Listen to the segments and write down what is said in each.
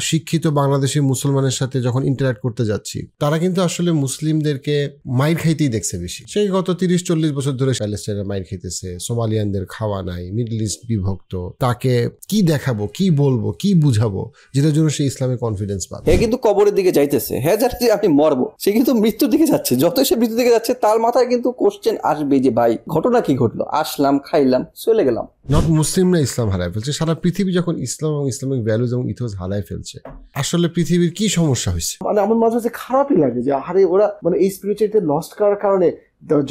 শিক্ষিত বাংলাদেশি মুসলমানের সাথে যখন ইন্টারঅ্যাক্ট করতে যাচ্ছি, তারা কিন্তু আসলে মুসলিমদেরকে মাইর খাইতেই দেখছে বেশি। সেই গত 30-40 বছর ধরে প্যালেস্টাইনরা মাইর খাইতেছে, সোমালিয়ানদের খাওয়া নাই, মিডল ইস্ট বিভক্ত, তাকে কি দেখাবো, কি বলবো, কি বুঝাবো, যেটার জন্য সে ইসলামে কনফিডেন্স পাবে। হ্যাঁ, কিন্তু কবরের দিকে যাইতেছে, হ্যাঁ জানে যে আপনি মরবো, সে কিন্তু মৃত্যুর দিকে যাচ্ছে। যতই সে মৃত্যুর দিকে যাচ্ছে তার মাথায় কিন্তু কোশ্চেন আসবে যে ভাই ঘটনা কি ঘটলো, আসলাম, খাইলাম, চলে গেলাম। নট মুসলিমরা ইসলাম হারায় ফেলছে, সারা পৃথিবী যখন ইসলাম এবং ইসলামিক ভ্যালুজ এবং ইথোস হারায় ফেলছে, আসলে পৃথিবীর কি সমস্যা হয়েছে? মানে আমার মাঝে মাঝে খারাপই লাগে যে আরে ওরা মানে এই স্পিরিচুয়ালিটি লস্ট করার কারণে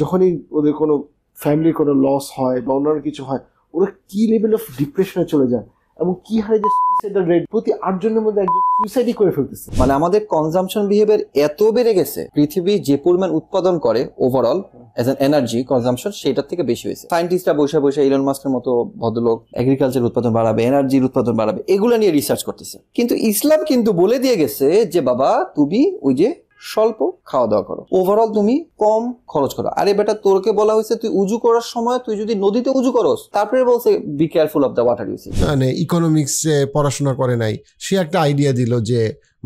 যখনই ওদের কোনো ফ্যামিলির কোনো লস হয় বা অন্যান্য কিছু হয়, ওরা কি লেভেল অফ ডিপ্রেশনে চলে যায় এবং কি হারে যে সুইসাইডাল রেট প্রতি 8 জনের মধ্যে একজন সুইসাইডই করে ফেলতেছে। মানে আমাদের কনজাম্পশন বিহেভিয়ার এত বেড়ে গেছে, পৃথিবী যে পরিমাণ উৎপাদন করে overall age N energy consumption সেটার থেকে বেশি হয়েছে। সায়েন্টিস্টরা বসে বসে ইলন মাস্কের মতো ভদ্রলোক এগ্রিকালচার উৎপাদন বাড়াবে, এনার্জির উৎপাদন বাড়াবে, এগুলো নিয়ে রিসার্চ করতেছে। কিন্তু ইসলাম কিন্তু বলে দিয়ে গেছে যে বাবা তুমি ওই যে স্বল্প খাওয়া দাওয়া করো, ওভারঅল তুমি কম খরচ করো। আরে বেটা, তোরকে বলা হয়েছে তুই উজু করার সময় তুই যদি নদীতে উজু করস, তারপরে বলছে be careful of the water usage. মানে ইকোনমিক্সে পড়াশোনা করে নাই, সে একটা আইডিয়া দিল যে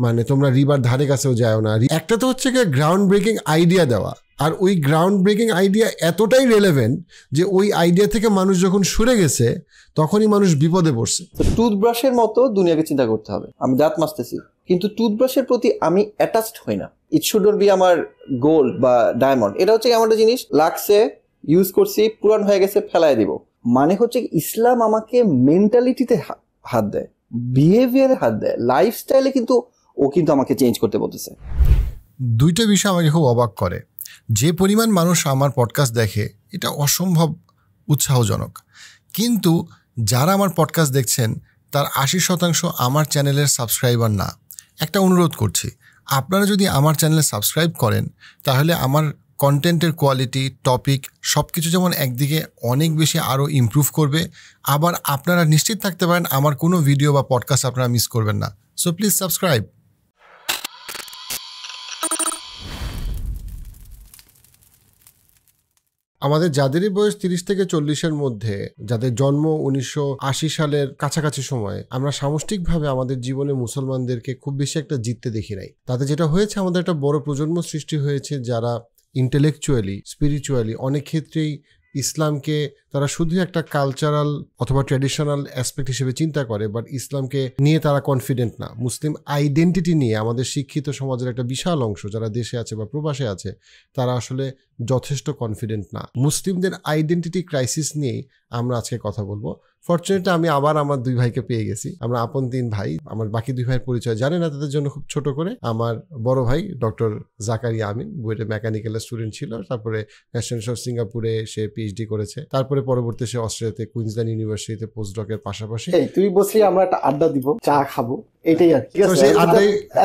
মানে তোমরা রিভার ধারে কাছেও যাও না। একটা তো হচ্ছে গ্রাউন্ড ব্রেকিং আইডিয়া দেওয়া, আর ওই গ্রাউন্ড ব্রেকিং আইডিয়া এতটাই রেলেভেন্ট যে ওই আইডিয়া থেকে মানুষ যখন সরে গেছে তখনই মানুষ বিপদে পড়ছে। টুথব্রাশের মতো দুনিয়াকে চিন্তা করতে হবে। আমি দাঁত মাজতেছি কিন্তু টুথব্রাশের প্রতি আমি অ্যাটাচড হই না। ইট শুড নট বি আমার গোল্ড বা ডায়মন্ড। এটা হচ্ছে এমন একটা জিনিস লাগছে, ইউজ করছি, পুরান হয়ে গেছে, ফেলাই দিব। মানে হচ্ছে ইসলাম আমাকে মেন্টালিটিতে হাত দেয়, বিহেভিয়ারে হাত দেয়, লাইফস্টাইলে কিন্তু ও কিন্তু আমাকে চেঞ্জ করতে বলতেছে। দুইটা বিষয় আমাকে খুব অবাক করে। যে পরিমাণ মানুষ আমার পডকাস্ট দেখে এটা অসম্ভব উৎসাহজনক, কিন্তু যারা আমার পডকাস্ট দেখছেন তার 80% আমার চ্যানেলের সাবস্ক্রাইবার না। একটা অনুরোধ করছি, আপনারা যদি আমার চ্যানেলে সাবস্ক্রাইব করেন তাহলে আমার কন্টেন্টের কোয়ালিটি, টপিক সব কিছু যেমন একদিকে অনেক বেশি আরও ইমপ্রুভ করবে, আবার আপনারা নিশ্চিত থাকতে পারেন আমার কোনো ভিডিও বা পডকাস্ট আপনারা মিস করবেন না। So please subscribe. আমাদের যাদেরই বয়স 30 থেকে 40-এর মধ্যে, যাদের জন্ম 1980 সালের কাছাকাছি সময়ে, আমরা সামষ্টিকভাবে আমাদের জীবনে মুসলমানদেরকে খুব বেশি একটা জিততে দেখি নাই। তাতে যেটা হয়েছে, আমাদের একটা বড় প্রজন্ম সৃষ্টি হয়েছে যারা ইন্টেলেকচুয়ালি, স্পিরিচুয়ালি অনেক ক্ষেত্রেই ইসলামকে তারা শুধু একটা কালচারাল অথবা ট্র্যাডিশনাল অ্যাসপেক্ট হিসেবে চিন্তা করে, বাট ইসলামকে নিয়ে তারা কনফিডেন্ট না। মুসলিম আইডেন্টিটি নিয়ে আমাদের শিক্ষিত সমাজের একটা বিশাল অংশ যারা দেশে আছে বা প্রবাসে আছে, তারা আসলে যথেষ্ট কনফিডেন্ট না। মুসলিমদের আইডেন্টিটি ক্রাইসিস নিয়েই আমরা আজকে কথা বলবো। ফরচুনেটলি আমি আবার আমার 2 ভাইকে পেয়ে গেছি। আমরা আপন 3 ভাই। আমার বাকি 2 ভাইয়ের পরিচয় জানে না, তাদের জন্য খুব ছোট করে আমার বড় ভাই ডক্টর জাকারিয়া আমিন বুয়েটে মেকানিক্যালের স্টুডেন্ট ছিল, তারপরে ন্যাশনাল অফ সিঙ্গাপুরে সে পিএইচডি করেছে, তারপরে পরবর্তী সে অস্ট্রেলিয়াতে কুইন্সল্যান্ড ইউনিভার্সিটিতে পোস্টডকের পাশাপাশি। তুই বসলি আমরা একটা আড্ডা দিব, চা খাবো, এটাই আর কি।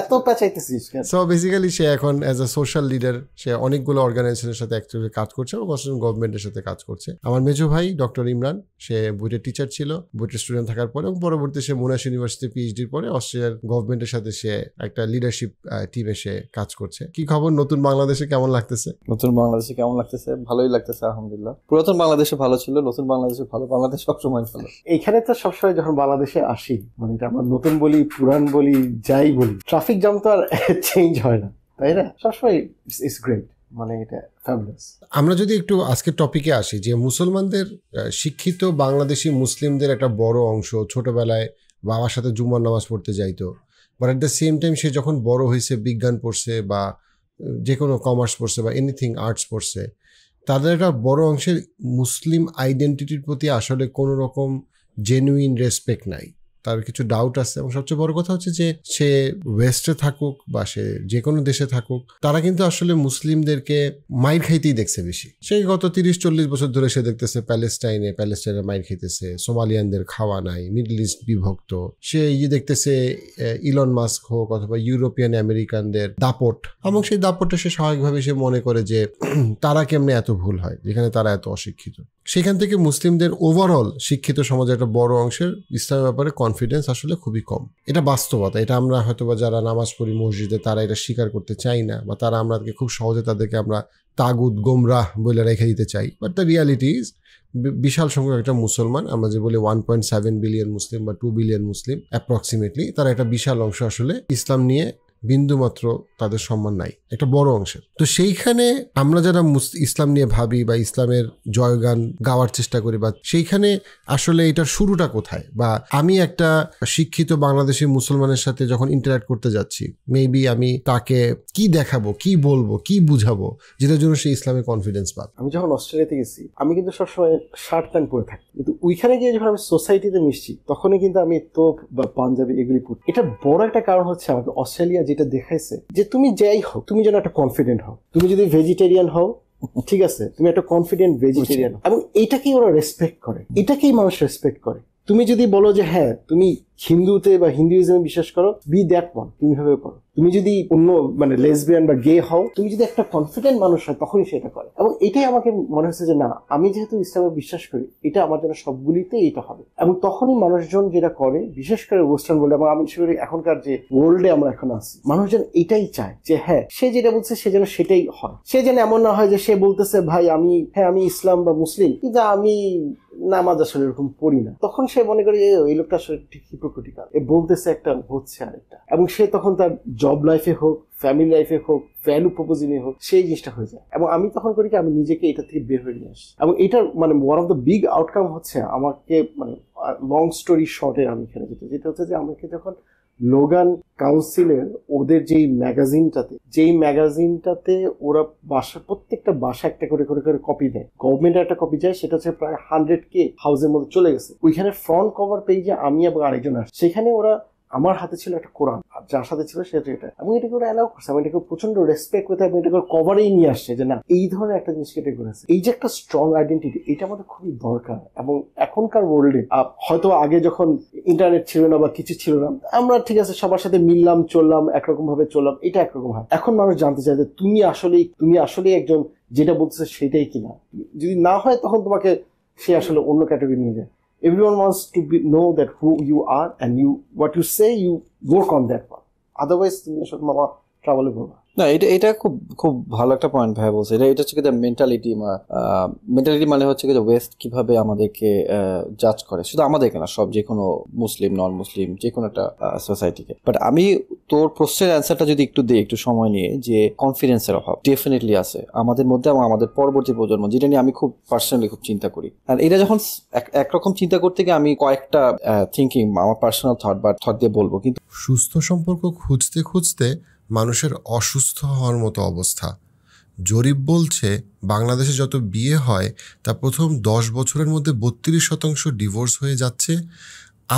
এত পেঁচাইতেছিস কেন? সো বেসিক্যালি সে এখন অ্যাজ আ সোশ্যাল লিডার সে অনেকগুলো অর্গানাইজেশনের সাথে অ্যাকচুয়ালি কাজ করছে এবং অস্ট্রেলিয়ান গভর্নমেন্টের সাথে কাজ করছে। আমার মেজো ভাই ডক্টর ইমরান, সে বুয়েটের টিচার ছিল, বুয়েটের স্টুডেন্ট থাকার পরে, এবং পরবর্তী সে মোনাশ ইউনিভার্সিটি পিএইচডির পরে অস্ট্রেলিয়ার গভর্নমেন্টের সাথে সে একটা লিডারশিপ টিমে সে কাজ করছে। কি খবর, নতুন বাংলাদেশে কেমন লাগতেছে? নতুন বাংলাদেশে কেমন লাগতেছে? ভালোই লাগতেছে আলহামদুলিল্লাহ। পুরাতন বাংলাদেশে ভালো ছিল, নতুন বাংলাদেশে ভালো। বাংলাদেশ সবসময় ভালো। এখানে তো সবসময় যখন বাংলাদেশে আসি, মানে এটা আমরা নতুন বলি, পুরান বলি, যাই বলি, ট্রাফিক জ্যাম তো আর চেঞ্জ হয় না, তাই না? সবসময় ইটস গ্রেট, মানে এটা ফ্যাবুলাস। আমরা যদি একটু আজকের টপিকে আসি, যে মুসলমানদের, শিক্ষিত বাংলাদেশি মুসলিমদের একটা বড় অংশ ছোটবেলায় বাবার সাথে জুমার নামাজ পড়তে যাইতো, but at the same time সে যখন বড় হয়েছে, বিজ্ঞান পড়ছে বা যে কোনো কমার্স পড়ছে বা এনিথিং আর্টস পড়ছে, তাদের একটা বড় অংশের মুসলিম আইডেন্টিটির প্রতি আসলে কোনো রকম জেনুইন রেসপেক্ট নাই। তার কিছু ডাউট আছে, এবং সবচেয়ে বড় কথা হচ্ছে যে সে ওয়েস্টে থাকুক বা সে যে কোনো দেশে থাকুক, তারা কিন্তু আসলে মুসলিমদেরকে মাইর খাইতেই দেখছে বেশি। সেই গত 30-40 বছর ধরে সে দেখতেছে প্যালেস্টাইনে মাইর খাইতেছে, সোমালিয়ানদের খাওয়া নাই, মিডল ইস্ট বিভক্ত। সে দেখতেছে ইলন মাস্ক হোক অথবা ইউরোপিয়ান আমেরিকানদের দাপট, এবং সেই দাপটে সে স্বাভাবিকভাবে সে মনে করে যে তারা কেমনে এত ভুল হয় যেখানে তারা এত অশিক্ষিত। সেখান থেকে মুসলিমদের ওভারঅল শিক্ষিত সমাজের একটা বড় অংশের ইসলামের ব্যাপারে কনফিডেন্স আসলে খুবই কম। এটা বাস্তবতা, এটা আমরা হয়তোবা যারা নামাজ পড়ি মসজিদে তারা এটা স্বীকার করতে চাই না, বা তারা আমাদেরকে খুব সহজে তাদেরকে আমরা তাগুত গোমরাহ বলে রেখে দিতে চাই। বাট দ্য রিয়ালিটি ইজ বিশাল সংখ্যক একটা মুসলমান, আমরা যে বলি 1.7 বিলিয়ন মুসলিম বা 2 বিলিয়ন মুসলিম অ্যাপ্রক্সিমেটলি, তারা একটা বিশাল অংশ আসলে ইসলাম নিয়ে বিন্দুমাত্র তাদের সম্মান নাই, একটা বড় অংশের। তো সেইখানে আমরা যারা ইসলাম নিয়ে ভাবি বা ইসলামের জয়গান গাওয়ার চেষ্টা করি, বা সেইখানে আসলে এটার শুরুটা কোথায়, বা আমি একটা শিক্ষিত বাংলাদেশি মুসলমানের সাথে যখন ইন্টারাক্ট করতে যাচ্ছি, মেবি আমি তাকে কি দেখাবো, কি বলবো, কি বুঝাবো যেটার জন্য সে ইসলামে কনফিডেন্স পাবে। আমি যখন অস্ট্রেলিয়াতে গেছি আমি কিন্তু সবসময় শার্ট প্যান্ট পরে থাকি, কিন্তু ওইখানে গিয়ে যখন আমি সোসাইটিতে মিশছি তখনই কিন্তু আমি তোপ বা পাঞ্জাবি এগুলি পড়ি। এটা বড় একটা কারণ হচ্ছে আমাকে অস্ট্রেলিয়া যেটা দেখাইছে যে তুমি যাই হোক তুমি যেন একটা কনফিডেন্ট হও। তুমি যদি ভেজিটেরিয়ান হও, ঠিক আছে, তুমি একটা কনফিডেন্ট ভেজিটেরিয়ান, এবং এটাকেই ওরা রেসপেক্ট করে, এটাকেই মানুষ রেসপেক্ট করে। তুমি যদি বলো যে হ্যাঁ তুমি হিন্দুতে বা হিন্দুইজমে বিশ্বাস করো, বি দ্যাট ওয়ান, তুমি ভাবে করো। তুমি যদি অন্য মানে লেসবিয়ান বা গে হও, তুমি যদি একটা কনফিডেন্ট মানুষ হয় তখনই সেটা করে। এবং এটাই আমাকে মনে হচ্ছে যে না, আমি যেহেতু ইসলামে বিশ্বাস করি এটা আমার জন্য সবগুলিতে এটা হবে। এবং তখনই মানুষজন যেটা করে, বিশেষ করে ওয়েস্টার্ন ওয়ার্ল্ডে, এবং আমি বিশেষ করে এখনকার যে ওয়ার্ল্ডে আমরা এখন আছি, মানুষজন এটাই চায় যে হ্যাঁ সে যেটা বলছে সে যেন সেটাই হয়। সে যেন এমন না হয় যে সে বলতেছে ভাই আমি ইসলাম বা মুসলিম, কিন্তু আমি নামাজ আসলে এরকম পড়ি না। তখন সে মনে করে এই লোকটা আসলে ঠিক হিপোক্রিটিক্যাল, এ বলতেছে একটা হচ্ছে আরেকটা। এবং সে তখন তার জব লাইফে হোক, ফ্যামিলি লাইফে হোক, ভ্যালু প্রপোজিংয়ে হোক, সেই জিনিসটা হয়ে যায়। এবং আমি তখন করি কি, আমি নিজেকে এটা থেকে বের হয়ে নিয়ে আসি। এবং এটার মানে one of the big outcome হচ্ছে আমাকে, মানে লং স্টোরি শর্টে আমি এখানে যেটা হচ্ছে যে আমাকে যখন লোগান কাউন্সিলের ওদের যেই ম্যাগাজিনটাতে ওরা প্রত্যেকটা বাসা একটা করে কপি দেয়, গভর্নমেন্টের একটা কপি যায়, সেটা হচ্ছে প্রায় 100K হাউসের মধ্যে চলে গেছে। ওইখানে ফ্রন্ট কভার পেজে আমি এবং আরেকজন আসছে, সেখানে ওরা আমার হাতে ছিল একটা কোরআন, আর যার সাথে ছিল সেটা এটা, এবং এটাকে ওরা অ্যালাউ করছে। আমি এটাকে প্রচন্ড রেসপেক্ট করতে, এবং এটাকে কভারেই নিয়ে আসছে যে না, এই ধরনের একটা জিনিসকে এটা করেছে। এই যে একটা স্ট্রং আইডেন্টিটি, এটা আমাদের খুবই দরকার। এবং এখনকার ওয়ার্ল্ডে হয়তো আগে যখন ইন্টারনেট ছিল না বা কিছু ছিল না, আমরা ঠিক আছে সবার সাথে মিললাম, চললাম, একরকম ভাবে চললাম, এটা একরকম হয়। এখন মানুষ জানতে চায় যে তুমি আসলে একজন যেটা বলতেছে সেটাই কিনা। যদি না হয় তখন তোমাকে সে আসলে অন্য ক্যাটাগরি নিয়ে যায়। Everyone wants to know that who you are, and what you say, you work on that one. Otherwise, তুমি আসলে মামা ট্রাভেলে করবা। না, এটা খুব খুব ভালো একটা পয়েন্ট ভাই বলছে। এটা হচ্ছে কি মেন্টালিটি মানে হচ্ছে কি ওয়েস্ট কিভাবে আমাদেরকে জাজ করে, শুধু আমাদেরকে না, সব যে কোনো মুসলিম নন মুসলিম যে কোনো একটা সোসাইটিকে। বাট আমি তোর প্রশ্নের অ্যান্সারটা যদি একটু দিই, একটু সময় নিয়ে, যে কনফিডেন্সের অভাব ডেফিনেটলি আছে আমাদের মধ্যে এবং আমাদের পরবর্তী প্রজন্ম, যেটা নিয়ে আমি খুব পার্সোনালি খুব চিন্তা করি। আর এটা যখন একরকম চিন্তা করতে গিয়ে আমি কয়েকটা থিঙ্কিং, আমার পার্সোনাল থট দিয়ে বলবো। কিন্তু সুস্থ সম্পর্ক খুঁজতে খুঁজতে মানুষের অসুস্থ হওয়ার মতো অবস্থা। জরিপ বলছে বাংলাদেশে যত বিয়ে হয় তা প্রথম 10 বছরের মধ্যে 32% ডিভোর্স হয়ে যাচ্ছে।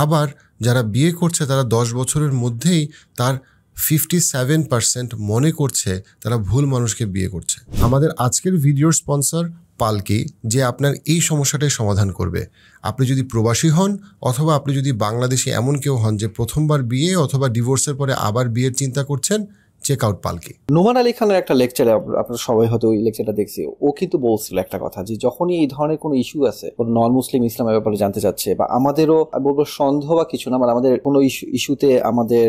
আবার যারা বিয়ে করছে তারা 10 বছরের মধ্যেই তার 57% মনে করছে তারা ভুল মানুষকে বিয়ে করছে। আমাদের আজকের ভিডিওর স্পন্সর পালকি, যে আপনার এই সমস্যাটাই সমাধান করবে। আপনি যদি প্রবাসী হন অথবা আপনি যদি বাংলাদেশি এমন কেউ হন যে প্রথমবার বিয়ে অথবা ডিভোর্সের পরে আবার বিয়ের চিন্তা করছেন, চেক আউট পালকি। নোমান আলী খানের একটা লেকচারে, আপনারা সবাই হয়তো ওই লেকচারটা দেখছি, ও কিন্তু বলছিল একটা কথা, যে যখনই এই ধরনের কোনো ইস্যু আছে, কোনো নন মুসলিম ইসলামের ব্যাপারে জানতে চাচ্ছে, বা আমাদেরও বলবো সন্দেহ বা কিছু না, মানে আমাদের কোনো ইস্যুতে আমাদের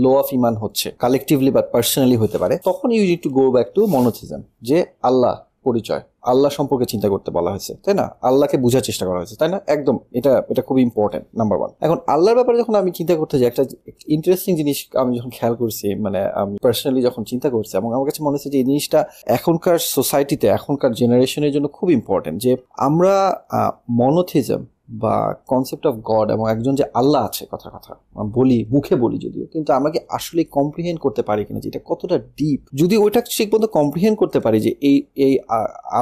লো অফ ইমান হচ্ছে, কালেকটিভলি বা পার্সোনালি হতে পারে, তখন you need to go back to monotheism, যে আল্লাহ পরিচয়, আল্লাহ সম্পর্কে চিন্তা করতে বলা হয়েছে, তাই না? আল্লাহকে বোঝার চেষ্টা করা হয়েছে, তাই না? একদম এটা খুব ইম্পর্টেন্ট, নাম্বার 1। এখন আল্লাহর ব্যাপারে যখন আমি চিন্তা করতে যাই, একটা ইন্টারেস্টিং জিনিস আমি যখন খেয়াল করছি, মানে আমি পার্সোনালি যখন চিন্তা করছি, এবং আমার কাছে মনে হচ্ছে যে এই জিনিসটা এখনকার সোসাইটিতে, এখনকার জেনারেশনের জন্য খুব ইম্পর্টেন্ট, যে আমরা মনোথিজম বা কনসেপ্ট অফ গড এবং একজন যে আল্লাহ আছে, কথা বলি, মুখে বলি যদিও, কিন্তু আমরা কি আসলে কম্প্রিহেন্ড করতে পারি কিনা যে এটা কতটা ডিপ। যদি ওইটা ঠিক মতো কম্প্রিহেন্ড করতে পারি, যে এই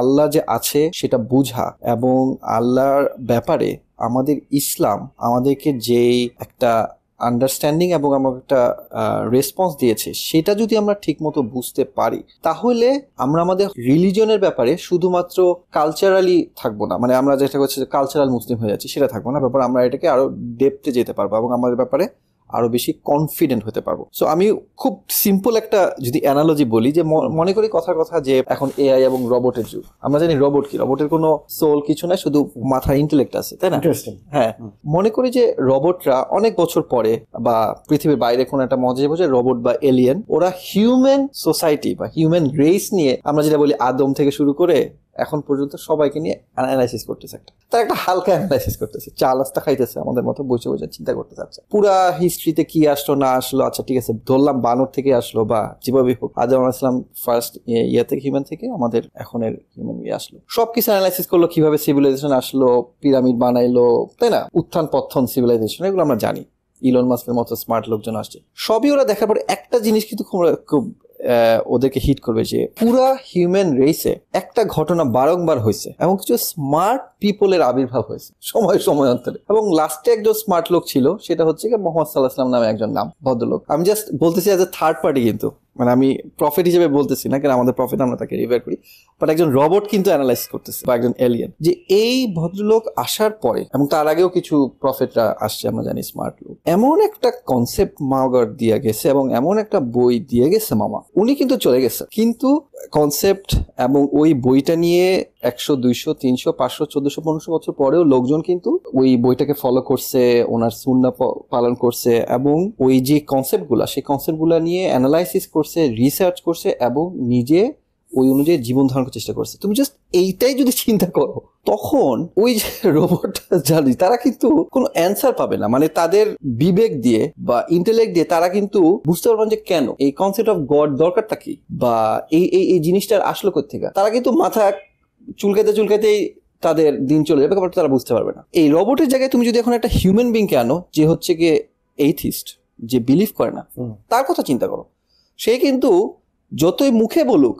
আল্লাহ যে আছে সেটা বুঝা, এবং আল্লাহর ব্যাপারে আমাদের ইসলাম আমাদেরকে যেই একটা আন্ডারস্ট্যান্ডিং এবং আমাকে একটা রেসপন্স দিয়েছে, সেটা যদি আমরা ঠিক মতো বুঝতে পারি, তাহলে আমরা আমাদের রিলিজনের ব্যাপারে শুধুমাত্র কালচারালি থাকবো না, মানে আমরা যেটা হচ্ছে কালচারাল মুসলিম হয়ে যাচ্ছি সেটা থাকবো না, ব্যাপারে আমরা এটাকে আরো ডেপথে যেতে পারবো, এবং আমাদের ব্যাপারে আরো বেশি কনফিডেন্ট হতে পারবো। সো আমি খুব সিম্পল একটা যদি অ্যানালজি বলি, যে মনে করি কথার কথা যে এখন এআই এবং রোবটের যুগ। আমরা জানি রোবট কি, রোবটের কোনো সোল কিছু নাই, শুধু মাথায় ইন্টেলেক্ট আছে, তাই না? হ্যাঁ, মনে করি যে রোবটরা অনেক বছর পরে বা পৃথিবীর বাইরে কোনো একটা মজায় বসে রোবট বা এলিয়েন, ওরা হিউম্যান সোসাইটি বা হিউম্যান রেস নিয়ে, আমরা যেটা বলি আদম থেকে শুরু করে এখন পর্যন্ত সবাইকে নিয়ে অ্যানালাইসিস করতেছে, তার একটা হালকা অ্যানালাইসিস করতেছে, চা নাস্তা খাইতেছে, আমাদের মতো বসে বসে চিন্তা করতে চাচ্ছে পুরা হিস্ট্রিতে কি আসলো না আসলো। আচ্ছা ঠিক আছে, ধরলাম বানর থেকে আসলো বা যেভাবে হোক আদম আলাইহিস সালাম ফার্স্ট থেকে হিউম্যান থেকে আমাদের এখনের হিউম্যান আসলো, সবকিছু অ্যানালাইসিস করলো, কিভাবে সিভিলাইজেশন আসলো, পিরামিড বানাইলো, তাই না, উত্থান পত্তন সিভিলাইজেশন, এগুলো আমরা জানি। ইলন মাস্কের মতো স্মার্ট লোকজন আসছে, সবই ওরা দেখার পরে একটা জিনিস কিন্তু খুব ওদেরকে হিট করবে, যে পুরা হিউম্যান রেসে একটা ঘটনা বারংবার হয়েছে এবং কিছু স্মার্ট পিপলের আবির্ভাব হয়েছে সময় অন্তরে, এবং লাস্টে একজন স্মার্ট লোক ছিল, সেটা হচ্ছে কি মোহাম্মদ সাল্লাল্লাহু আলাইহি ওয়াসাল্লাম নামে একজন নাম, ভদ্রলোক। আমি জাস্ট বলতেছি অ্যাজ এ থার্ড পার্টি, কিন্তু মানে আমি প্রফেট হিসেবে বলতেছি না, কারণ আমাদের প্রফেট আমরা তাকে রিভার করি, বাট একজন রোবট কিন্তু অ্যানালাইজ করতেছে বা একজন এলিয়েন, যে এই ভদ্রলোক আসার পরে এবং তার আগেও কিছু প্রফেটরা আসছে, আমরা জানি স্মার্ট লোক, এমন একটা কনসেপ্ট মাওগার দিয়ে গেছে এবং এমন একটা বই দিয়ে গেছে মামা, উনি কিন্তু চলে গেছে, কিন্তু কনসেপ্ট এবং ওই বইটা নিয়ে 100, 200, 300, 500, 1400, 1500 বছর পরেও লোকজন কিন্তু ওই বইটাকে ফলো করছে, ওনার সুন্নাহ পালন করছে, এবং ওই যে কনসেপ্টগুলা, সেই কনসেপ্টগুলা নিয়ে অ্যানালাইসিস করছে, রিসার্চ করছে এবং নিজে ওই অনুযায়ী জীবন ধারণ করার চেষ্টা করছে। তুমি জাস্ট এইটাই যদি চিন্তা করো, তখন ওই যে রোবট জানি তারা কিন্তু কোনো অ্যান্সার পাবে না, মানে তাদের বিবেক দিয়ে বা ইন্টেলেক্ট দিয়ে তারা কিন্তু বুঝতে পারবেন যে কেন এই কনসেপ্ট অফ গড দরকারটা কি, বা এই জিনিসটার আসলো কোত্থেকে, তারা কিন্তু মাথা চুলকাতেই তাদের দিন চলে যাবে, ব্যাপারটা তারা বুঝতে পারবে না। এই রোবটের জায়গায় তুমি যদি এখন একটা হিউম্যান বিংকে আনো, যে হচ্ছে গিয়ে এইথিস্ট, যে বিলিভ করে না, তার কথা চিন্তা করো, সে কিন্তু যতই মুখে বলুক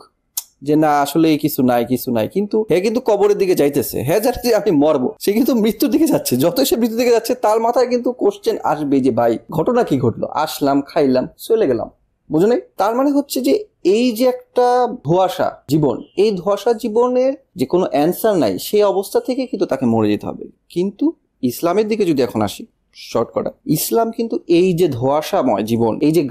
যে না আসলে কিছু নাই, কিন্তু হে কিন্তু কবরের দিকে যাইতেছে, হ্যাঁ যাচ্ছে আমি মরবো, সে কিন্তু মৃত্যুর দিকে যাচ্ছে, যতই সে মৃত্যুর দিকে যাচ্ছে তার মাথায় কিন্তু কোশ্চেন আসবে যে ভাই ঘটনা কি ঘটলো, আসলাম খাইলাম চলে গেলাম, বুঝো নাই? তার মানে হচ্ছে যে এই যে একটা ধোঁয়াশা জীবন, এই ধোঁয়াশা জীবনের যে কোনো অ্যান্সার নাই, সেই অবস্থা থেকে কিন্তু তাকে মরে যেতে হবে। কিন্তু ইসলামের দিকে যদি এখন আসি, শর্ট করা, ইসলাম কিন্তু এই যে ধোঁয়াশাময় জীবন, এই যে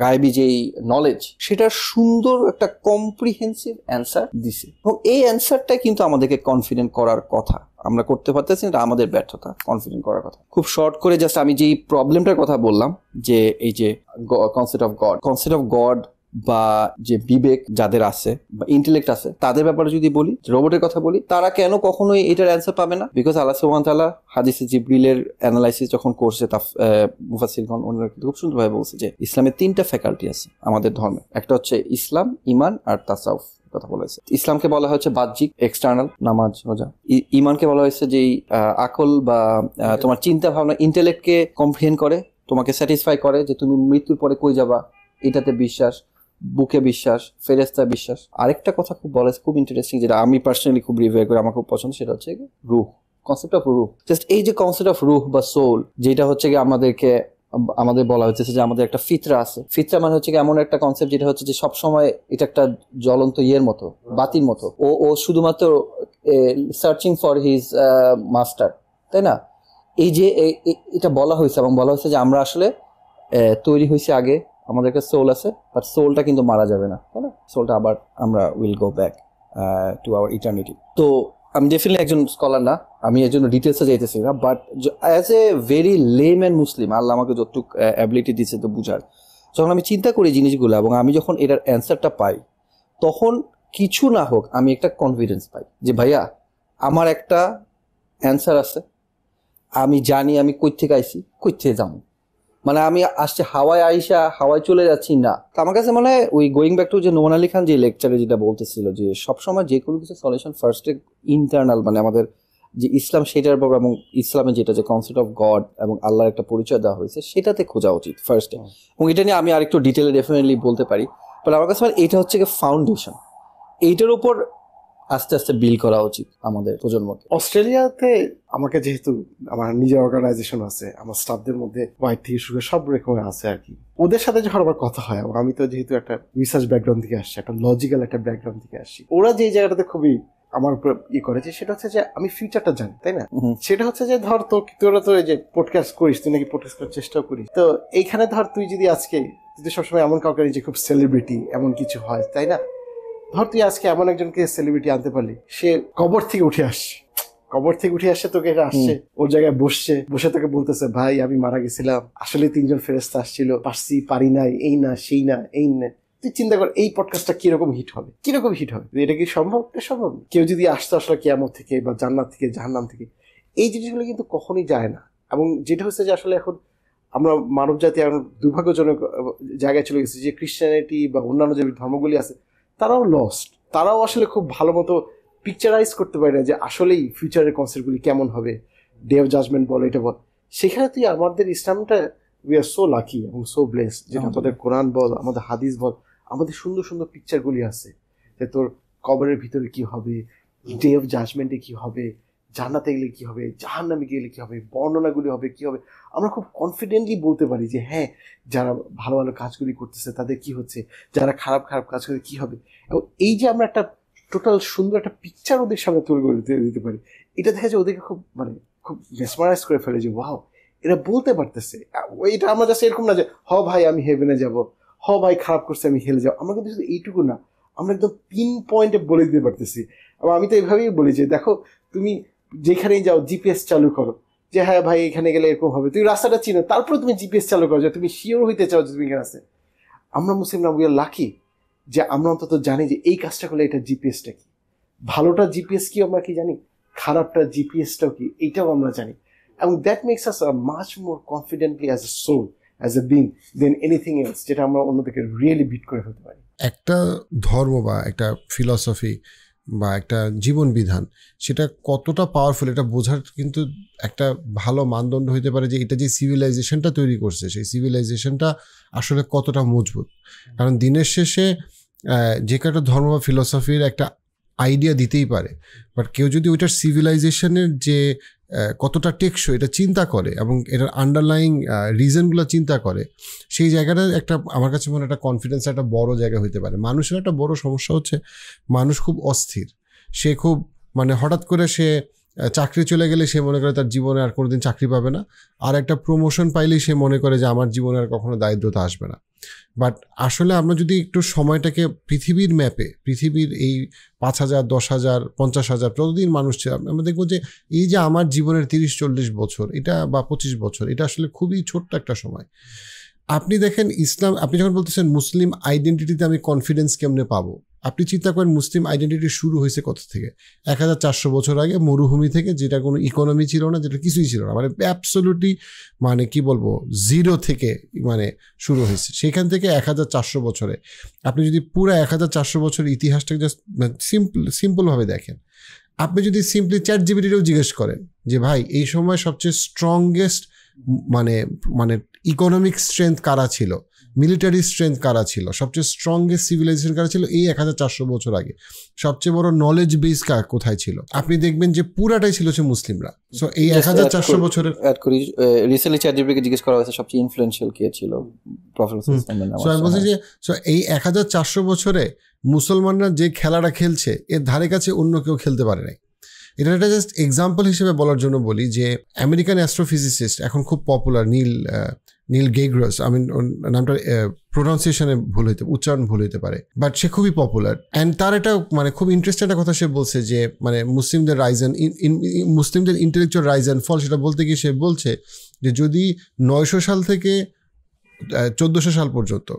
গায়েবী যেই নলেজ, সেটার সুন্দর একটা কম্প্রিহেন্সিভ অ্যান্সার দিছে, এবং এই অ্যান্সারটাই কিন্তু আমাদেরকে কনফিডেন্ট করার কথা। আমরা করতে পারতেছি, এটা আমাদের ব্যর্থতা, কনফিডেন্ট করার কথা। খুব শর্ট করে জাস্ট আমি যেই প্রবলেমটার কথা বললাম, যে এই যে কনসেপ্ট অফ গড বা যে বিবেক যাদের আছে বা ইন্টেলেক্ট আছে, তাদের ব্যাপারে যদি বলি, রোবটের কথা বলি, তারা কেন কখনোই এটার অ্যান্সার পাবে না? বিকজ আল্লাহ সুবহানাহু ওয়া তাআলা হাদিসে জিবরিলের অ্যানালাইসিস যখন করছে, মুফাসসিরগণ ওনারা খুব সুন্দরভাবে বলছে যে ইসলামের 3টা ফ্যাকাল্টি আছে আমাদের ধর্মে। একটা হচ্ছে ইসলাম, ইমান আর তাসাউফ কথা বলা হয়েছে। ইসলামকে বলা হচ্ছে বাহ্যিক, এক্সটার্নাল, নামাজ রোজা। ইমানকে বলা হয়েছে যে আকল বা তোমার চিন্তা ভাবনা, ইন্টেলেক্টকে কম্প্রিহেন্ড করে, তোমাকে স্যাটিসফাই করে যে তুমি মৃত্যুর পরে কই যাবা, এটাতে বিশ্বাস, বুকে বিশ্বাস, ফেরেশতা বিশ্বাস। আরেকটা কথা খুব বলা, খুব ইন্টারেস্টিং, যেটা আমি পার্সোনালি খুব রিভিউ করি, আমার খুব পছন্দ, সেটা হচ্ছে রুহ, কনসেপ্ট অফ রুহ। জাস্ট এই যে কনসেপ্ট অফ রুহ বা সোল, যেটা হচ্ছে কি আমাদের বলা হচ্ছে যে আমাদের একটা ফিতরা আছে। ফিতরা মানে হচ্ছে কি এমন একটা কনসেপ্ট যেটা হচ্ছে যে সবসময় এটা একটা জ্বলন্ত ইয়ের মতো, বাতির মতো, ও শুধুমাত্র সার্চিং ফর হিজ মাস্টার, তাই না? এই যে এটা বলা হয়েছে, এবং বলা হয়েছে যে আমরা আসলে তৈরি হয়েছে আগে, আমাদের একটা সোল আছে, বাট সোলটা কিন্তু মারা যাবে না, তাই না? সোলটা আবার আমরা will go back to our eternity. তো আমি ডেফিনেটলি একজন স্কলার না, আমি এর জন্য ডিটেলসে যাইতেছি না, but as a very layman Muslim, Allah আমাকে যতটুকু অ্যাবিলিটি দিচ্ছে তো বুঝার, যখন আমি চিন্তা করি জিনিসগুলো এবং আমি যখন এটার অ্যান্সারটা পাই, তখন কিছু না হোক আমি একটা কনফিডেন্স পাই যে ভাইয়া আমার একটা অ্যান্সার আছে, আমি জানি আমি কই থেকে আইছি, কই থেকে যাবো, মানে আমি আসছে হাওয়ায় আইসা হাওয়ায় চলে যাচ্ছি না। আমার কাছে মানে ওই গোয়িং ব্যাক টু যে নোমান আলী খান যে লেকচারে যেটা বলতেছিল, যে সবসময় যে কোনো কিছু সলিউশন ফার্স্টে ইন্টারনাল, মানে আমাদের যে ইসলাম সেটার ব্যাপার, এবং ইসলামের যেটা যে কনসেপ্ট অফ গড এবং আল্লাহর একটা পরিচয় দেওয়া হয়েছে, সেটাতে খোঁজা উচিত ফার্স্টে। এবং এটা নিয়ে আমি আরেকটু ডিটেলে ডেফিনেটলি বলতে পারি, বাট আমার কাছে মানে এটা হচ্ছে কি ফাউন্ডেশন, এইটার উপর আস্তে আস্তে বিল করা উচিত আমাদের প্রজন্মকে। অস্ট্রেলিয়াতে আমাকে যেহেতু আমার নিজের অর্গানাইজেশন আছে, আমার স্টাফদের মধ্যে হোয়াইট থেকে শুরু সব রকমের আছে আর কি, ওদের সাথে যখন আমার কথা হয়, আমি তো যেহেতু একটা রিসার্চ ব্যাকগ্রাউন্ড থেকে আসছি, একটা লজিক্যাল একটা ব্যাকগ্রাউন্ড থেকে আসছি, ওরা যে জায়গাটাতে খুবই আমার উপর করেছে, সেটা হচ্ছে যে আমি ফিউচারটা জানি, তাই না? সেটা হচ্ছে যে ধর তোরা তো এই যে পডকাস্ট করিস, তুই নাকি পডকাস্ট করার চেষ্টাও করিস, তো এইখানে ধর তুই যদি আজকে তুই সবসময় এমন কাউকে যে খুব সেলিব্রিটি এমন কিছু হয়, তাই না? ধর তুই আজকে এমন একজনকে সেলিব্রিটি আনতে পারলি, সে কবর থেকে উঠে আসছে, তোকে আসছে ওর জায়গায় বসে তোকে বলতেছে, ভাই আমি মারা গেছিলাম, আসলে 3 ফেরেশতা আসছিল, পারি নাই, এই না সেই না এই না। তুই চিন্তা কর এই পডকাস্টটা কিরকম হিট হবে। এটা কি সম্ভব? সম্ভব। কেউ যদি আসতো আসলে কিয়ামত থেকে বা জান্নাত থেকে জাহান্নাম থেকে, এই জিনিসগুলো কিন্তু কখনই যায় না। এবং যেটা হচ্ছে যে আসলে এখন আমরা মানব জাতি এখন দুর্ভাগ্যজনক জায়গায় চলে গেছি যে ক্রিশ্চিয়ানিটি বা অন্যান্য যে ধর্মগুলি আছে তারাও লস্ট, তারাও আসলে খুব ভালো মতো পিকচারাইজ করতে পারে না যে আসলেই ফিউচারের কনসেপ্টগুলি কেমন হবে, ডে অফ জাজমেন্ট বল, এটা বল। সেখানে তুই আমাদের ইসলামটা উই আর সো লাকি এবং সো ব্লেস, যেটা আমাদের কোরআন বল, আমাদের হাদিস বল, আমাদের সুন্দর সুন্দর পিকচারগুলি আছে যে তোর কবরের ভিতরে কি হবে, ডে অফ জাজমেন্টে কি হবে, জান্নাতে গেলে কি হবে, জাহান্নামে গেলে কি হবে, বর্ণনাগুলি হবে কি হবে। আমরা খুব কনফিডেন্টলি বলতে পারি যে হ্যাঁ, যারা ভালো ভালো কাজগুলি করতেছে তাদের কি হচ্ছে, যারা খারাপ খারাপ কাজ করে কি হবে। এবং এই যে আমরা একটা টোটাল সুন্দর একটা পিকচার ওদের সামনে তৈরি করে দিতে পারি, এটা দেখা যায় ওদেরকে খুব খুব মেসমারাইজ করে ফেলে যে ওয়াও, এরা বলতে পারতেছে। এটা আমরা জাস্ট এরকম না যে ভাই আমি হেভেনে যাব, ভাই খারাপ করছে আমি হেলে যাবো। আমরা কিন্তু শুধু এইটুকু না, আমরা একদম পিন পয়েন্টে বলে দিতে পারতেছি। এবং আমি তো এইভাবেই বলি যে দেখো তুমি যেখানেই যাও জিপিএস চালু করো, যে হ্যাঁ ভাই এখানে গেলে এরকম হবে, তুমি রাস্তাটা চিনো, তারপরে তুমি জিপিএস চালু করো যে তুমি শিওর হইতে চাও যে তুমি এখানে আছে। আমরা মুসলিমরা উই আর লাকি যে আমরা অন্তত জানি যে এই কাজটা করলে এটা জিপিএসটা কি, ভালোটা জিপিএস কি আমরা কি জানি, খারাপটা জিপিএসটাও কি এইটাও আমরা জানি। এবং that makes us much more confidently as a soul, as a being than anything else, যেটা আমরা অন্যদিকে রিয়েলি বিট করে ফেলতে পারি। একটা ধর্ম বা একটা ফিলসফি বা একটা জীবন বিধান সেটা কতটা পাওয়ারফুল এটা বোঝার কিন্তু একটা ভালো মানদণ্ড হইতে পারে যে এটা যে সিভিলাইজেশনটা তৈরি করছে সেই সিভিলাইজেশনটা আসলে কতটা মজবুত। কারণ দিনের শেষে যে একটা ধর্ম বা ফিলসফির একটা আইডিয়া দিতেই পারে, বাট কেউ যদি ওইটার সিভিলাইজেশনের যে কতটা টেকসই এটা চিন্তা করে এবং এটার আন্ডারলাইং রিজনগুলো চিন্তা করে, সেই জায়গাটা একটা আমার কাছে মনে একটা কনফিডেন্স একটা বড় জায়গা হইতে পারে। মানুষের একটা বড় সমস্যা হচ্ছে মানুষ খুব অস্থির, সে খুব হঠাৎ করে সে চাকরি চলে গেলে সে মনে করে তার জীবনে আর কোনোদিন চাকরি পাবে না, আর একটা প্রমোশন পাইলেই সে মনে করে যে আমার জীবনে আর কখনো দারিদ্রতা আসবে না। বাট আসলে আমরা যদি একটু সময়টাকে পৃথিবীর ম্যাপে, পৃথিবীর এই 5,000, 10,000, 50,000 প্রতিদিন মানুষ ছিল, আমরা দেখবো যে এই যে আমার জীবনের 30-40 বছর এটা বা 25 বছর এটা আসলে খুবই ছোট্ট একটা সময়। আপনি দেখেন ইসলাম, আপনি যখন বলতেছেন মুসলিম আইডেন্টিটিতে আমি কনফিডেন্স কেমনে পাবো, আপনি চিন্তা করেন মুসলিম আইডেন্টিটি শুরু হয়েছে কত থেকে, 1400 বছর আগে মরুভূমি থেকে, যেটা কোনো ইকোনমি ছিল না, যেটা কিছুই ছিল না, অ্যাবসলিউটলি কি বলবো জিরো থেকে শুরু হয়েছে। সেখান থেকে 1400 বছরে আপনি যদি পুরো 1400 বছরের ইতিহাসটাকে জাস্ট সিম্পলভাবে দেখেন, আপনি যদি সিম্পলি চ্যাটজিপিটিও জিজ্ঞেস করেন যে ভাই এই সময় সবচেয়ে স্ট্রংগেস্ট ইকোনমিক স্ট্রেংথ কারা ছিল, মিলিটারি স্ট্রেংথ কারা ছিল, সবচেয়ে স্ট্রংগেস্ট সিভিলাইজেশন কারা ছিল এই 1400 বছর আগে, সবচেয়ে বড় নলেজ বেস কোথায় ছিল, আপনি দেখবেন যে পুরাটাই ছিল হচ্ছে মুসলিমরা। সো এই 1400 বছরের রিসেন্টলি চ্যাটজিপিটিকে জিজ্ঞেস করা হয়েছে সবচেয়ে ইনফ্লুয়েন্সিয়াল কে ছিল প্রফেসর সো আমি বলছি যে এই 1400 বছরে মুসলমানরা যে খেলাটা খেলছে এর ধারে কাছে অন্য কেউ খেলতে পারে নাই। এটা একটা জাস্ট এক্সাম্পল হিসেবে বলার জন্য বলি যে আমেরিকান অ্যাস্ট্রোফিজিসিস্ট এখন খুব পপুলার নীল গেগ্রাস, নামটা প্রোনাউন্সিয়েশনে উচ্চারণ ভুল হইতে পারে, বাট সে খুবই পপুলার। অ্যান্ড তার একটা খুব ইন্টারেস্টিং একটা কথা সে বলছে যে মুসলিমদের রাইজ মুসলিমদের ইন্টেলেকচুয়াল রাইজ অ্যান্ড ফল, সেটা বলতে গিয়ে সে বলছে যে যদি 900 সাল থেকে 1400 সাল পর্যন্ত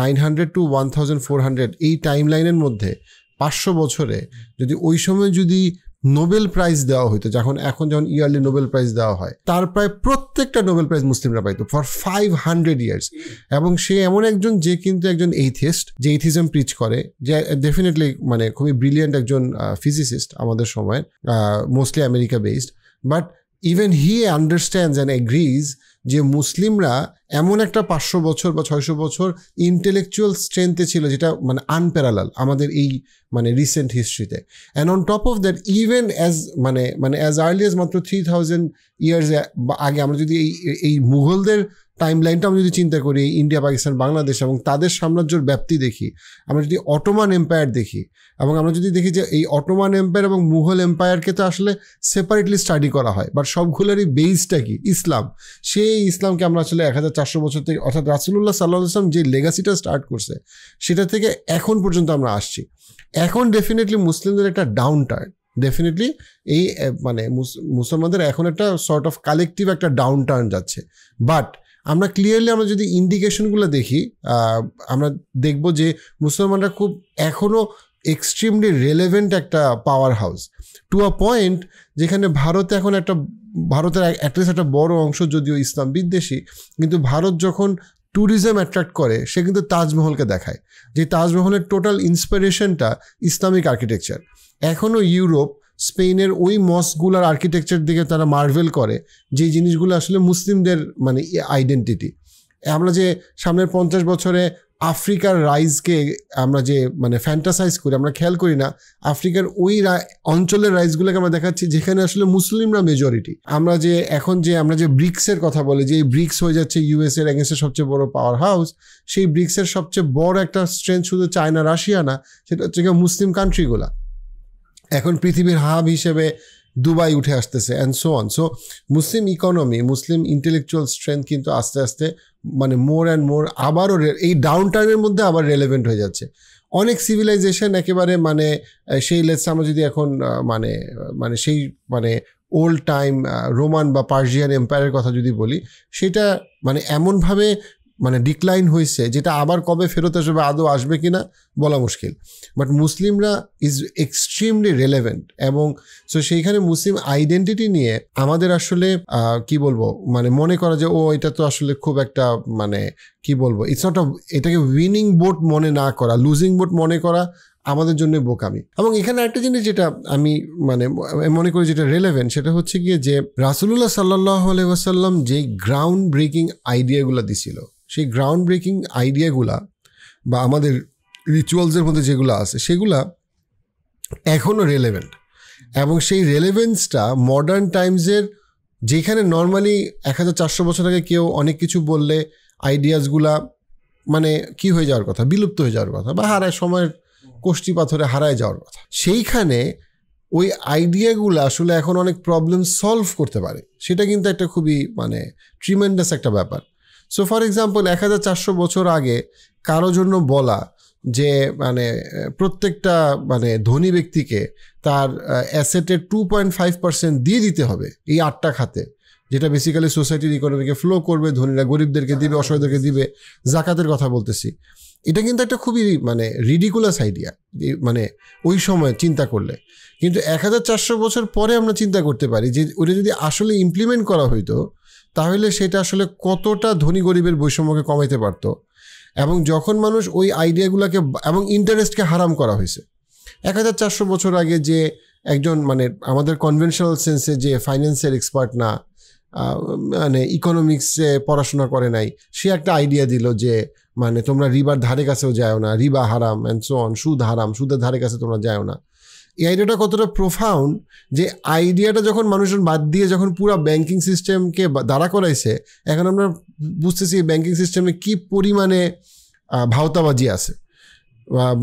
900 to 1400 এই টাইম লাইনের মধ্যে 500 বছরে যদি ওই সময় যদি নোবেল প্রাইজ দেওয়া হইতো, এখন যেমন ইয়ারলি নোবেল প্রাইজ দেওয়া হয়, তার প্রায় প্রত্যেকটা নোবেল প্রাইজ মুসলিমরা পাইতো ফর 500 ইয়ার্স। এবং সে এমন একজন যে কিন্তু একজন এইথিস্ট, যে এইথিজম প্রিচ করে, যে ডেফিনেটলি খুবই ব্রিলিয়েন্ট একজন ফিজিসিস্ট আমাদের সময়, mostly America based, but even he understands and agrees যে মুসলিমরা এমন একটা 500 বছর বা 600 বছর ইন্টেলেকচুয়াল স্ট্রেংথে ছিল যেটা আনপ্যারালাল আমাদের এই রিসেন্ট হিস্ট্রিতে। And on top of that even as as early as মাত্র 3000 ইয়ার্স আগে আমরা যদি এই মুঘলদের টাইম লাইনটা আমরা যদি চিন্তা করি, ইন্ডিয়া, পাকিস্তান, বাংলাদেশ এবং তাদের সাম্রাজ্যের ব্যাপ্তি দেখি, আমরা যদি অটোমান এম্পায়ার দেখি, এবং আমরা যদি দেখি যে এই অটোমান এম্পায়ার এবং মুঘল এম্পায়ারকে তো আসলে সেপারেটলি স্টাডি করা হয়, বাট সবগুলোরই বেসটা কি? ইসলাম। সেই ইসলামকে আমরা আসলে 1400 বছর থেকে, অর্থাৎ রাসূলুল্লাহ সাল্লাল্লাহু আলাইহি ওয়াসাল্লাম যে লেগাসিটা স্টার্ট করছে সেটা থেকে এখন পর্যন্ত আমরা আসছি। এখন ডেফিনেটলি মুসলিমদের একটা ডাউন টার্ন, ডেফিনেটলি এই মানে মুসলমানদের এখন একটা সর্ট অফ কালেকটিভ একটা ডাউন টার্ন যাচ্ছে। বাট আমরা ক্লিয়ারলি আমরা যদি ইন্ডিকেশনগুলো দেখি, আমরা দেখব যে মুসলমানরা খুব এখনও এক্সট্রিমলি রেলেভেন্ট একটা power house, to a point যেখানে ভারতে এখন ভারতের অ্যাটলিস্ট একটা বড় অংশ যদিও ইসলাম বিদ্বেষী, কিন্তু ভারত যখন ট্যুরিজম অ্যাট্রাক্ট করে সে কিন্তু তাজমহলকে দেখায়, যে তাজমহলের টোটাল ইন্সপিরেশনটা ইসলামিক আর্কিটেকচার। এখনও ইউরোপ, স্পেনের ওই মস্কগুলার আর্কিটেকচার দিকে তারা মার্ভেল করে, যে জিনিসগুলো আসলে মুসলিমদের মানে আইডেন্টিটি। আমরা যে সামনের 50 বছরে আফ্রিকার রাইজকে আমরা যে মানে ফ্যান্টাসাইজ করি, আমরা খেয়াল করি না আফ্রিকার ওই অঞ্চলের রাইজগুলোকে আমরা দেখাচ্ছি যেখানে আসলে মুসলিমরা মেজরিটি। আমরা যে ব্রিক্সের কথা বলি, যে এই ব্রিক্স হয়ে যাচ্ছে ইউএস এর এগেন্স্টে সবচেয়ে বড় পাওয়ার হাউস, সেই ব্রিক্সের সবচেয়ে বড় একটা স্ট্রেংথ শুধু চায়না, রাশিয়া না, সেটা হচ্ছে মুসলিম কান্ট্রিগুলা। এখন পৃথিবীর হাব হিসেবে দুবাই উঠে আসতেছে and so on. So Muslim economy, Muslim intellectual strength কিন্তু আস্তে আস্তে মানে মোর অ্যান্ড মোর আবারও এই ডাউন টার্নের মধ্যে আবার রেলেভেন্ট হয়ে যাচ্ছে। অনেক সিভিলাইজেশন একেবারে মানে সেই লেটস আমরা যদি এখন মানে সেই মানে ওল্ড টাইম রোমান বা পার্সিয়ান এম্পায়ারের কথা যদি বলি, সেটা মানে এমনভাবে মানে ডিক্লাইন হয়েছে যেটা আবার কবে ফেরত আসবে, আদৌ আসবে কিনা বলা মুশকিল। বাট মুসলিমরা ইজ এক্সট্রিমলি রেলেভেন্ট, এবং সো সেইখানে মুসলিম আইডেন্টিটি নিয়ে আমাদের আসলে কি বলবো মানে মনে করা যে এটা তো আসলে খুব একটা মানে কি বলবো, ইটস নট এটাকে উইনিং বোট মনে না করা, লুজিং বোট মনে করা আমাদের জন্য বোকামি। এবং এখানে একটা জিনিস যেটা আমি মানে মনে করি যেটা রেলেভেন্ট, সেটা হচ্ছে গিয়ে যে রাসূলুল্লাহ সাল্লাল্লাহু আলাইহি ওয়াসাল্লাম যে গ্রাউন্ড ব্রেকিং আইডিয়াগুলো দিছিল, সেই গ্রাউন্ড ব্রেকিং আইডিয়াগুলা বা আমাদের রিচুয়ালসের মধ্যে যেগুলো আছে সেগুলা এখনও রেলেভেন্ট। এবং সেই রেলেভেন্সটা মডার্ন টাইমসের, যেখানে নর্মালি 1400 বছর আগে কেউ অনেক কিছু বললে আইডিয়াসগুলা মানে কি হয়ে যাওয়ার কথা, বিলুপ্ত হয়ে যাওয়ার কথা, বা হারায় সময়ের কষ্টি পাথরে হারায় যাওয়ার কথা, সেইখানে ওই আইডিয়াগুলো আসলে এখন অনেক প্রবলেম সলভ করতে পারে। সেটা কিন্তু একটা খুবই মানে ট্রিমেন্ডাস একটা ব্যাপার। সো ফর এক্সাম্পল 1400 বছর আগে কারো জন্য বলা যে মানে প্রত্যেকটা মানে ধনী ব্যক্তিকে তার অ্যাসেটের 2.5% দিয়ে দিতে হবে এই 8টা খাতে, যেটা বেসিক্যালি সোসাইটির ইকোনমিকে ফ্লো করবে, ধনীরা গরিবদেরকে দিবে, অসহায়দেরকে দিবে, জাকাতের কথা বলতেছি। এটা কিন্তু একটা খুবই মানে রিডিকুলাস আইডিয়া মানে ওই সময় চিন্তা করলে। কিন্তু 1400 বছর পরে আমরা চিন্তা করতে পারি যে ওটা যদি আসলে ইমপ্লিমেন্ট করা হইতো তাহলে সেটা আসলে কতটা ধনী গরিবের বৈষম্যকে কমাইতে পারতো। এবং যখন মানুষ ওই আইডিয়াগুলোকে এবং ইন্টারেস্টকে হারাম করা হয়েছে 1400 বছর আগে, যে একজন মানে আমাদের কনভেনশনাল সেন্সে যে ফাইন্যান্সের এক্সপার্ট না, মানে ইকোনমিক্সে পড়াশোনা করে নাই, সে একটা আইডিয়া দিল যে মানে তোমরা রিবার ধারে কাছেও যাও না, রিবা হারাম অ্যান্ড সো অন, সুদ হারাম, সুদের ধারে কাছে তোমরা যাও না। এই আইডিয়াটা কতটা প্রোফাউন্ড, যে আইডিয়াটা যখন মানুষজন বাদ দিয়ে যখন পুরো ব্যাংকিং সিস্টেমকে দাঁড়া করাইছে, এখন আমরা বুঝতেছি এই ব্যাংকিং সিস্টেমে কী পরিমাণে ভাওতাবাজি আছে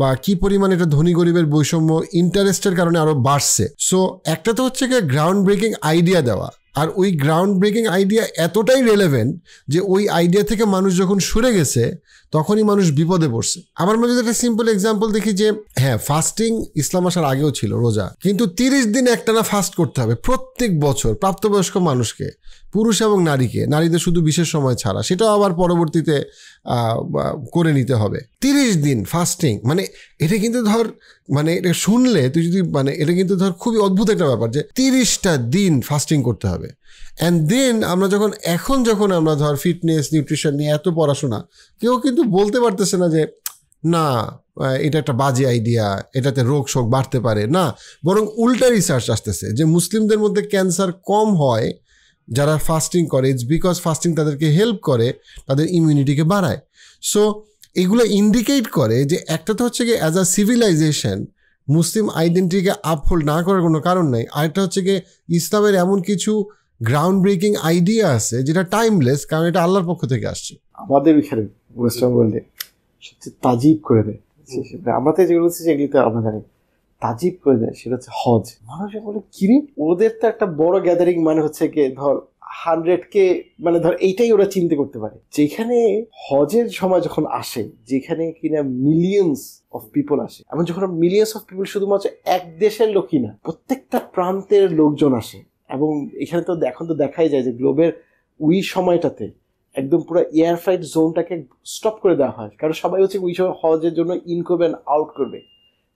বা কী পরিমাণে এটা ধনী গরিবের বৈষম্য ইন্টারেস্টের কারণে আরও বাড়ছে। সো একটা তো হচ্ছে গিয়ে গ্রাউন্ড ব্রেকিং আইডিয়া দেওয়া, আর ওই গ্রাউন্ড ব্রেকিং আইডিয়া এতটাই রেলেভেন্ট যে ওই আইডিয়া থেকে মানুষ যখন সরে গেছে তখনই মানুষ বিপদে পড়ছে। আমার মধ্যে একটা সিম্পল এক্সাম্পল দেখি যে হ্যাঁ, ফাস্টিং ইসলাম আসার আগেও ছিল রোজা, কিন্তু 30 দিন একটানা ফাস্ট করতে হবে প্রত্যেক বছর প্রাপ্তবয়স্ক মানুষকে, পুরুষ এবং নারীকে, নারীদের শুধু বিশেষ সময় ছাড়া, সেটাও আবার পরবর্তীতে করে নিতে হবে। 30 দিন ফাস্টিং, মানে এটা কিন্তু ধর মানে এটা শুনলে তুই যদি মানে এটা কিন্তু ধর খুবই অদ্ভুত একটা ব্যাপার যে 30টা দিন ফাস্টিং করতে হবে। অ্যান্ড দেন আমরা যখন আমরা ধর ফিটনেস নিউট্রিশন নিয়ে এত পড়াশোনা, কেউ কিন্তু বলতে পারতেছে না যে না এটা একটা বাজে আইডিয়া, এটাতে রোগ শোক বাড়তে পারে না, বরং উল্টা রিসার্চ আসতেছে যে মুসলিমদের মধ্যে ক্যান্সার কম হয় যারা ফাস্টিং করে, ইটস বিকজ ফাস্টিং তাদেরকে হেল্প করে, তাদের ইমিউনিটিকে বাড়ায়। সো এগুলো ইন্ডিকেট করে যে একটা তো হচ্ছে কি অ্যাজ আ সিভিলাইজেশন মুসলিম আইডেন্টিটিকে আপহোল্ড না করার কোনো কারণ নেই, আরেকটা হচ্ছে কি ইসলামের এমন কিছু গ্রাউন্ড ব্রেকিং আইডিয়া আছে যেটা টাইমলেস, কারণ এটা আল্লাহর পক্ষ থেকে আসছে। আমাদের এখানে ওয়েস্টার্ন ওয়ার্ল্ডে সবচেয়ে তাজিব করে দেয়, আমরা তো যেগুলো বলছি যেগুলি তো আমরা জানি, তাজিব করে দেয়, সেটা হচ্ছে হজ। মানুষ বলে কিরে, ওদের তো একটা বড় গ্যাদারিং মানে হচ্ছে কি ধর 100K, মানে ধর এইটাই ওরা চিন্তা করতে পারে। যেখানে হজের সময় যখন আসে, যেখানে কিনা মিলিয়ন্স অফ পিপল আসে, এমন যখন মিলিয়ন্স অফ পিপল শুধুমাত্র এক দেশের লোকই না, প্রত্যেকটা প্রান্তের লোকজন আসে। এবং এখানে তো এখন তো দেখাই যায় যে গ্লোবের ওই সময়টাতে একদম পুরো এয়ার ফ্লাইট জোনটাকে স্টপ করে দেওয়া হয়, কারণ সবাই হচ্ছে ওই সময় হজের জন্য ইন করবে, আউট করবে।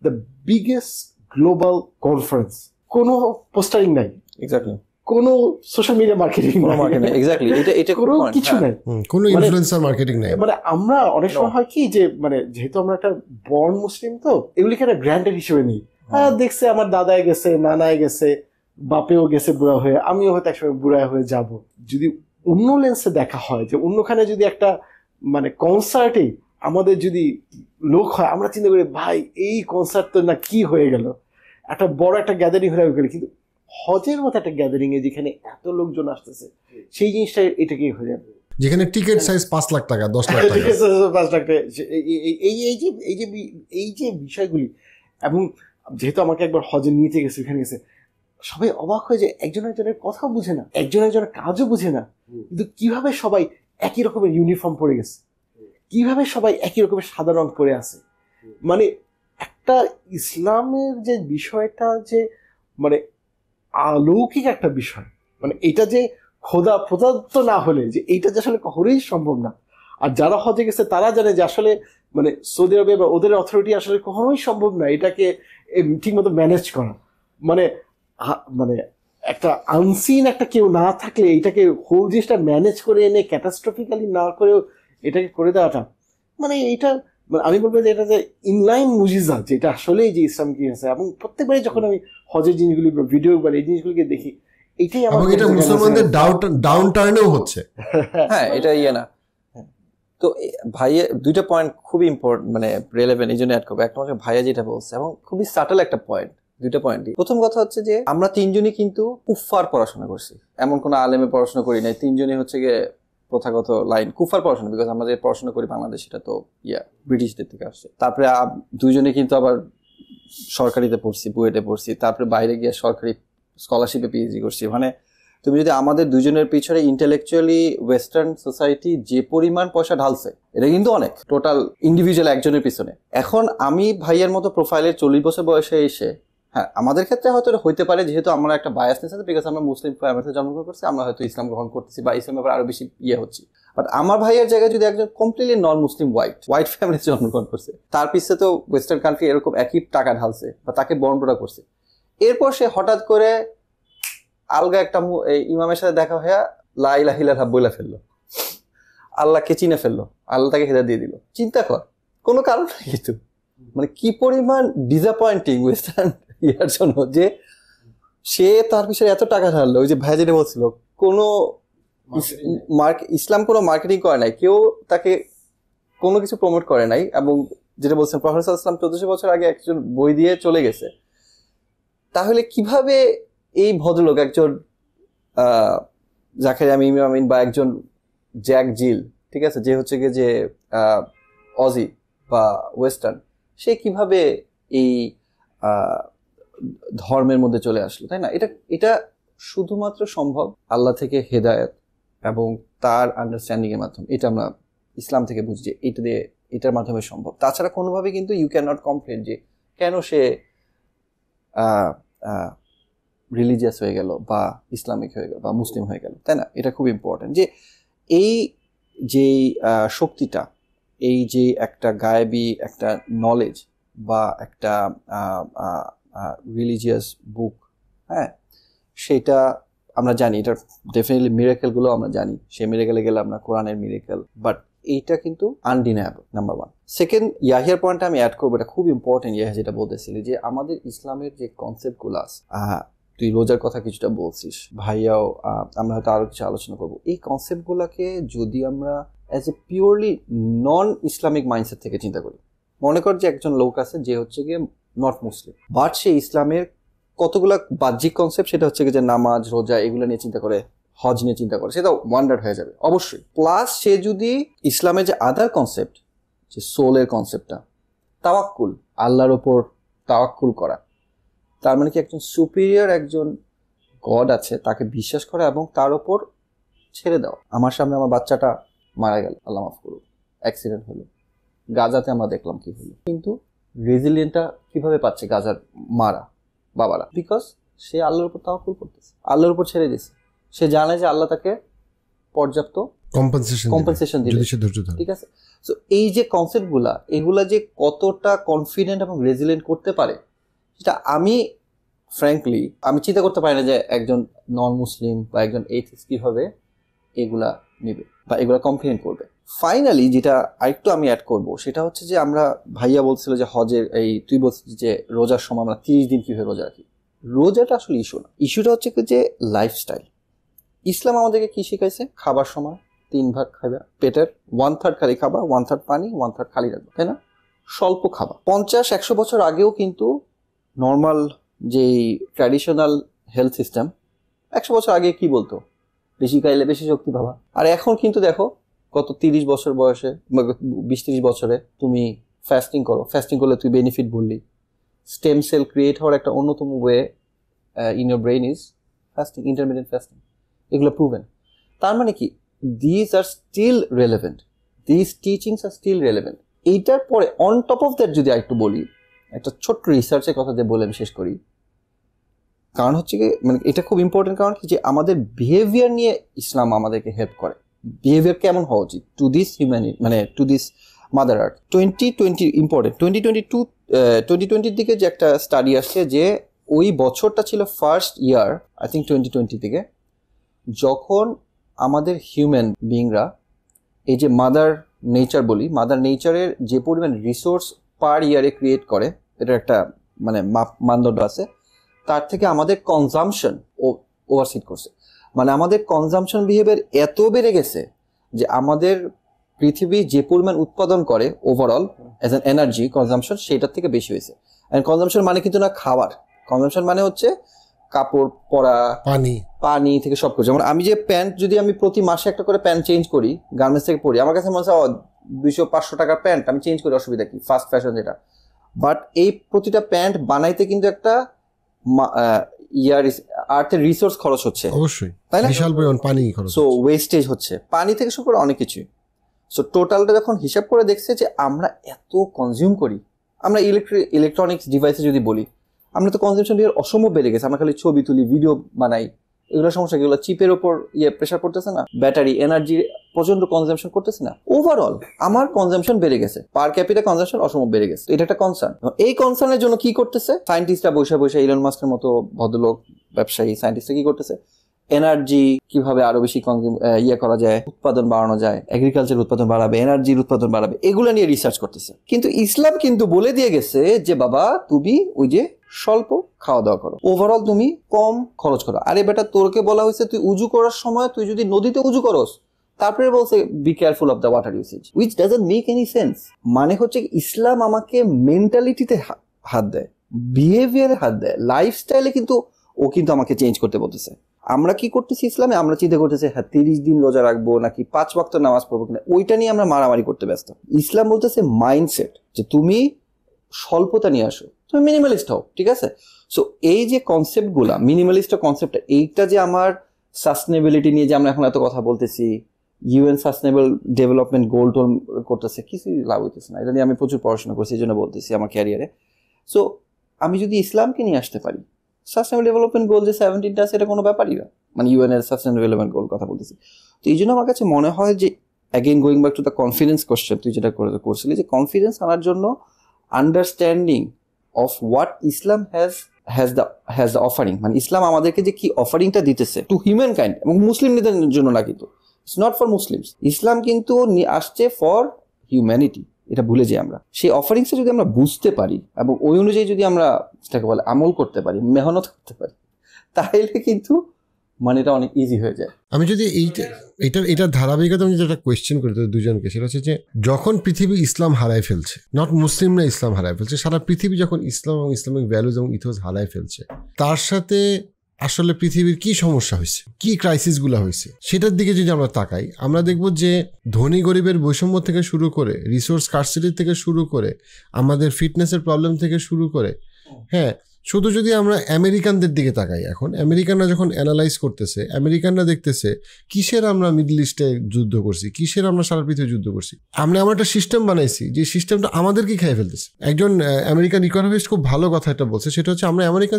দ্য বিগেস্ট গ্লোবাল কনফারেন্স, কোনো পোস্টারিং নাই, এক্স্যাক্টলি, কোনো সোশ্যাল মিডিয়া মার্কেটিং নাই, এক্স্যাক্টলি, এটা কোনো কিছু নাই, কোনো ইনফ্লুয়েন্সার মার্কেটিং নাই। মানে আমরা অনেক সময় হয় কি যে মানে যেহেতু আমরা একটা বর্ন মুসলিম, তো এগুলিকে একটা গ্র্যান্ডেড হিসেবে নিই। হ্যাঁ, দেখছে আমার দাদায় গেছে, নানায় গেছে, বাপেও গেছে বুড়া হয়ে, আমিও হয়তো একসময় বুড়া হয়ে যাব। যদি অন্য লেন্সে দেখা হয় যে অন্যখানে যদি একটা মানে কনসার্টে আমাদের যদি লোক হয়, আমরা চিন্তা করি ভাই এই কনসার্ট তো না কি হয়ে গেল, একটা বড় একটা গ্যাদারিং হয়ে গেল। কিন্তু হজের মতো একটা গ্যাদারিং এ যেখানে এত লোকজন আসতেছে, সেই জিনিসটা এটাকেই হয়ে যাবে, যেখানে টিকিট সাইজ 5 লাখ টাকা, 10 লাখ টাকা, 5 লাখ টাকা। এই যে বিষয়গুলি, এবং যেহেতু আমাকে একবার হজে নিতে গেছে, ওখানে গেছে, সবাই অবাক হয়ে যে একজন একজনের কথা বুঝে না, একজন একজনের কাজও বুঝে না, কিন্তু কিভাবে সবাই একই রকমের ইউনিফর্ম পরে গেছে, কিভাবে সবাই একই রকমের সাদা রং পরে আছে। মানে একটা ইসলামের যে বিষয়টা যে মানে অলৌকিক একটা বিষয়, মানে এটা যে খোদা প্রদত্ত না হলে যে এইটা যে আসলে কখনোই সম্ভব না। আর যারা হজে গেছে তারা জানে যে আসলে মানে সৌদি আরবে বা ওদের অথরিটি আসলে কখনোই সম্ভব না এটাকে ঠিক মতো ম্যানেজ করা। মানে মানে একটা আনসিন একটা কেউ না থাকলে এটাকে হোল জিনিসটা ম্যানেজ করে এনে ক্যাটাস্ট্রফিক্যালি না করেও এটাকে করে দেওয়াটা, মানে এটা আমি বলবো যে এটা যে ইনলাইন মুজিজা, যেটা আসলেই যে ইসলাম কি আছে। এবং প্রত্যেকবারই যখন আমি হজের জিনিসগুলি ভিডিও বা এই জিনিসগুলিকে দেখি, এটাই আমার, এটা মুসলমানদের ডাউন টার্নেও হচ্ছে। হ্যাঁ, এটা ইয়ে না। তো ভাইয়া দুইটা পয়েন্ট খুবই ইম্পর্টেন্ট, মানে রেলেভেন্ট, এই জন্য অ্যাড করবো। একটা হচ্ছে ভাইয়া যেটা বলছে, এবং খুবই সাটল একটা পয়েন্ট, দুইটা পয়েন্টই। প্রথম কথা হচ্ছে যে আমরা তিনজনই কিন্তু কুফার পড়াশোনা করছি, এমন কোনো আলেমে পড়াশোনা করি নাই। তিনজনই হচ্ছে গিয়ে প্রথাগত লাইন কুফার পড়াশোনা, বিকজ আমরা যে পড়াশোনা করি বাংলাদেশ, সেটা তো ব্রিটিশদের থেকে আসছে। তারপরে দুইজনে কিন্তু আবার সরকারিতে পড়ছি, বুয়েটে পড়ছি, তারপরে বাইরে গিয়ে সরকারি স্কলারশিপে পিএইচডি করছি। মানে তুমি যদি আমাদের দুজনের পিছনে ইন্টেলেকচুয়ালি ওয়েস্টার্ন সোসাইটি যে পরিমাণ পয়সা ঢালছে, এটা কিন্তু অনেক, টোটাল ইন্ডিভিজুয়াল একজনের পিছনে। এখন আমি ভাইয়ের মতো প্রোফাইলের 40 বছর বয়সে এসে, হ্যাঁ আমাদের ক্ষেত্রে হয়তো হইতে পারে যেহেতু আমরা একটা বায়াসনেস আছে, বিকজ আমরা মুসলিম ফ্যামিলিতে জন্মগ্রহণ করছি, আমরা হয়তো ইসলাম গ্রহণ করতেছি বা ইসলামের ব্যাপারে আরো বেশি হচ্ছি। বাট আমার ভাইয়ের জায়গায় যদি একজন কমপ্লিটলি নন মুসলিম হোয়াইট ফ্যামিলিতে জন্মগ্রহণ করছে, তার পিছনে তো ওয়েস্টার্ন কান্ট্রি এরকম একই টাকা ঢালছে বা তাকে বর্ণনা করছে, এরপর সে হঠাৎ করে আলগা একটা ইমামের সাথে দেখা হয়ে লা ইলাহা ইল্লাল্লাহ বইলা ফেললো, আল্লাহকে চিনে ফেললো, আল্লাহ তাকে হেদায়েত দিয়ে দিল। চিন্তা কর, কোনো কারণ নাই কিন্তু। মানে কি পরিমাণ ডিসঅ্যাপয়েন্টিং ওয়েস্টার্ন ইয়ার জন্য যে সে তার পিছনে এত টাকা ঢাললো। ওই যে ভাই যেটা বলছিল, কোনো ইসলাম কোনো মার্কেটিং করে নাই, কেউ তাকে কোনো কিছু প্রমোট করে নাই। এবং যেটা বলছেন প্রফেসর সাল্লাল্লাহু আলাইহি ওয়াসাল্লাম 1400 বছর আগে একজন বই দিয়ে চলে গেছে, তাহলে কিভাবে এই ভদ্রলোক একজন জাকারিয়া আমিন বা একজন জ্যাক জিল, ঠিক আছে, যে হচ্ছে গিয়ে যে অজি বা ওয়েস্টার্ন, সে কিভাবে এই ধর্মের মধ্যে চলে আসলো, তাই না? এটা শুধুমাত্র সম্ভব আল্লাহ থেকে হেদায়েত এবং তার আন্ডারস্ট্যান্ডিং এর মাধ্যমে। এটা আমরা ইসলাম থেকে বুঝছি, এটার মাধ্যমে সম্ভব। তাছাড়া কোনোভাবে কিন্তু ইউ ক্যান নট কমপ্লেন যে কেন সে রিলিজিয়াস হয়ে গেল বা ইসলামিক হয়ে গেল বা মুসলিম হয়ে গেল, তাই না? এটা খুব ইম্পর্টেন্ট যে এই যে শক্তিটা, এই যে একটা গায়েবী একটা নলেজ বা একটা রিলিজিয়াস বুক, হ্যাঁ, সেটা আমরা জানি, এটা ডেফিনেটলি মিরাকেলগুলো আমরা জানি, সেই মিরাকেলে গেলে আমরা কোরআনের মিরাকেল, বাট এইটা কিন্তু আনডিনায়েবল, নাম্বার ওয়ান। সেকেন্ড, ইয়াহিয়ার পয়েন্টটা আমি অ্যাড করবো, এটা খুব ইম্পর্টেন্ট। ইয়াহিয়া যেটা বলতেছিলি যে আমাদের ইসলামের যে কনসেপ্টগুলো আছে, তুই রোজার কথা কিছুটা বলছিস, ভাইয়াও আমরা হয়তো আরো কিছু আলোচনা করবো। এই কনসেপ্টগুলোকে যদি আমরা as a purely non Islamic mindset থেকে চিন্তা করি, মনে কর যে একজন লোক আছে যে হচ্ছে গিয়ে নট মুসলিম, বাট সে ইসলামের কতগুলা বাহ্যিক কনসেপ্ট, সেটা হচ্ছে যে নামাজ, রোজা এগুলো নিয়ে চিন্তা করে, হজ নিয়ে চিন্তা করে, সেটা ওয়ান্ডার হয়ে যাবে অবশ্যই। প্লাস সে যদি ইসলামের যে আদার কনসেপ্ট, যে সোলের কনসেপ্টটা, তাওয়াক্কুল, আল্লাহর ওপর তাওয়াক্কুল করা, তার মানে কি একজন সুপিরিয়র একজন গড আছে, তাকে বিশ্বাস করা এবং তার ওপর ছেড়ে দাও। আমার সামনে আমার বাচ্চাটা মারা গেল, আল্লাহ মাফ করুন, অ্যাক্সিডেন্ট হলো, গাজাতে আমরা দেখলাম কি হলো, কিন্তু রেজিলিয়েন্টটা কিভাবে পাচ্ছে গাজার মারা বাবারা? বিকজ সে আল্লাহর উপর তাওয়াক্কুল করতেছে, আল্লাহর উপর ছেড়ে দিচ্ছে। সে জানে যে আল্লাহ তাকে পর্যাপ্ত কম্পেনসেশন দিবে, ঠিক আছে? সো এই যে কনসেপ্টগুলা, এগুলা যে কতটা কনফিডেন্ট এবং রেজিলিয়েন্ট করতে পারে, সেটা আমি ফ্র্যাঙ্কলি আমি চিন্তা করতে পারি না যে একজন নন মুসলিম বা একজন এথিস্ট কিভাবে এগুলা নেবে বা এগুলা কমপ্লেন করবে। ফাইনালি যেটা আরেকটু আমি অ্যাড করব, সেটা হচ্ছে যে আমরা, ভাইয়া বলছিল যে হজের এই, তুই বলছিস যে রোজার সময় আমরা 30 দিন কিভাবে রোজা রাখি। রোজাটা আসলে ইস্যু না, ইস্যুটা হচ্ছে যে লাইফস্টাইল। ইসলাম আমাদেরকে কি শিখাইছে? খাবার সময় 3 ভাগ খাবে, পেটের 1/3 খালি খাবা, 1/3 পানি, 1/3 খালি রাখবা, তাই না? স্বল্প খাবা। 50-100 বছর আগেও কিন্তু নর্মাল যেই ট্র্যাডিশনাল হেলথ সিস্টেম, 100 বছর আগে কি বলতো? বেশি খাইলে বেশি শক্তি পাবা। আর এখন কিন্তু দেখো, গত 30 বছর বয়সে, 20-30 বছরে তুমি ফাস্টিং করো, ফাস্টিং করলে তুই বেনিফিট বললি। স্টেম সেল ক্রিয়েট হওয়ার একটা অন্যতম way in your brain is fasting, intermediate fasting, এগুলো প্রুভেন। তার মানে কি, this are still relevant, this teachings are still relevant. এইটার পরে অন টপ অফ দ্যাট যদি একটু বলি, একটা ছোট্ট রিসার্চের কথা যে বলে আমি শেষ করি। কারণ হচ্ছে কি, মানে এটা খুব ইম্পর্টেন্ট, কারণ কি যে আমাদের বিহেভিয়ার নিয়ে ইসলাম আমাদেরকে হেল্প করে। বিহেভিয়ার কেমন হওয়া উচিত টু দিস হিউম্যানিটি, মানে to this mother earth. 2020 important, 2020 দিকে যে একটা স্টাডি আসছে, যে ওই বছরটা ছিল ফার্স্ট ইয়ার, আই থিঙ্ক 2020 থেকে, যখন আমাদের হিউম্যান বিংরা এই যে মাদার নেচার বলি, মাদার নেচারের যে পরিমাণ রিসোর্স পার ইয়ারে ক্রিয়েট করে, এটার একটা মানে মানদণ্ড আছে, তার থেকে আমাদের কনজাম্পশন ওভারসিড করছে। মানে আমাদের কনজাম্পশন বিহেভিয়ার এত বেড়ে গেছে যে আমাদের পৃথিবী যে পরিমাণ উৎপাদন করে overall as an energy consumption, সেটার থেকে বেশি হয়েছে। অ্যান্ড কনজাম্পশন মানে কিন্তু না খাবার, কনজাম্পশন মানে হচ্ছে কাপড় পরা, পানি থেকে সব কিছু। যেমন আমি যে প্যান্ট, যদি আমি প্রতি মাসে একটা করে প্যান্ট চেঞ্জ করি, গার্মেন্টস থেকে পরি, আমার কাছে মনে হয় 200-500 টাকার প্যান্ট আমি চেঞ্জ করি, অসুবিধা কি? ফাস্ট ফ্যাশন যেটা। বাট এই প্রতিটা প্যান্ট বানাইতে কিন্তু একটা আর্থের রিসোর্স খরচ হচ্ছে, অবশ্যই, তাই না? বিশাল পরিমাণ পানি খরচ, সো ওয়েস্টেজ হচ্ছে, পানি থেকে শুরু করে অনেক কিছু। সো টোটালটা যখন হিসাব করে দেখছে যে আমরা এত কনজিউম করি, আমরা ইলেকট্রনিক্স ডিভাইসে যদি বলি, আমরা তো কনজাম্পশন অসম্ভব বেড়ে গেছে। আমরা খালি ছবি তুলি, ভিডিও বানাই, এগুলো সমস্যা। এগুলো চিপের ওপর প্রেশার পড়তেছে না, ব্যাটারি এনার্জি প্রচন্ড কনজাম্পশন করতেছে না। ওভারঅল আমার কনজাম্পশন বেড়ে গেছে, পার ক্যাপিটা কনজাম্পশন অসম্ভব বেড়ে গেছে। এটা একটা কনসার্ন। এই কনসার্নের জন্য কি করতেছে সায়েন্টিস্টরা? বসে ইলন মাস্কের মতো ভদ্রলোক ব্যবসায়ী সায়েন্টিস্টরা কি করতেছে? এনার্জি কিভাবে আরো বেশি করা যায়, উৎপাদন বাড়ানো যায়, এগ্রিকালচার উৎপাদন বাড়াবে, এনার্জির উৎপাদন বাড়াবে, এগুলো নিয়ে রিসার্চ করতেছে। কিন্তু ইসলাম কিন্তু বলে দিয়ে গেছে যে বাবা, তুমি ওই যে স্বল্প খাওয়া দাওয়া করো, ওভারঅল তুমি কম খরচ করো। আরে বেটা, তোরকে বলা হয়েছে তুই উজু করার সময় তুই যদি নদীতে উজু করস, তারপরে বলছে be careful of the water usage, which doesn't make any sense. মানে হচ্ছে ইসলাম আমাকে মেন্টালিটিতে হাত দেয়, বিহেভিয়ারে হাত দেয়, লাইফস্টাইলে কিন্তু ও কিন্তু আমাকে চেঞ্জ করতে বলতেছে। আমরা কি করতেছি ইসলামে? আমরা চিন্তা করতেছি হ্যাঁ 30 দিন রোজা রাখবো নাকি 5 ওয়াক্ত নামাজ পড়বো কিনা, ওইটা নিয়ে আমরা মারামারি করতে ব্যস্ত। ইসলাম বলতেছে মাইন্ডসেট, যে তুমি স্বল্পতা নিয়ে আসো, তুমি মিনিমালিস্ট হও, ঠিক আছে? সো এই যে কনসেপ্টগুলা, মিনিমালিস্ট কনসেপ্টটা, এইটা যে আমার সাস্টেনেবিলিটি নিয়ে যে আমরা এখন এত কথা বলতেছি, UN sustainable development goal toll করতেছে, কিছুই লাভ হইতেছে না। এটা নিয়ে আমি প্রচুর পড়াশোনা করছি, এই জন্য বলতেছি আমার ক্যারিয়ারে। সো আমি যদি ইসলামকে নিয়ে আসতে পারি, সাস্টেনেবল ডেভেলপমেন্ট গোল যে 17টা আছে, এটা কোনো ব্যাপারই না, মানে ইউএন এর সাস্টেনেবল ডেভেলপমেন্ট গোল কথা বলতেছি। তো এই জন্য আমার কাছে মনে হয় যে, again going back to the confidence question, তুই যেটা করছিলি, যে কনফিডেন্স আনার জন্য understanding of what Islam has the offering, মানে ইসলাম আমাদেরকে যে কি অফারিংটা দিতেছে টু হিউম্যান কাইন্ড, এবং মুসলিমদের জন্য না, কিন্তু ইটস নট ফর মুসলিমস, ইসলাম কিন্তু আসছে ফর হিউম্যানিটি। এটা ভুলে যাই আমরা। সেই অফারিংসটা যদি আমরা বুঝতে পারি এবং ওই অনুযায়ী যদি আমরা যেটাকে বলে আমল করতে পারি, মেহনত করতে পারি, তাহলে কিন্তু মানিটা অনেক ইজি হয়ে যায়। আমি যদি এটা ধারাবাহিকতা আমি যেটা কোয়েশ্চেন করি তোদের দুজনকে, সেটা হচ্ছে যে যখন পৃথিবী ইসলাম হারায় ফেলছে, নট মুসলিমরা ইসলাম হারায় ফেলছে, সারা পৃথিবী যখন ইসলাম এবং ইসলামিক ভ্যালুজ এবং ইথোস হারায় ফেলছে, তার সাথে আসলে পৃথিবীর কি সমস্যা হয়েছে, কি ক্রাইসিসগুলো হয়েছে, সেটার দিকে যদি আমরা তাকাই, আমরা দেখব যে ধনী গরিবের বৈষম্য থেকে শুরু করে, রিসোর্স স্কার্সিটি থেকে শুরু করে, আমাদের ফিটনেসের প্রবলেম থেকে শুরু করে, হ্যাঁ, শুধু যদি আমরা আমেরিকানদের দিকে তাকাই, এখন আমেরিকানরা যখন অ্যানালাইজ করতেছে, আমেরিকানরা দেখতেছে কিসের আমরা মিডল ইস্টে যুদ্ধ করছি, কিসের আমরা সারা পৃথিবী যুদ্ধ করছি, আমরা একটা সিস্টেম বানাইছি যে সিস্টেমটা আমাদেরকে খেয়ে ফেলতেছে। একজন আমেরিকান ইকোনমিস্ট খুব ভালো কথা একটা বলছে, সেটা হচ্ছে আমরা আমেরিকান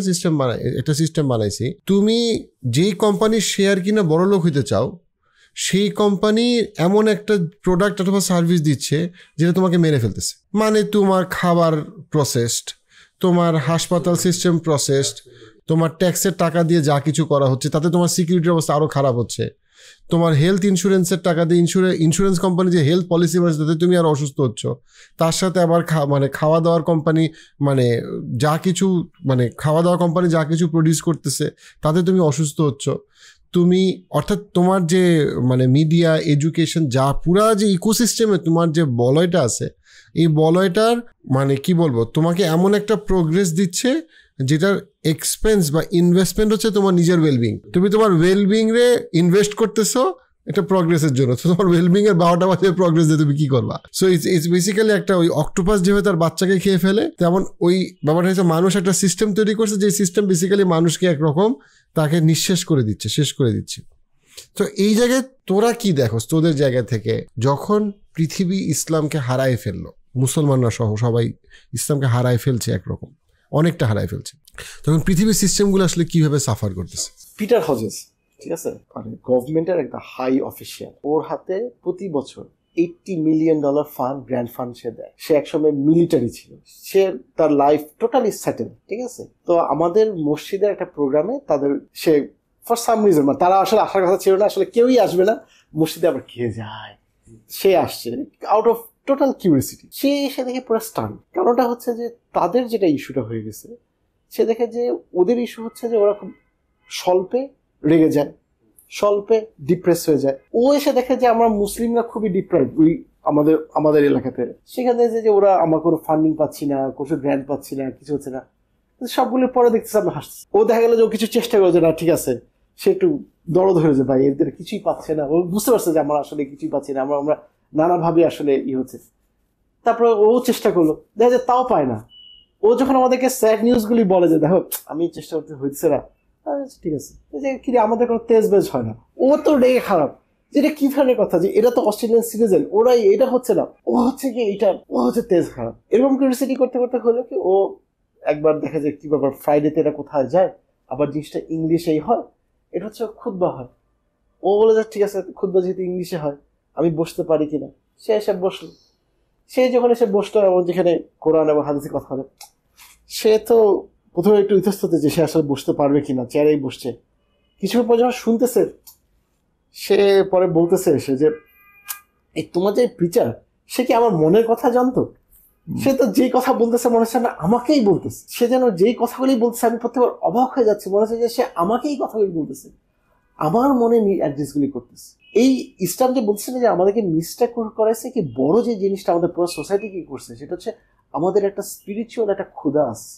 একটা সিস্টেম বানাইছি, তুমি যেই কোম্পানির শেয়ার কিনা বড় লোক হইতে চাও, সেই কোম্পানি এমন একটা প্রোডাক্ট অথবা সার্ভিস দিচ্ছে যেটা তোমাকে মেরে ফেলতেছে। মানে তোমার খাবার প্রসেসড, তোমার হাসপাতাল সিস্টেম প্রসেসড, তোমার ট্যাক্সের টাকা দিয়ে যা কিছু করা হচ্ছে তাতে তোমার সিকিউরিটির অবস্থা আরও খারাপ হচ্ছে, তোমার হেলথ ইন্স্যুরেন্সের টাকা দিয়ে ইন্স্যুরেন্স কোম্পানি যে হেলথ পলিসি বাড়ছে তাতে তুমি আর অসুস্থ হচ্ছ, তার সাথে আবার খাওয়া দাওয়ার কোম্পানি যা কিছু খাওয়া দাওয়া কোম্পানি যা কিছু প্রডিউস করতেছে তাতে তুমি অসুস্থ হচ্ছ। তুমি অর্থাৎ তোমার যে মিডিয়া, এডুকেশন, যা পুরা যে ইকোসিস্টেমে তোমার যে বলয়টা আছে, এই বলয়টার কি বলবো, তোমাকে এমন একটা প্রোগ্রেস দিচ্ছে যেটার এক্সপেন্স বা ইনভেস্টমেন্ট হচ্ছে তোমার নিজের ওয়েলবিং। তুমি তোমার ওয়েলবিং রে ইনভেস্ট করতেছো এটা প্রগ্রেসের জন্য, তো তোমার ওয়েলবিং এর 12টা বাজে প্রগ্রেস দিয়ে তুমি কি করবা? সো ইটস বেসিক্যালি একটা ওই অক্টোপাস যেভাবে তার বাচ্চাকে খেয়ে ফেলে, তেমন ওই ব্যাপারটা হচ্ছে মানুষ একটা সিস্টেম তৈরি করছে, যে সিস্টেম বেসিক্যালি মানুষকে একরকম তাকে নিঃশেষ করে দিচ্ছে, শেষ করে দিচ্ছে। তো এই জায়গায় তোরা কি দেখো তোদের জায়গা থেকে, যখন পৃথিবী ইসলামকে হারায় ফেললো, মুসলমানরা সহ সবাই ইসলামকে হারায় ফেলছে, একরকম অনেকটা হারায় ফেলছে, তখন পৃথিবীর সিস্টেমগুলো আসলে কিভাবে সাফার করতেছে? পিটার হজেস, ঠিক আছে, গভর্নমেন্টের একটা হাই অফিসিয়াল, ওর হাতে প্রতি বছর $80 মিলিয়ন ফান্ড, গ্র্যান্ড ফান্ড সে দেয়। সে একসময় মিলিটারি ছিল, সে তার লাইফ টোটালি সেটেল, ঠিক আছে। তো আমাদের মসজিদের একটা প্রোগ্রামে তাদের সে ফর সাম রিজন, তারা আসলে আসার কথা ছিল না, আসলে কেউই আসবে না মসজিদে, আবার খেয়ে যায়, সে আসছে আউট অফ টোটাল কিউরিয়াসিটি। সে এসে দেখে পুরো স্টান। কারণটা হচ্ছে যে তাদের যেটা ইস্যুটা হয়ে গেছে, সে দেখে যে ওদের ইস্যু হচ্ছে যে ওরা খুব স্বল্পে রেগে যায়, স্বল্পে ডিপ্রেস হয়ে যায়। ও এসে দেখে যে আমরা মুসলিমরা খুবই ডিপ্রাইভ ওই আমাদের এলাকাতে, সেখানে যে ওরা আমার কোনো ফান্ডিং পাচ্ছি না, কোনো গ্র্যান্ট পাচ্ছি না, কিছু হচ্ছে না, সবগুলোর পরে দেখতেছে আমরা হাসছি। ও দেখা গেল যে ও কিছু চেষ্টা করে যে না ঠিক আছে, সে একটু দরদ হয়ে যায়, ভাই এদের কিছুই পাচ্ছে না, ও বুঝতে পারছে যে আমরা আসলে কিছুই পাচ্ছি না, আমরা নানাভাবে আসলে হচ্ছে। তারপরে ও চেষ্টা করলো, দেখা যায় তাও পায় না। ও যখন আমাদেরকে স্যাড নিউজগুলি বলে যে দেখো আমি চেষ্টা করতে হচ্ছে না, ঠিক আছে, যে কি আমাদের কোনো তেজ বেজ হয় না, ও তো রেগে খারাপ, যেটা কি ধরনের কথা, যে এটা তো অস্ট্রেলিয়ান সিটিজেন, ওরাই এটা হচ্ছে না, ও হচ্ছে কি এটা, ও হচ্ছে তেজ খারাপ। এরকম কিউরিওসিটি করতে করতে হলো কি, ও একবার দেখা যায় কি ব্যাপার, ফ্রাইডেতে এরা কোথায় যায়, আবার জিনিসটা ইংলিশেই হয়, এটা হচ্ছে খুতবা হয়। ও বলে যে ঠিক আছে, খুতবা যেহেতু ইংলিশে হয় আমি বসতে পারি কিনা, সে এসে বসলো। সে যখন এসে বসলো এবং যেখানে কোরআন এবং হাদিসের কথা হবে, সে তো প্রথমে একটু ইতস্তত যে সে আসলে বসতে পারবে কিনা, চেয়ারেই বসছে। কিছু পর যখন শুনতেছে, সে পরে বলতেছে সে যে এই তোমার যে প্রিচার, সে কি আমার মনের কথা জানতো? সে তো যেই কথা বলতেছে মনে হচ্ছে না আমাকেই বলতেছে, সে যেন যেই কথাগুলি বলতেছে আমি প্রত্যেকবার অবাক হয়ে যাচ্ছি, মনে হচ্ছে যে সে আমাকেই কথাগুলি বলতেছে, আমার মনে অ্যাড্রেসগুলি করতেছে। এই ইসলাম যে বলছে না যে আমাদেরকে মিসটেক করাইছে, কি বড় যে জিনিসটা আমাদের পুরো সোসাইটি কি করছে, সেটা হচ্ছে আমাদের একটা স্পিরিচুয়াল একটা ক্ষুধা আছে,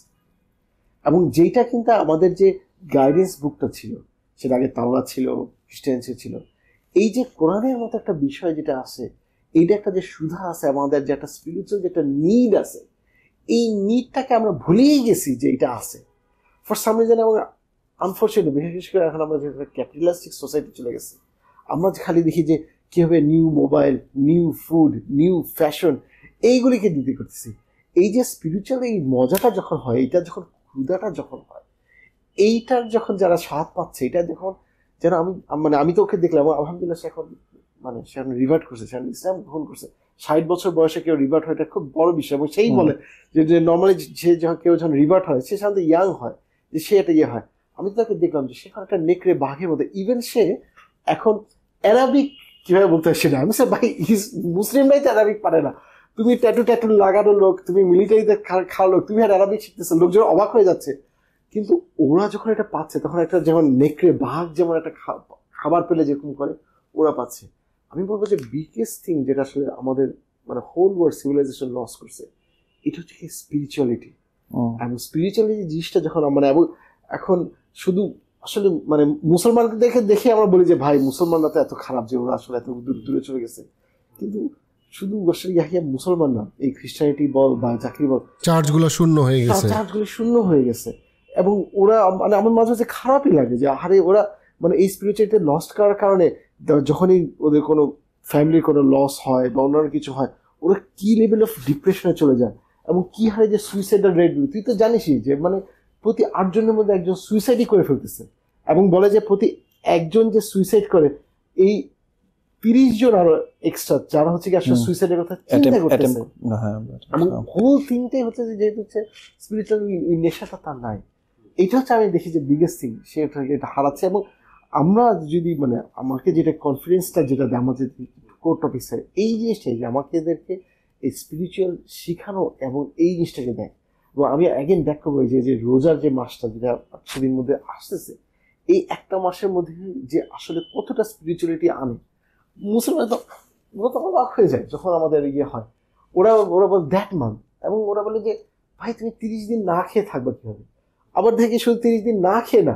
এবং যেটা কিন্তু আমাদের যে গাইডেন্স বুকটা ছিল, সেটা আগে তাওরাত ছিল, খ্রিস্টানসি ছিল, এই যে কোরআনের মতো একটা বিষয় যেটা আছে, এইটা একটা যে সুধা আছে, আমাদের যে একটা স্পিরিচুয়াল যে একটা নিড আছে, এই নিডটাকে আমরা ভুলেই গেছি যে এটা আছে ফর সাম রিজন। এবং আনফর্চুনেটলি বিশেষ করে এখন আমরা যে ক্যাপিটালিস্টিক সোসাইটি চলে গেছি, আমরা খালি দেখি যে কীভাবে new mobile, new food, new fashion এইগুলিকে দিতে করতেছি। এই যে স্পিরিচুয়াল এই মজাটা যখন হয়, এইটা যখন ক্ষুধাটা যখন হয়, এইটার যখন যারা স্বাদ পাচ্ছে, এটা যখন যেন আমি তো ওকে দেখলাম, আলহামদুলিল্লাহ সে এখন সে এখন রিভার্ট করছে, সে ইসলাম গ্রহণ করছে। 60 বছর বয়সে কেউ রিভার্ট হয়, এটা খুব বড় বিষয়। এবং সেই বলে যে নর্মালি সে কেউ যখন রিভার্ট হয়, সে সাধারণত ইয়াং হয়, যে সে এটা হয়। আমি তো তাকে দেখলাম যে সেখানে একটা নেকড়ে বাঘের মধ্যে, ইভেন সে এখন অ্যারাবিক কিভাবে বলতে হয় সেটা, আমি ভাই মুসলিমরাই তো অ্যারাবিক পারে না, তুমি ট্যাটু লাগানো লোক, তুমি মিলিটারিতে খাওয়া লোক, তুমি আর অ্যারাবিক শিখতেছো, লোকজন অবাক হয়ে যাচ্ছে কিন্তু ওরা যখন এটা পাচ্ছে তখন একটা যেমন নেকড়ে বাঘ যেমন একটা খাবার পেলে যেরকম করে ওরা পাচ্ছে। আমি বলবো যে বিগেস্ট থিং যেটা আসলে আমাদের মানে হোল ওয়ার্ল্ড সিভিলাইজেশন লস করছে এটা হচ্ছে কি স্পিরিচুয়ালিটি। এবং স্পিরিচুয়ালিটি জিনিসটা যখন মানে এখন শুধু আসলে মানে মুসলমানকে দেখে আমরা বলি যে ভাই মুসলমানরা তো এত খারাপ যে ওরা আসলে এত দূরে চলে গেছে, কিন্তু শুধু ইয়াহিয়া মুসলমান না, এই খ্রিস্টানিটি বল বা জাকির বল চার্চগুলো শূন্য হয়ে গেছে। এবং ওরা মানে আমার মাঝে মাঝে খারাপই লাগে যে আরে ওরা মানে এই স্পিরিচুয়ালিটি লস্ট করার কারণে যখনই ওদের কোনো ফ্যামিলির কোনো লস হয় বা অন্যান্য কিছু হয় ওরা কি লেভেল অফ ডিপ্রেশনে চলে যায় এবং কি হারে যে সুইসাইডাল রেট, তুই তো জানিসই যে মানে প্রতি 8 জনের মধ্যে একজন সুইসাইডই করে ফেলতেছে। এবং বলে যে প্রতি একজন যে সুইসাইড করে এই 30 জন আরো এক্সট্রা যারা হচ্ছে কি আসলে সুইসাইডের কথা চিন্তা করতেছে। এবং হোল থিংটাই হচ্ছে যে যেহেতু হচ্ছে স্পিরিচুয়াল নেশাটা তার নাই, এটা হচ্ছে আমি দেখি যে বিগেস্ট থিং সে এটা হারাচ্ছে। এবং আমরা যদি মানে আমাকে যেটা কনফিডেন্সটা যেটা দেয় আমাদের কোর টপিক স্যার এই জিনিসটাই যে আমাদেরকে এই স্পিরিচুয়াল শিখানো এবং এই জিনিসটাকে দেয়। এবং আমি অ্যাগেন ব্যাক করবো যে রোজার যে মাসটা যেটা সেদিন মধ্যে আসতেছে, এই একটা মাসের মধ্যে যে আসলে কতটা স্পিরিচুয়ালিটি আনে মুসলমান তো ওরা তো অবাক হয়ে যায় যখন আমাদের ইয়ে হয়। ওরা বলে দ্যাট মান্থ, এবং ওরা বলে যে ভাই তুমি 30 দিন না খেয়ে থাকবে কীভাবে? আবার দেখি শুধু 30 দিন না খেয়ে না,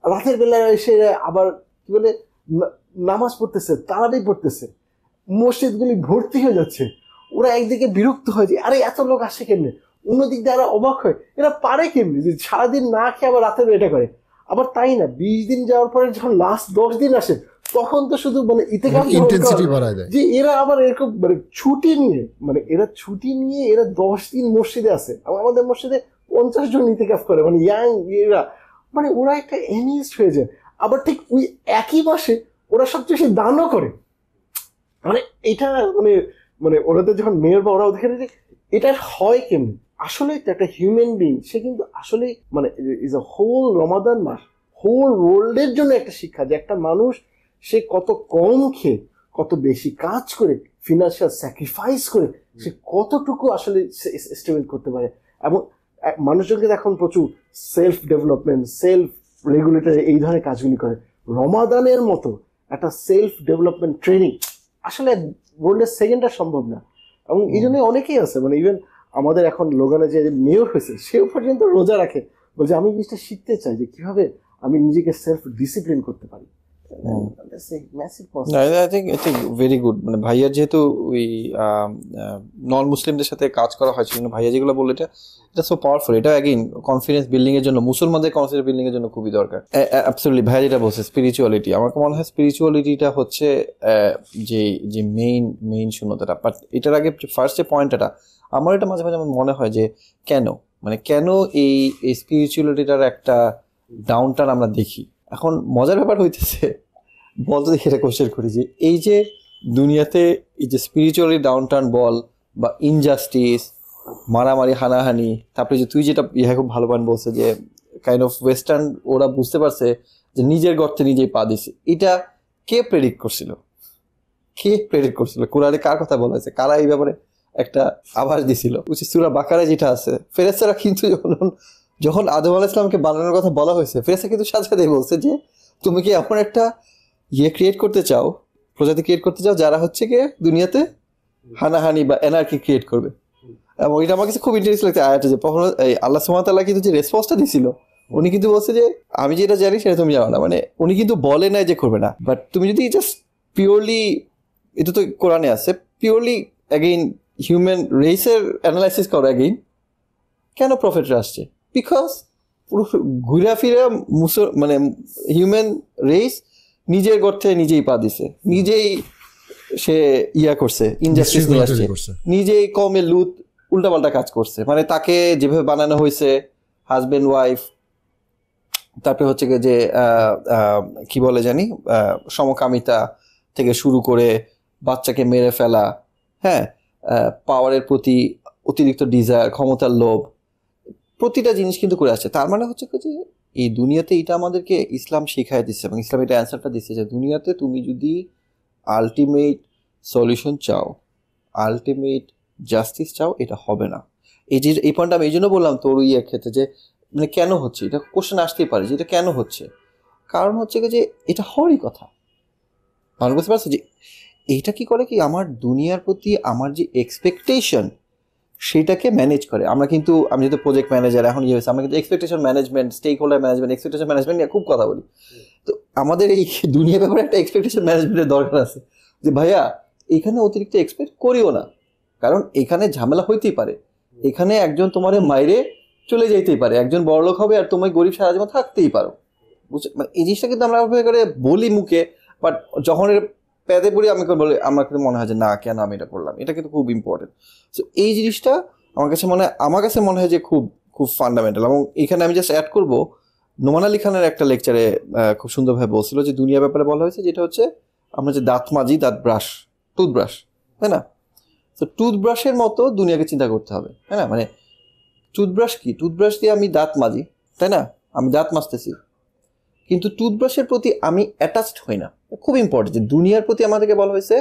রাতের বেলায় এসে আবার কি বলে নামাজ পড়তেছে, তারাবি পড়তেছে, মসজিদগুলি ভর্তি হয়ে যাচ্ছে। ওরা একদিকে বিরক্ত হয় যে আরে এত লোক আসে কেমনে, অন্যদিক দিয়ে আরো অবাক হয় এরা পারে কেমনি যে সারাদিন না খেয়ে আবার রাতের এটা করে। আবার তাই না 20 দিন যাওয়ার পরে যখন লাস্ট 10 দিন আসে তখন তো শুধু মানে ইন্টেন্সিটি বাড়ায় দেয় যে এরা আবার এরকম মানে ছুটি নিয়ে এরা 10 দিন মসজিদে আসে। আমাদের মসজিদে 50 জন ইতিকাফ করে, মানে ইয়াং এরা, মানে ওরা একটা এনিস্ট হয়ে যায়। আবার ঠিক ওই একই মাসে ওরা সবচেয়ে বেশি দানও করে। মানে এটা মানে মানে ওরাদের যখন মেয়র বা ওরাও দেখে যে এটা হয় কেমনি, আসলে একটা হিউম্যান বিং সে কিন্তু আসলে মানে ইজ আ হোল রমাদান মাস হোল ওয়ার্ল্ডের জন্য একটা শিক্ষা যে একটা মানুষ সে কত কম খেয়ে কত বেশি কাজ করে ফিনান্সিয়াল স্যাক্রিফাইস করে সে কতটুকু আসলে এস্টিমেট করতে পারে। এবং মানুষজনকে এখন প্রচুর সেলফ ডেভেলপমেন্ট সেলফ রেগুলেটরি এই ধরনের কাজগুলি করে। রমাদানের মতো একটা সেলফ ডেভেলপমেন্ট ট্রেনিং আসলে ওয়ার্ল্ডের সেকেন্ডটা সম্ভব না। এবং এই জন্যই অনেকেই আছে মানে ইভেন আমাদের এখন লোগানে যে মেয়র হয়েছে সেও পর্যন্ত রোজা রাখে, বলছে আমি জিনিসটা শিখতে চাই যে কিভাবে আমি নিজেকে সেলফ ডিসিপ্লিন করতে পারি। Very good. মানে ভাইয়ার যেহেতু ওই নন মুসলিমদের সাথে কাজ করা হয় সেজন্য ভাইয়া যেগুলো বললো এটা সো পাওয়ারফুল। এটা অ্যাগেইন কনফিডেন্স বিল্ডিং এর জন্য মুসলমানদের কনফিডেন্স বিল্ডিং এর জন্য খুবই দরকার। অ্যাবসলিউটলি ভাইয়া যেটা বলছে স্পিরিচুয়ালিটি, আমার মনে হয় স্পিরিচুয়ালিটিটা হচ্ছে যে মেইন শূন্যতাটা। বাট এটার আগে ফার্স্ট যে পয়েন্টটা আমার এটা মাঝে মাঝে আমার মনে হয় যে কেন এই স্পিরিচুয়ালিটিটার একটা ডাউন টার্ন আমরা দেখি। এখন মজার ব্যাপার হইতেছে বলতে দেখি এটা কোশ্চেন করি যে এই যে দুনিয়াতে এই যে স্পিরিচুয়ালি ডাউন টার্ন বল বা ইনজাস্টিস মারামারি হানাহানি, তারপরে যে তুই যেটা খুব ভালো পয়েন্ট বলছে যে কাইন্ড অফ ওয়েস্টার্ন ওরা বুঝতে পারছে যে নিজের গর্তে নিজেই পা দিছে, এটা কে প্রেডিক্ট করছিল? কোরআনে কার কথা বলা হয়েছে? কারা এই ব্যাপারে একটা আভাস দিছিল? সূরা বাকারায় যেটা আছে ফেরেশতারা কিন্তু যখন আদম আলাইহিস সালামকে বানানোর কথা বলা হয়েছে ফেরেশতা কিন্তু সাথে সাথে বলছে যে তুমি কি এমন একটা ক্রিয়েট করতে চাও, প্রজাতি ক্রিয়েট করতে চাও যারা হচ্ছে গিয়ে দুনিয়াতে হানাহানি বা এনার্কি ক্রিয়েট করবে। এবং এটা আমার কাছে খুব ইন্টারেস্ট লাগছে আয়াতে যে আল্লাহ সুবহানাহু ওয়া তাআলা কিন্তু যে রেসপন্সটা দিছিল উনি কিন্তু বলছে যে আমি যেটা জানি সেটা তুমি জানো না। মানে উনি কিন্তু বলে নাই যে করবে না, বাট তুমি যদি জাস্ট পিওরলি, এটা তো কোরআনে আছে, পিওরলি অ্যাগেইন হিউম্যান রেসের অ্যানালাইসিস করো অ্যাগেইন কেন প্রফেটরা আসছে, বিকজ পুরো ঘুরা ফিরে মানে হিউম্যান রেস নিজের গর্তে নিজেই পা দিছে, নিজেই সে করছে, ইনজাস্টিস নিয়ে আসছে, নিজেই কমে লুত উল্টাপাল্টা কাজ করছে। মানে তাকে যেভাবে বানানো হয়েছে হাজবেন্ড ওয়াইফ, তারপরে হচ্ছে যে কি বলে জানি সমকামিতা থেকে শুরু করে বাচ্চাকে মেরে ফেলা, হ্যাঁ, পাওয়ারের প্রতি অতিরিক্ত ডিজায়ার, ক্ষমতার লোভ, প্রতিটা জিনিস কিন্তু করে আসছে। তার মানে হচ্ছে যে এই দুনিয়াতে এটা আমাদেরকে ইসলাম শিখাই দিচ্ছে এবং ইসলাম এটা অ্যান্সারটা দিচ্ছে যে দুনিয়াতে তুমি যদি আলটিমেট সলিউশন চাও, আলটিমেট জাস্টিস চাও, এটা হবে না। এই পয়েন্টটা আমি এই জন্য বললাম তোর ক্ষেত্রে যে মানে কেন হচ্ছে, এটা কোশ্চেন আসতেই পারে যে এটা কেন হচ্ছে। কারণ হচ্ছে যে এটা হওয়ারই কথা। মানুষ বুঝতে পারছে যে এইটা কি করে কি আমার দুনিয়ার প্রতি আমার যে এক্সপেকটেশন সেটাকে ম্যানেজ করে। আমরা কিন্তু, আমি যেহেতু প্রজেক্ট ম্যানেজার এখন ইয়ে হয়েছে, আমরা কিন্তু expectation management, stakeholder management, expectation management নিয়ে খুব কথা বলি। তো আমাদের এই দুনিয়ার ব্যাপারে একটা এক্সপেকটেশন ম্যানেজমেন্টের দরকার আছে যে ভাইয়া এখানে অতিরিক্ত এক্সপেক্ট করিও না, কারণ এখানে ঝামেলা হইতেই পারে। এখানে একজন তোমার মাইরে চলে যাইতেই পারে, একজন বড়লোক হবে আর তুমি গরিব সারা জীবন থাকতেই পারো। বুঝছে, মানে এই জিনিসটা কিন্তু আমরা করে বলি মুখে, বাট যখন এর প্যাদে পড়ি আমি বলি, আমার কিন্তু মনে হয় যে না কেন আমি এটা করলাম। এটা কিন্তু খুব ইম্পর্টেন্ট। সো এই জিনিসটা আমার কাছে মনে হয় যে খুব খুব ফান্ডামেন্টাল। এবং এখানে আমি জাস্ট অ্যাড করবো, নোমান আলী খানের একটা লেকচারে খুব সুন্দরভাবে বলছিল যে দুনিয়ার ব্যাপারে বলা হয়েছে যেটা হচ্ছে আমরা যে দাঁত মাজি, দাঁত ব্রাশ, টুথব্রাশ, তাই না? তো টুথব্রাশের মতো দুনিয়াকে চিন্তা করতে হবে, তাই না? মানে টুথব্রাশ কি, টুথব্রাশ দিয়ে আমি দাঁত মাজি, তাই না? আমি দাঁত মাজতেছি, কিন্তু টুথব্রাশের প্রতি আমি অ্যাটাচড হই না। খুব ইম্পর্টেন্ট যে দুনিয়ার প্রতি আমাদেরকে বলা হয়েছে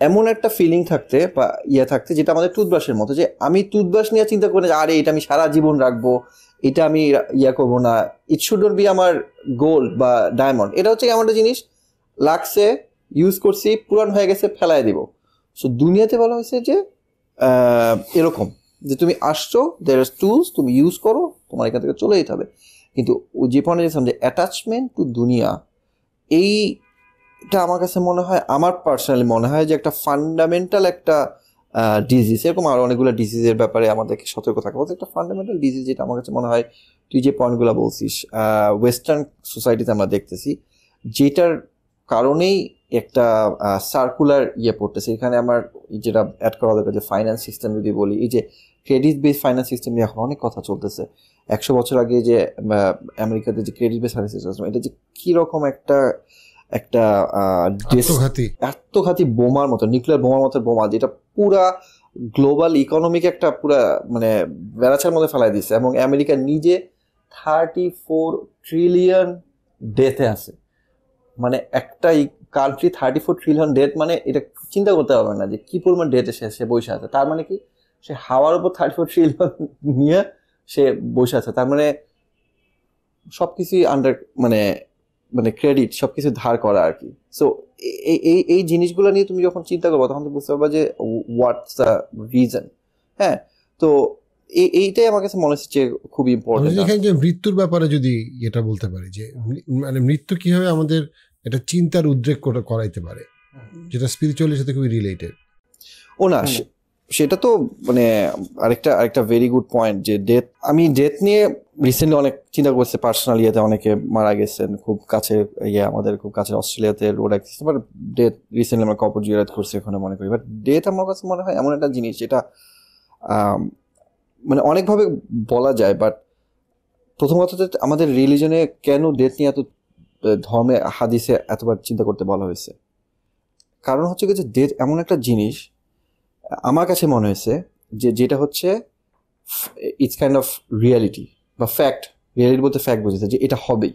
এমন একটা ফিলিং থাকতে বা থাকতে যেটা আমাদের টুথব্রাশের মতো, যে আমি টুথব্রাশ নিয়ে চিন্তা করি না আরে এটা আমি সারা জীবন রাখবো, এটা আমি করবো না, ইট শুড নট বি আমার গোল্ড বা ডায়মন্ড। এটা হচ্ছে এমন একটা জিনিস লাগছে, ইউজ করছি, পুরান হয়ে গেছে, ফেলায় দিব। সো দুনিয়াতে বলা হয়েছে যে এরকম যে তুমি আসছো, দেয়ার ইজ টুলস, তুমি ইউজ করো, তোমার এখান থেকে চলে যেতে হবে। কিন্তু যে পয়েন্টে গেছিলাম যে অ্যাটাচমেন্ট টু দুনিয়া, এইটা আমার কাছে মনে হয়, আমার পার্সোনালি মনে হয় যে একটা ফান্ডামেন্টাল একটা ডিজিজ। এরকম আরও অনেকগুলো ডিজিজের ব্যাপারে আমাদেরকে সতর্ক থাকা বলতে একটা ফান্ডামেন্টাল ডিজিজ, যেটা আমার কাছে মনে হয় তুই যে পয়েন্টগুলো বলছিস ওয়েস্টার্ন সোসাইটিতে আমরা দেখতেছি, যেটার কারণেই একটা সার্কুলার পড়তেছে। এখানে আমার যেটা অ্যাড করা দরকার যে ফাইন্যান্স সিস্টেম যদি বলি, এই যে ক্রেডিট বেস ফাইন্যান্স সিস্টেম নিয়ে এখন অনেক কথা চলতেছে। 100 বছর আগে যে আমেরিকাতে যে ক্রেডিট বেস ফাইন্যান্স সিস্টেম, এটা যে কীরকম একটা আত্মঘাতী বোমার মতো, নিউক্লিয়ার বোমার মতো বোমা, যেটা পুরা গ্লোবাল ইকোনমিকে একটা পুরা মানে বেড়াচার মধ্যে ফেলাই দিচ্ছে। এবং আমেরিকা নিজে 34 ট্রিলিয়ন ডেথে আছে। মানে একটা কান্ট্রি 34 ট্রিলিয়ন ডেথ, মানে এটা চিন্তা করতে পারবে না যে কি পরিমাণ ডেথে সে বসে আছে। তার মানে কি, সে হাওয়ার উপর 34 ট্রিলিয়ন নিয়ে সে বসে আছে। তার মানে সবকিছুই আন্ডার মানে মানে ক্রেডিট, সবকিছু ধার করা আর কি। সো এই জিনিসগুলো নিয়ে তুমি যখন চিন্তা করবো তখন তুমি বুঝতে পারবা যে হোয়াটস দ্য রিজন। হ্যাঁ, তো এইটাই আমার কাছে মনে হচ্ছে খুব ইম্পর্টেন্ট। এখানে যে মৃত্যুর ব্যাপারে যদি এটা বলতে পারি যে মানে মৃত্যু কিভাবে আমাদের এটা চিন্তার উদ্রেক করাইতে পারে, যেটা স্পিরিচুয়ালির সাথে খুবই রিলেটেড। ও না, সেটা তো মানে আরেকটা ভেরি গুড পয়েন্ট যে ডেথ। আমি ডেথ নিয়ে রিসেন্টলি অনেক চিন্তা করছি পার্সোনালি। অনেকে মারা গেছেন খুব কাছে, আমাদের খুব কাছে অস্ট্রেলিয়াতে road accident, but death recently আমরা কবর জিয়ারত করছি ওখানে মনে করি। বাট ডেথ আমার কাছে মনে হয় এমন একটা জিনিস যেটা মানে অনেকভাবে বলা যায়। বাট প্রথম কথা হচ্ছে আমাদের রিলিজনে কেন ডেথ নিয়ে এত, ধর্মে হাদিসে এতবার চিন্তা করতে বলা হয়েছে, কারণ হচ্ছে যে ডেথ এমন একটা জিনিস আমার কাছে মনে হয়েছে যেটা হচ্ছে ইটস কাইন্ড অফ রিয়ালিটি বা ফ্যাক্ট। রিয়ালিটি বলতে ফ্যাক্ট বুঝেছে যে এটা হবেই।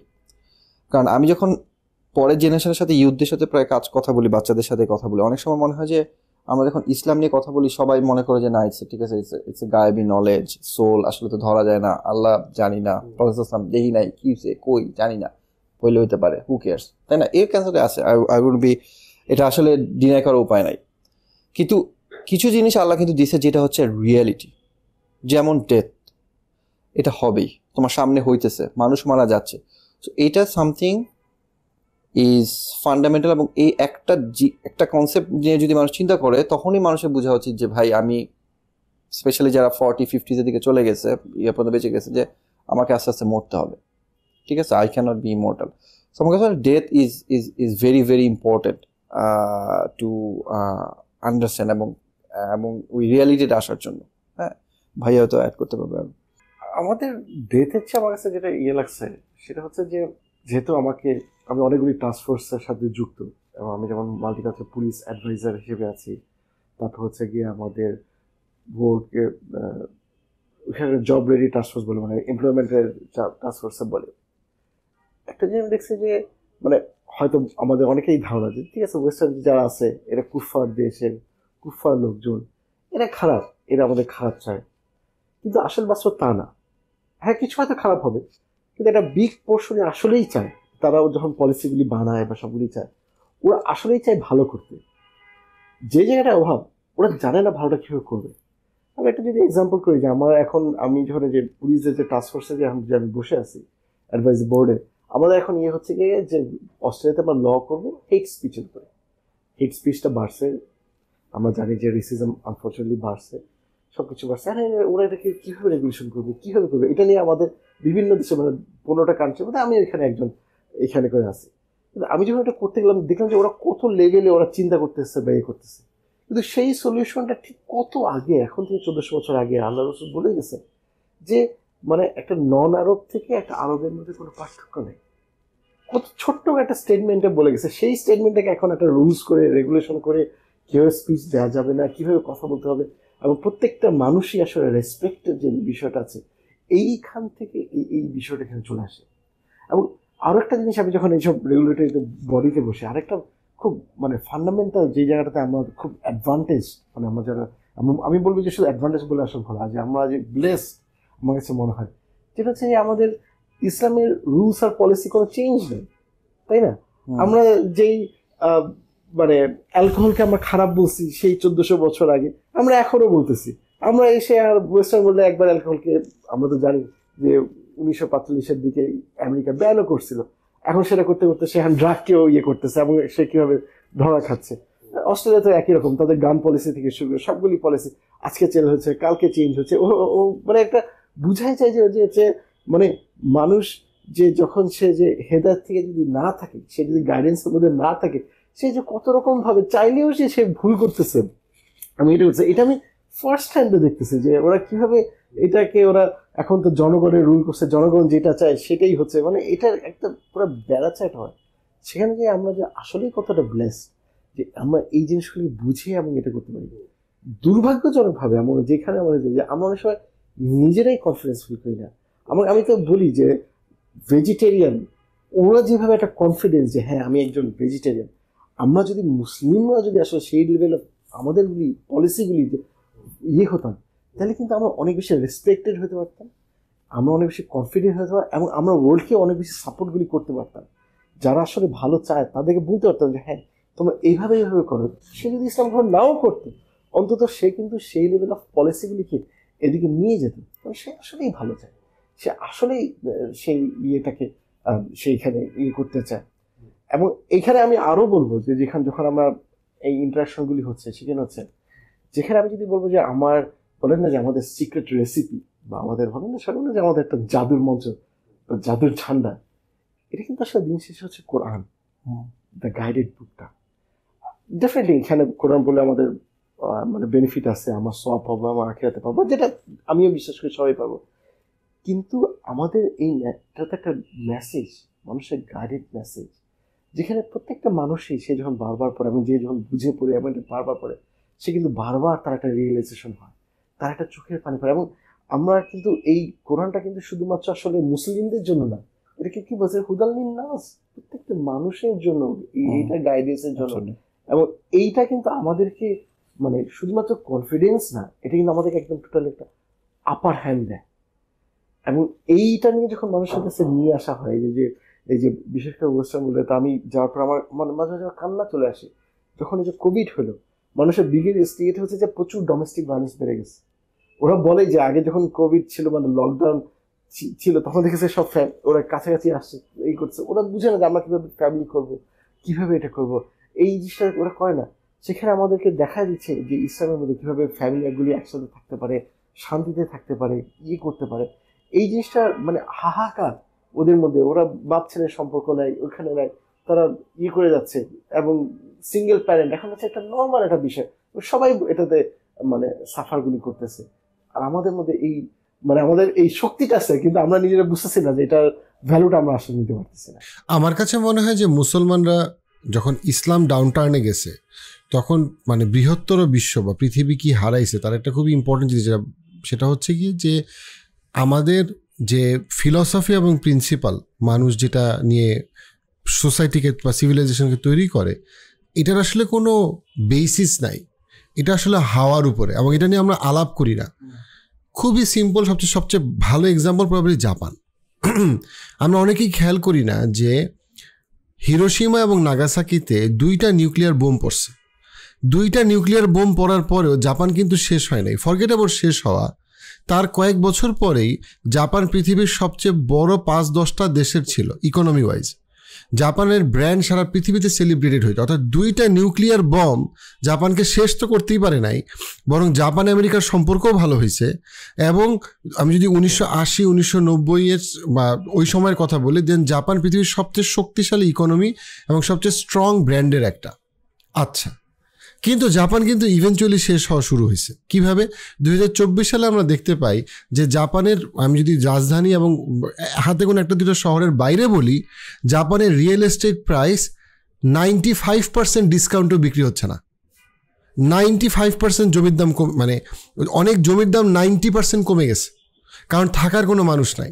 কারণ আমি যখন পরের জেনারেশনের সাথে ইউথদের সাথে প্রায় কথা বলি, বাচ্চাদের সাথে কথা বলি, অনেক সময় মনে হয় যে আমরা যখন ইসলাম নিয়ে কথা বলি সবাই মনে করে যে না ঠিক আছে, it's a Gayebi knowledge, soul আসলে তো ধরা যায় না, আল্লাহ জানি না, প্রফেসর দেখি নাই, কি কই জানি না, হইলে হইতে পারে, হু কেয়ার্স, তাই না? এর ক্যান্সারে আছে, আই উড বি, এটা আসলে ডিনাই করার উপায় নাই। কিন্তু কিছু জিনিস আল্লাহ কিন্তু দিছে যেটা হচ্ছে রিয়েলিটি, যেমন ডেথ, এটা হবেই, তোমার সামনে হইতেছে, মানুষ মারা যাচ্ছে। সো এটা সামথিং ইজ ফান্ডামেন্টাল। এবং এই একটা কনসেপ্ট নিয়ে যদি মানুষ চিন্তা করে তখনই মানুষের বোঝা উচিত যে ভাই আমি, স্পেশালি যারা 40-50 দিকে চলে গেছে, পর্যন্ত বেঁচে গেছে, যে আমাকে আস্তে আস্তে মরতে হবে, ঠিক আছে, I can not be immortal. So আমার কাছে death is very very important to understand এবং ওই রিয়ালিটিটা আসার জন্য। হ্যাঁ, ভাইয়া হয়তো অ্যাড করতে পারবে। আমাদের ডেথের চেয়ে আমার কাছে যেটা লাগছে সেটা হচ্ছে যে যেহেতু আমি অনেকগুলি টাস্কফোর্সের সাথে যুক্ত, এবং আমি যেমন মাল্টিকালচার পুলিশ অ্যাডভাইজার হিসেবে আছি, তারপর হচ্ছে গিয়ে আমাদের বোর্ডকে জব রেডি টাস্কফোর্স বলে, মানে এমপ্লয়মেন্টের টাস্কফোর্স বলে। একটা জিনিস দেখছি যে মানে হয়তো আমাদের অনেকেই ধারণা যে ঠিক আছে ওয়েস্টার্ন যারা আছে এরা কুফফার দেশের কুফফার লোকজন, এরা খারাপ, এরা আমাদের খারাপ চায়, কিন্তু আসল বাস্তব তা না। হ্যাঁ কিছু হয়তো খারাপ হবে, কিন্তু একটা বিগ পোর্শনে আসলেই চায়, তারা যখন পলিসিগুলি বানায় বা সবগুলি চায়, ওরা আসলেই চায় ভালো করতে। যে জায়গাটা অভাব, ওরা জানে না ভালোটা কীভাবে করবে। আমি একটা যদি এক্সাম্পল করি, যে আমার এখন আমি যখন যে পুলিশের যে টাস্ক ফোর্সে যে আমি বসে আছি অ্যাডভাইস বোর্ডে, আমাদের এখন হচ্ছে গিয়ে যে অস্ট্রেলিয়াতে আমরা ল করবো হেট স্পিচের উপরে। হেট স্পিচটা বাড়ছে, আমরা জানি যে রেসিজম আনফর্চুনেটলি বাড়ছে, সব কিছু বাড়ছে। আরে ওরা এটাকে কীভাবে রেগুলেশন করবে, কীভাবে করবে, এটা নিয়ে আমাদের বিভিন্ন দেশে, মানে 15টা কান্ট্রির মধ্যে আমি এখানে একজন এখানে করে আছি। কিন্তু আমি যখন এটা করতে গেলাম দেখলাম যে ওরা কত লেভেলে ওরা চিন্তা করতেছে বা করতেছে, কিন্তু সেই সলিউশনটা ঠিক কত আগে, এখন থেকে 1400 বছর আগে আল্লাহ রসুল বলে গেছে যে মানে একটা নন আরব থেকে একটা আরবের মধ্যে কোনো পার্থক্য নেই। কত ছোট্ট একটা স্টেটমেন্টে বলে গেছে, সেই স্টেটমেন্টটাকে এখন একটা রুলস করে রেগুলেশন করে কীভাবে স্পিচ দেওয়া যাবে না, কীভাবে কথা বলতে হবে, এবং প্রত্যেকটা মানুষই আসলে রেসপেক্টের যে বিষয়টা আছে এইখান থেকে এই বিষয়টা এখানে চলে আসে। এবং আরও একটা জিনিস, আমি যখন এইসব রেগুলেটরি বডিতে বসে, আরেকটা খুব মানে ফান্ডামেন্টাল যে জায়গাটাতে আমরা খুব অ্যাডভান্টেজ, মানে আমরা যারা, আমি বলবো যে শুধু অ্যাডভান্টেজ বলে আসলে ভালো, যে আমরা যে ব্লেস আমার কাছে মনে হয়, যেটা হচ্ছে যে আমাদের ইসলামের রুলস আর পলিসি কোনো চেঞ্জ নেই, তাই না? আমরা যেই মানে অ্যালকোহলকে আমরা খারাপ বলছি সেই 1400 বছর আগে, আমরা এখনো বলতেছি। আমরা এসে আর ওয়েস্টার্ন বললে একবার অ্যালকোহলকে, আমরা তো জানি যে 1945-এর দিকে আমেরিকা ব্যানও করছিল, এখন সেটা করতে করতে সে এখন ড্রাগকেও করতেছে, এবং সে কীভাবে ধরা খাচ্ছে। অস্ট্রেলিয়া তো একই রকম, তাদের গান পলিসি থেকে শুরু করে সবগুলি পলিসি আজকে চেঞ্জ হচ্ছে, কালকে চেঞ্জ হচ্ছে। ও মানে একটা বুঝাই যায় যে মানে মানুষ যে যখন সে যে হেদায়েত থেকে যদি না থাকে, সে যদি গাইডেন্সের মধ্যে না থাকে, সে যে কত রকম ভাবে চাইলেও সে ভুল করতেছে। আমি এটা বলছি, এটা আমি ফার্স্ট হ্যান্ডে দেখতেছি যে ওরা কিভাবে এটাকে, ওরা এখন তো জনগণের রুল করছে, জনগণ যেটা চায় সেটাই হচ্ছে, মানে এটার একটা পুরো বেড়াচাট হয়। সেখানে যে আমরা যে আসলেই কতটা ব্লেস যে আমরা এই জিনিসগুলি বুঝে এবং এটা করতে পারি। দুর্ভাগ্যজনকভাবে আমরা যেখানে আমরা যে আমরা অনেক সময় নিজেরাই কনফিডেন্স ফিল করি না। আমি তো বলি যে ভেজিটেরিয়ান, ওরা যেভাবে একটা কনফিডেন্স যে হ্যাঁ আমি একজন ভেজিটেরিয়ান, আমরা যদি মুসলিমরা যদি আসলে সেই লেভেলে আমাদেরগুলি পলিসিগুলি হতাম, তাহলে কিন্তু আমরা অনেক বেশি রেসপেক্টেড হতে পারতাম, আমরা অনেক বেশি কনফিডেন্ট হতে পারতাম, এবং আমরা ওয়ার্ল্ডকে অনেক বেশি সাপোর্টগুলি করতে পারতাম। যারা আসলে ভালো চায় তাদেরকে বলতে পারতাম যে হ্যাঁ তোমরা এইভাবে করো। সে যদি ইসলাম গ্রহণ নাও করতো, অন্তত সে কিন্তু সেই লেভেল অফ পলিসিগুলিকে এদিকে নিয়ে যেত, কারণ সে আসলেই ভালো চায়, সে আসলেই সেই ইয়েটাকে সেইখানে করতে চায়। এবং এইখানে আমি আরও বলবো যে যখন আমরা এই ইন্টারাকশনগুলি হচ্ছে, সেখানে হচ্ছে যেখানে আমি যদি বলবো যে আমার বলেন না যে আমাদের সিক্রেট রেসিপি, বা আমাদের বলেন না সেটা যে আমাদের একটা জাদুর মঞ্চ, জাদুর ঠান্ডা, এটা কিন্তু আসলে দিন শেষে হচ্ছে কোরআন, দ্য গাইডেড বুকটা। ডেফিনেটলি এখানে কোরআন বলে আমাদের মানে বেনিফিট আছে, আমার সওয়াব পাবো, আমার আখিরাতে পাবো, যেটা আমিও বিশ্বাস করি সবাই পাবো। কিন্তু আমাদের এটা তো একটা মেসেজ, মানুষের গাইডেড মেসেজ, যেখানে প্রত্যেকটা মানুষই সে যখন বারবার পড়ে, এবং যে যখন বুঝে পড়ে এবং বারবার পড়ে, সে কিন্তু বারবার তার একটা রিয়েলাইজেশন হয়, তার একটা চোখের পানি পড়ে। এবং আমরা কিন্তু এই কোরআনটা কিন্তু শুধুমাত্র আসলে মুসলিমদের জন্য না, এটাকে কি বলছে হুদাল লিন-নাস, প্রত্যেকটা মানুষের জন্য এইটা গাইডেন্সের জন্য। এবং এইটা কিন্তু আমাদেরকে মানে শুধুমাত্র কনফিডেন্স না, এটা কিন্তু আমাদেরকে একদম টোটাল একটা আপার হ্যান্ড দেয়। এবং এইটা নিয়ে যখন মানুষের কাছে নিয়ে আসা হয়, যে এই যে বিশেষ করে ওয়েস্টার্ন বলে, তো আমি যাওয়ার পর আমার মাঝে মাঝে কান্না চলে আসে, যখন এই যে কোভিড হলো, মানুষের বিগেস্ট ইয়েটা হচ্ছে যে প্রচুর ডোমেস্টিক ভায়োলেন্স বেড়ে গেছে। ওরা বলে যে আগে যখন কোভিড ছিল, মানে লকডাউন ছিল, তখন দেখেছে সব ওরা কাছাকাছি আসছে, এই করছে, ওরা বুঝে না যে আমরা কীভাবে ফ্যামিলি করবো, কীভাবে এটা করবো, এই জিনিসটা ওরা করে না। সেখানে আমাদেরকে দেখা দিচ্ছে যে ইসলামের মধ্যে কীভাবে ফ্যামিলিগুলি একসাথে থাকতে পারে, শান্তিতে থাকতে পারে, করতে পারে। এই জিনিসটা মানে হাহাকার ওদের মধ্যে, ওরা বাপ ছেলের সম্পর্ক নাই, ওইখানে নাই, তারা করে যাচ্ছে, এবং সিঙ্গেল প্যারেন্ট এখন হচ্ছে একটা নর্মাল একটা বিষয়, সবাই এটাতে মানে সাফারগুলি করতেছে। আর আমাদের মধ্যে এই মানে আমাদের এই শক্তিটা আছে, কিন্তু আমরা নিজেরা বুঝতেছি না যে এটার ভ্যালুটা আমরা আসলে নিতে পারতেছি না। আমার কাছে মনে হয় যে মুসলমানরা যখন ইসলাম ডাউনটার্নে গেছে, তখন মানে বৃহত্তর বিশ্ব বা পৃথিবী কি হারাইছে তার একটা খুবই ইম্পর্টেন্ট জিনিস, সেটা হচ্ছে গিয়ে যে আমাদের যে ফিলসফি এবং প্রিন্সিপাল, মানুষ যেটা নিয়ে সোসাইটিকে বা সিভিলাইজেশনকে তৈরি করে, এটার আসলে কোনো বেসিস নাই, এটা আসলে হাওয়ার উপরে, এবং এটা নিয়ে আমরা আলাপ করি না। খুবই সিম্পল, সবচেয়ে ভালো এক্সাম্পল প্রবাবলি জাপান। আমরা অনেকেই খেয়াল করি না যে হিরোশিমা এবং নাগাসাকিতে 2টা নিউক্লিয়ার বোম পড়ছে। 2টা নিউক্লিয়ার বোম পড়ার পরেও জাপান কিন্তু শেষ হয় নাই। ফরগেট অ্যাবাউট শেষ হওয়া, তার কয়েক বছর পরেই জাপান পৃথিবীর সবচেয়ে বড় 5-10টা দেশের ছিল ইকোনমি ওয়াইজ। জাপানের ব্র্যান্ড সারা পৃথিবীতে সেলিব্রেটেড হয়েছে। অর্থাৎ 2টা নিউক্লিয়ার বম জাপানকে শেষ তো করতেই পারে নাই, বরং জাপান আমেরিকার সম্পর্কও ভালো হয়েছে। এবং আমি যদি 1980-1990 বা ওই সময়ের কথা বলি, দেন জাপান পৃথিবীর সবচেয়ে শক্তিশালী ইকোনমি এবং সবচেয়ে স্ট্রং ব্র্যান্ডের একটা। আচ্ছা, কিন্তু জাপান কিন্তু ইভেনচুয়ালি শেষ হওয়া শুরু হয়েছে। কিভাবে? 2024 সালে আমরা দেখতে পাই যে জাপানের, আমি যদি রাজধানী এবং হাতে কোনো একটা দুটো শহরের বাইরে বলি, জাপানের রিয়েল এস্টেট প্রাইস 95% ডিসকাউন্টও বিক্রি হচ্ছে না। 95% জমির দাম মানে অনেক জমির দাম 90% কমে গেছে, কারণ থাকার কোনো মানুষ নাই,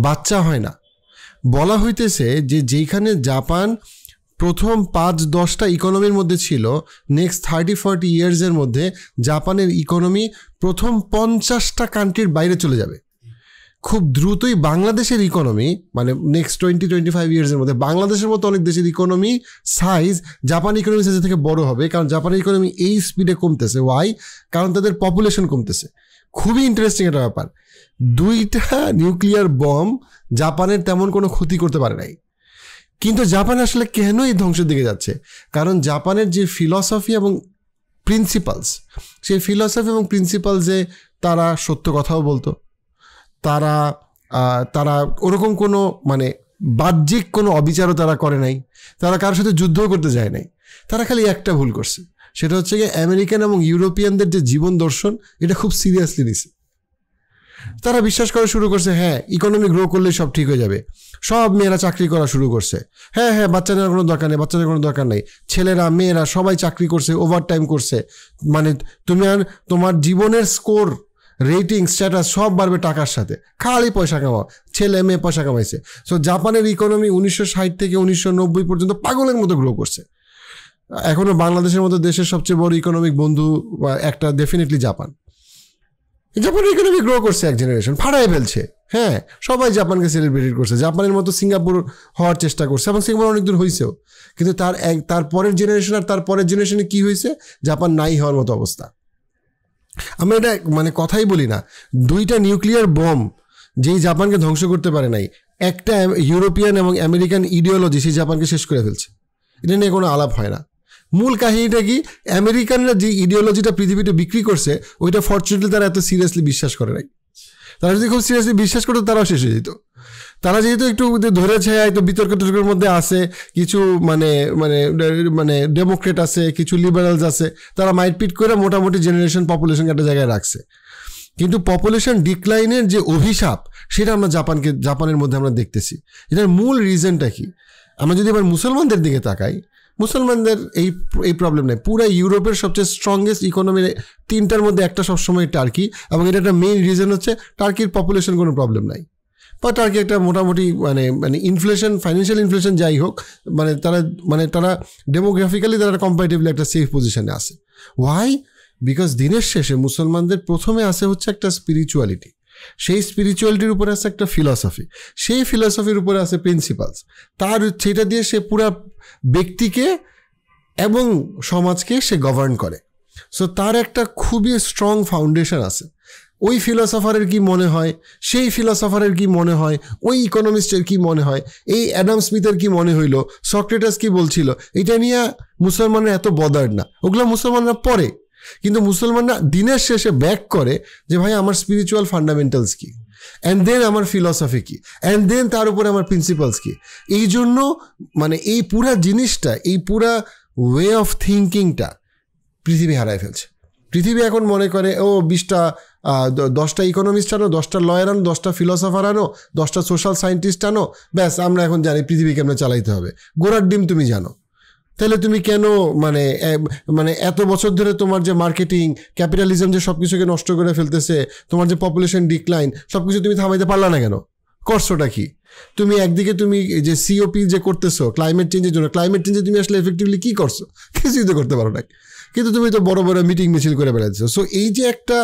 বাচ্চা হয় না। বলা হইতেছে যে যেখানে জাপান প্রথম 5-10টা ইকোনমির মধ্যে ছিল, নেক্সট 30-40 ইয়ার্সের মধ্যে জাপানের ইকোনমি প্রথম 50টা কান্ট্রির বাইরে চলে যাবে। খুব দ্রুতই বাংলাদেশের ইকোনমি, মানে নেক্সট 20-25 ইয়ার্সের মধ্যে বাংলাদেশের মতো অনেক দেশের ইকোনমি সাইজ জাপান ইকোনমি সাইজের থেকে বড় হবে, কারণ জাপানের ইকোনমি এই স্পিডে কমতেছে। ওয়াই? কারণ তাদের পপুলেশন কমতেছে। খুবই ইন্টারেস্টিং একটা ব্যাপার। 2টা নিউক্লিয়ার বম জাপানের তেমন কোনো ক্ষতি করতে পারে নাই। কিন্তু জাপান আসলে কেন এই ধ্বংসের দিকে যাচ্ছে? কারণ জাপানের যে ফিলসফি এবং প্রিন্সিপালস, সেই ফিলসফি এবং প্রিন্সিপালসে তারা সত্য কথাও বলতো, তারা ওরকম কোনো মানে বাহ্যিক কোনো অবিচারও তারা করে নাই, তারা কারোর সাথে যুদ্ধও করতে যায় নাই। তারা খালি একটা ভুল করছে, সেটা হচ্ছে গিয়ে আমেরিকান এবং ইউরোপিয়ানদের যে জীবন দর্শন, এটা খুব সিরিয়াসলি নিছে। তারা বিশ্বাস করা শুরু করছে, হ্যাঁ ইকোনমি গ্রো করলে সব ঠিক হয়ে যাবে। সব মেয়েরা চাকরি করা শুরু করছে, হ্যাঁ বাচ্চা নেওয়ার কোনো দরকার নেই, বাচ্চাদের কোনো দরকার নেই। ছেলেরা মেয়েরা সবাই চাকরি করছে, ওভারটাইম করছে, মানে তুমি আর তোমার জীবনের স্কোর, রেটিং, স্ট্যাটাস সব বাড়বে টাকার সাথে। খালি পয়সা কামাও, ছেলে মেয়ে পয়সা কামাইছে। সো জাপানের ইকোনমি 1960 থেকে 1990 পর্যন্ত পাগলের মতো গ্রো করছে। এখনো বাংলাদেশের মতো দেশের সবচেয়ে বড় ইকোনমিক বন্ধু একটা ডেফিনেটলি জাপান। জাপানের ইকোনমি গ্রো করছে, এক জেনারেশন ফাড়াই ফেলছে। হ্যাঁ, সবাই জাপানকে সেলিব্রেট করছে, জাপানের মতো সিঙ্গাপুর হওয়ার চেষ্টা করছে, এবং সিঙ্গাপুর অনেক দূর হয়েছেও। কিন্তু তার পরের জেনারেশন আর তার পরের জেনারেশনে কি হয়েছে? জাপান নাই হওয়ার মতো অবস্থা। আমরা এটা মানে কথাই বলি না, 2টা নিউক্লিয়ার বম যেই জাপানকে ধ্বংস করতে পারে নাই, একটা ইউরোপিয়ান এবং আমেরিকান ইডিওলজি সেই জাপানকে শেষ করে ফেলছে। এটা নিয়ে কোনো আলাপ হয় না। মূল কাহিনীটা কি? আমেরিকানরা যে ইডিওলজিটা পৃথিবীতে বিক্রি করছে, ওইটা ফর্চুনেটলি তারা এত সিরিয়াসলি বিশ্বাস করে নাই। তারা যদি খুব সিরিয়াসলি বিশ্বাস করতো, তারাও শেষ হয়ে যেত। তারা যেহেতু একটু ধরেছে, হয়তো বিতর্ক টর্কের মধ্যে আছে, কিছু মানে মানে মানে ডেমোক্রেট আছে, কিছু লিবারালস আছে, তারা মাইটপিট করে মোটামুটি জেনারেশন পপুলেশন একটা জায়গায় রাখছে। কিন্তু পপুলেশন ডিক্লাইনের যে অভিশাপ, সেটা আমরা জাপানের মধ্যে আমরা দেখতেছি। এটার মূল রিজনটা কি? আমরা যদি এবার মুসলমানদের দিকে তাকাই, মুসলমানদের এই প্রবলেম নেই। পুরো ইউরোপের সবচেয়ে স্ট্রংগেস্ট ইকোনমির 3টার মধ্যে একটা সবসময় টার্কি, এবং এটা একটা মেইন রিজন হচ্ছে টার্কির পপুলেশন কোনো প্রবলেম নাই, বা টার্কি একটা মোটামুটি মানে ইনফ্লেশন, ফাইন্যান্সিয়াল ইনফ্লেশন যাই হোক, তারা ডেমোগ্রাফিক্যালি তারা কম্পারেটিভলি একটা সেফ পজিশনে আছে। ওয়াই? বিকজ দিনের শেষে মুসলমানদের প্রথমে আসে হচ্ছে একটা স্পিরিচুয়ালিটি, সেই স্পিরিচুয়ালিটির উপরে আছে একটা ফিলসফি, সেই ফিলসফির উপরে আছে প্রিন্সিপালস। সেটা দিয়ে সে পুরা ব্যক্তিকে এবং সমাজকে সে গভর্ন করে। সো তার একটা খুবই স্ট্রং ফাউন্ডেশন আছে। ওই ফিলসফারের কি মনে হয়, সেই ফিলসফারের কি মনে হয়, ওই ইকোনমিস্টের কি মনে হয়, এই অ্যাডাম স্মিথের কি মনে হইল, সক্রেটাস কি বলছিল, এটা নিয়ে মুসলমানরা এত বদার্ড না। ওগুলো মুসলমানরা পড়ে, কিন্তু মুসলমানরা দিনের শেষে ব্যাক করে যে ভাই আমার স্পিরিচুয়াল ফান্ডামেন্টালস কি, অ্যান্ড দেন আমার ফিলসফি কি, অ্যান্ড দেন তার উপরে আমার প্রিন্সিপালস কি। এই জন্য মানে এই পুরা জিনিসটা, এই পুরা ওয়ে অফ থিঙ্কিংটা পৃথিবী হারায় ফেলছে। পৃথিবী এখন মনে করে 10টা ইকোনমিস্ট আনো, 10টা লয়ার আনো, 10টা ফিলসফার আনো, 10টা সোশ্যাল সায়েন্টিস্ট আনো, ব্যাস আমরা এখন জানি পৃথিবী কেমন চালাইতে হবে। গোড়ার ডিম তুমি জানো, তাহলে তুমি কেন মানে এত বছর ধরে তোমার যে মার্কেটিং, ক্যাপিটালিজম যে সব কিছুকে নষ্ট করে ফেলতেছে, তোমার যে পপুলেশন ডিক্লাইন, সব কিছু তুমি থামাইতে পারলা না কেন? করছোটা কি? তুমি একদিকে তুমি যে সিওপি যে করতেছো ক্লাইমেট চেঞ্জের জন্য, ক্লাইমেট চেঞ্জে তুমি আসলে এফেক্টিভলি কি করছো? কিছুই তো করতে পারো না, কিন্তু তুমি তো বড় বড় মিটিং মিছিল করে বেড়াচ্ছো। সো এই যে একটা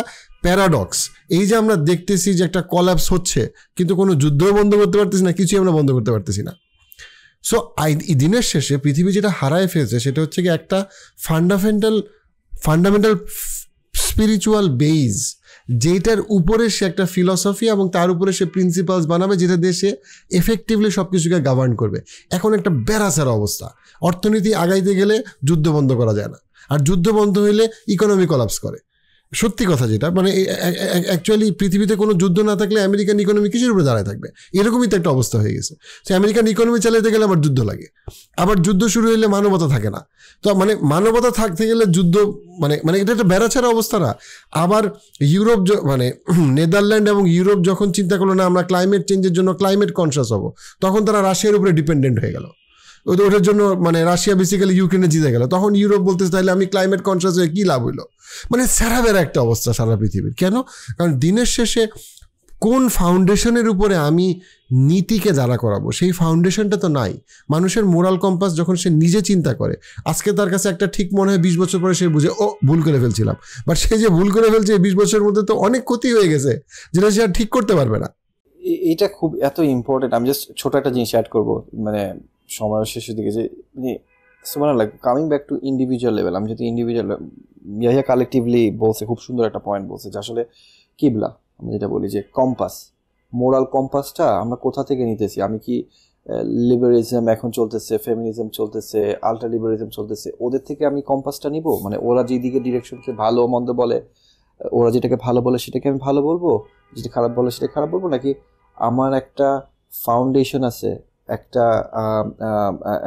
প্যারাডক্স, এই যে আমরা দেখতেছি যে একটা কলাপস হচ্ছে কিন্তু কোনো যুদ্ধও বন্ধ করতে পারতেছি না, কিছুই আমরা বন্ধ করতে পারতেছি না। সো দিনের শেষে পৃথিবী যেটা হারায় ফেলছে সেটা হচ্ছে কি একটা ফান্ডামেন্টাল স্পিরিচুয়াল বেজ, যেটার উপরে সে একটা ফিলসফি এবং তার উপরে সে প্রিন্সিপালস বানাবে যেটা দেশে এফেক্টিভলি সব কিছুকে গভর্ন করবে। এখন একটা বেড়াচারা অবস্থা, অর্থনীতি আগাইতে গেলে যুদ্ধ বন্ধ করা যায় না, আর যুদ্ধ বন্ধ হইলে ইকোনমি কলাপস করে। সত্যি কথা যেটা, মানে অ্যাকচুয়ালি পৃথিবীতে কোনো যুদ্ধ না থাকলে আমেরিকান ইকোনমি কিসের উপরে দাঁড়ায় থাকবে, এরকমই তো একটা অবস্থা হয়ে গেছে। সে আমেরিকান ইকোনমি চালাতে গেলে আবার যুদ্ধ লাগে, আবার যুদ্ধ শুরু হইলে মানবতা থাকে না। তো মানে মানবতা থাকতে গেলে যুদ্ধ, মানে মানে এটা একটা বেড়াছাড়া অবস্থা না। আবার ইউরোপ, মানে নেদারল্যান্ড এবং ইউরোপ যখন চিন্তা করলো না আমরা ক্লাইমেট চেঞ্জের জন্য ক্লাইমেট কনসিয়াস হবো, তখন তারা রাশিয়ার উপরে ডিপেন্ডেন্ট হয়ে গেল। ওটার জন্য মানে রাশিয়া বেসিক্যালি ইউক্রেনে জিতে গেল। তখন ইউরোপ বলতেছে তাহলে আমি ক্লাইমেট কনসিয়াস হয়ে কী লাভ হইলো? মানে স্যারাবের একটা অবস্থা সারা পৃথিবীর। কেন? কারণ দিনের শেষে কোন ফাউন্ডেশনের উপরে আমি নীতিকে দাঁড়া করাবো সেই ফাউন্ডেশনটা তো নাই। মানুষের মোরাল কম্পাস যখন সে নিজে চিন্তা করে, আজকে তার কাছে একটা ঠিক মনে হয় 20 বছর পরে সে বুঝে ও ভুল করে ফেলছিলাম, বাট সে যে ভুল করে ফেলছে 20 বছরের মধ্যে তো অনেক ক্ষতি হয়ে গেছে যেটা সে আর ঠিক করতে পারবে না। এটা খুব এত ইম্পর্টেন্ট। আমি জাস্ট ছোট একটা জিনিস অ্যাড করবো, মানে সময়ের শেষের দিকে, যে মানে সুবহানাল্লাহ, coming back to individual level, আমি যদি ইন্ডিভিজুয়াল ইয়াহিয়া কালেকটিভলি বলছে, খুব সুন্দর একটা পয়েন্ট বলছে যে আসলে কিবলা, আমি যেটা বলি যে কম্পাস, মোরাল কম্পাসটা আমরা কোথা থেকে নিতেছি। আমি কি লিবারেলিজম এখন চলতেছে, ফেমিনিজম চলতেছে, আল্ট্রা লিবারেলিজম চলতেছে, ওদের থেকে আমি কম্পাসটা নিব? মানে ওরা যেদিকে ডিরেকশনকে ভালো মন্দ বলে, ওরা যেটাকে ভালো বলে সেটাকে আমি ভালো বলবো, যেটা খারাপ বলে সেটা খারাপ বলবো, নাকি আমার একটা ফাউন্ডেশন আছে,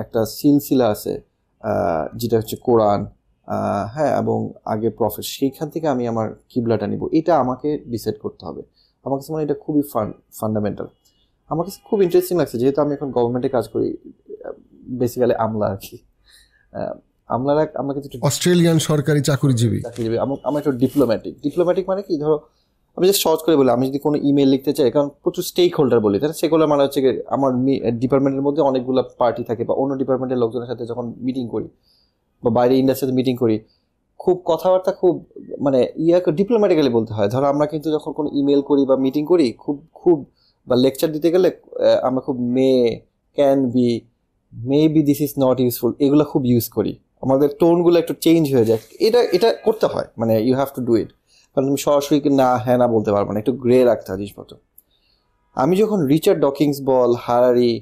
একটা সিলসিলা আছে যেটা হচ্ছে কোরআন, হ্যাঁ, এবং আগে প্রফেট, সেইখান থেকে আমি আমার কিবলাটা নিব? এটা আমাকে ডিসাইড করতে হবে। আমার কাছে মানে এটা খুবই ফান্ডামেন্টাল। আমার কাছে খুব ইন্টারেস্টিং লাগছে, যেহেতু আমি এখন গভর্নমেন্টে কাজ করি, বেসিক্যালি আমলা আর কি, আমরা কিন্তু অস্ট্রেলিয়ান সরকারি চাকরিজীবী। আমার একটু ডিপ্লোম্যাটিক মানে কি, ধরো আমি জাস্ট সহজ করে বলি, আমি যদি কোনো ইমেল লিখতে চাই, কারণ প্রচুর স্টেক হোল্ডার বলি, তাহলে সেগুলো মানে হচ্ছে আমার ডিপার্টমেন্টের মধ্যে অনেকগুলো পার্টি থাকে, বা অন্য ডিপার্টমেন্টের লোকজনের সাথে যখন মিটিং করি বা বাইরে ইন্ডাস্ট্রিতে মিটিং করি, খুব কথাবার্তা খুব মানে ডিপ্লোম্যাটিক্যালি বলতে হয়। ধরো আমরা কিন্তু যখন কোনো ইমেল করি বা মিটিং করি, খুব বা লেকচার দিতে গেলে আমরা খুব can be, maybe this is not useful, এগুলো খুব ইউজ করি। আমাদের টোনগুলো একটু চেঞ্জ হয়ে যায়। এটা করতে হয়, মানে you have to do it, কারণ তুমি সরাসরি না হ্যাঁ না বলতে পারবো না, একটু গ্রে রাখতে হয় জিনিসপত্র। আমি যখন রিচার্ড ডকিংস বল, হারারি,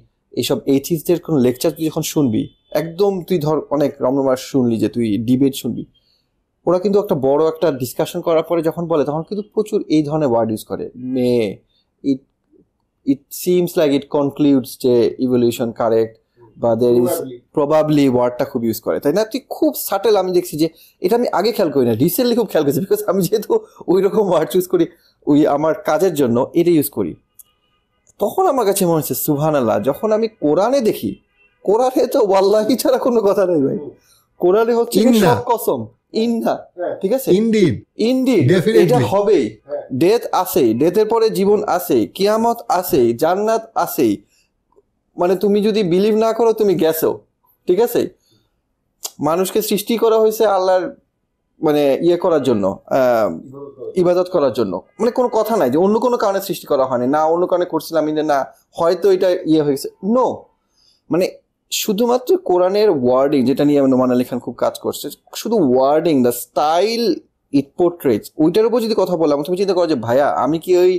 এইসব এথিস্টদের কোনো লেকচার তুই যখন শুনবি, একদম তুই ধর অনেক রমরমার শুনলি, যে তুই ডিবেট শুনবি, ওরা কিন্তু একটা বড় একটা ডিসকাশন করার পরে যখন বলে, তখন কিন্তু প্রচুর এই ধরনের ওয়ার্ড ইউজ করে। It seems like it concludes যে ইভলিউশন কারেক্ট, বা দের ইজ প্রবাবলি, ওয়ার্ডটা খুব ইউজ করে, তাই না? তুই খুব সাটেল, আমি দেখছি যে এটা আমি আগে খেয়াল করি না, রিসেন্টলি খুব খেয়াল করেছি, বিকজ আমি যেহেতু ওই রকম ওয়ার্ড ইউজ করি, ওই আমার কাজের জন্য এটা ইউজ করি। তখন আমার কাছে মনে হচ্ছে সুবহানাল্লাহ, যখন আমি কোরআনে দেখি, কোরআনে তো ওয়াল্লাহি ছাড়া কোনো কথা নেই ভাই, কোরআনে হচ্ছে সব কসম, ইন্না, ঠিক আছে, ইনডিড এটা হবেই, ডেথ আছেই, ডেথের পরে জীবন আছেই, কিয়ামত আছেই, জান্নাত আছেই, মানে তুমি যদি বিলিভ না করো তুমি গেছো, ঠিক আছে? মানুষকে সৃষ্টি করা হয়েছে আল্লাহর মানে করার জন্য, ইবাদত করার জন্য, মানে কোনো কথা নাই যে অন্য কোনো কারণে সৃষ্টি করা হয়নি, না অন্য কারণে করছিলাম না, হয়তো এটা হয়েছে, নো, মানে শুধুমাত্র কোরআনের ওয়ার্ডিং, যেটা নিয়ে নোমান আলী খান খুব কাজ করছে, শুধু wording, the style it portrays, ওইটার উপর যদি কথা বললাম, তুমি চিন্তা করো যে ভাইয়া আমি কি ওই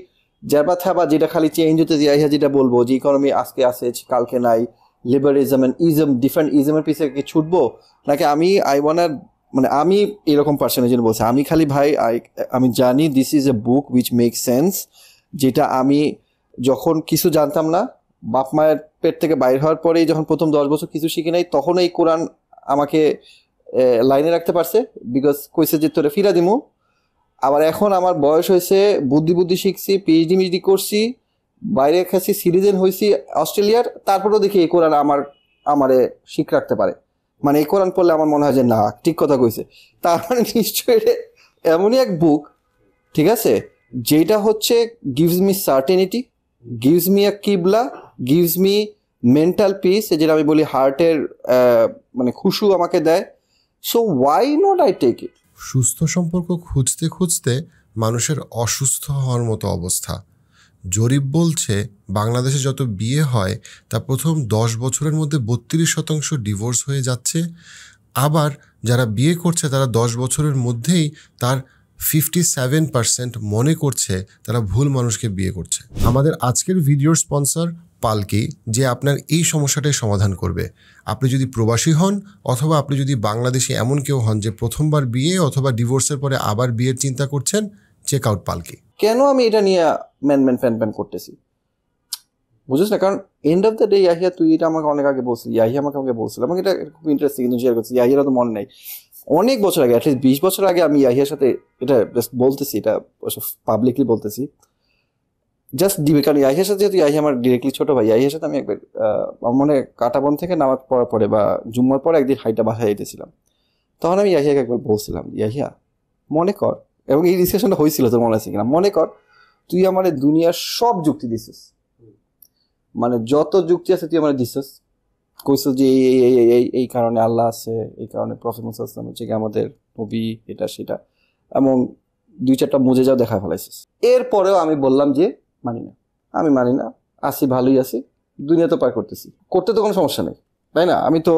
জ্যাবা থ্যাবা যেটা খালি চেঞ্জ হতে যাই, যেটা বলবো যে ইকোনমি আজকে আছে কালকে নাই, লিবারেলিজম এন্ড ইজম, ডিফারেন্ট ইজমের পিছিয়ে কি ছুটবো, নাকি আমি মানে আমি এরকম পার্সনের জন্য বলছি, আমি খালি ভাই আমি জানি this is a book which make sense, যেটা আমি যখন কিছু জানতাম না, বাপ মায়ের পেট থেকে বাইর হওয়ার পরেই যখন প্রথম 10 বছর কিছু শিখি নাই, তখন এই কোরআন আমাকে লাইনে রাখতে পারছে, বিকজ কইছে যে তোরে ফিরা দিমু। আবার এখন আমার বয়স হয়েছে, বুদ্ধি শিখছি, পিএইচডি করছি, বাইরে খাচ্ছি, সিটিজেন হয়েছি অস্ট্রেলিয়ার, তারপরেও দেখি এই কোরআন আমারে শিখ রাখতে পারে, মানে এই কোরআন পড়লে আমার মনে হয় যে না, ঠিক কথা কইছে। তার মানে নিশ্চয়ই এমনই এক বুক, ঠিক আছে, যেটা হচ্ছে gives me certainty, gives me a কিবলা, গিভস মি মেন্টাল পিস, যেটা আমি বলি হার্টের মানে খুশু আমাকে দেয়। So why not I take it? সুস্থ সম্পর্ক খুঁজতে খুঁজতে মানুষের অসুস্থ হওয়ার মতো অবস্থা। জরিপ বলছে বাংলাদেশে যত বিয়ে হয় তা প্রথম 10 বছরের মধ্যে 32% ডিভোর্স হয়ে যাচ্ছে। আবার যারা বিয়ে করছে তারা 10 বছরের মধ্যেই তার 57% মনে করছে তারা ভুল মানুষকে বিয়ে করছে। আমাদের আজকের ভিডিওর স্পন্সর পালকি, যে আপনার এই সমস্যাটাই সমাধান করবে। আপনি যদি প্রবাসী হন অথবা আপনি যদি বাংলাদেশে এমন কেউ হন যে প্রথমবার বিয়ে অথবা ডিভোর্সের পরে আবার বিয়ের চিন্তা করছেন, চেক আউট পালকি। কেন আমি এটা নিয়ে ফ্যান করতেছি বুঝিস না, কারণ end of the day Yahya তুই এটা আমাকে অনেক আগে বলছিলি, ইয়াহিয়া আমাকে বলছিল, আমাকে এটা খুব ইন্টারেস্টিং কিন্তু শেয়ার করছি। ইয়াহিয়ারা তো মনে নেই, অনেক বছর আগে, অ্যাটলিস্ট 20 বছর আগে আমি ইয়াহিয়ার সাথে এটা জাস্ট বলতেছি, এটা পাবলিকলি বলতেছি, জাস্ট দিবে, কারণ ইয়াহিয়ার সাথে যেহেতু ইয়াহিয়া আমার ডিরেক্টলি ছোট ভাই, ইয়াহিয়ার সাথে আমি একবার আমার মনে কাটাবন থেকে নামাজ পড়ার পরে বা জুম্মার পরে একদিন হাইটা বাসায় যেতেছিলাম, তখন আমি ইয়াহিয়াকে একবার বলছিলাম, ইয়াহিয়া মনে কর, এবং এই ডিসকাশনটা হয়েছিল তোর মনে আছে কিনা, মনে কর তুই আমার দুনিয়ার সব যুক্তি দিছিস, মানে যত যুক্তি আছে তুই আমার দিছিস, কইছিস যে এই কারণে আল্লাহ আছে, এই কারণে প্রফেট মুহাম্মদ সাল্লাল্লাহু আলাইহি ওয়াসাল্লাম হচ্ছে আমাদের নবী, এটা সেটা, এবং 2-4টা মুজেজাও দেখা ফেলাইছিস। এরপরেও আমি বললাম যে আমি মানি না, আসি ভালোই আছি, দুনিয়া তো পার করতেছি, করতে তো কোনো সমস্যা নেই, তাই না? আমি তো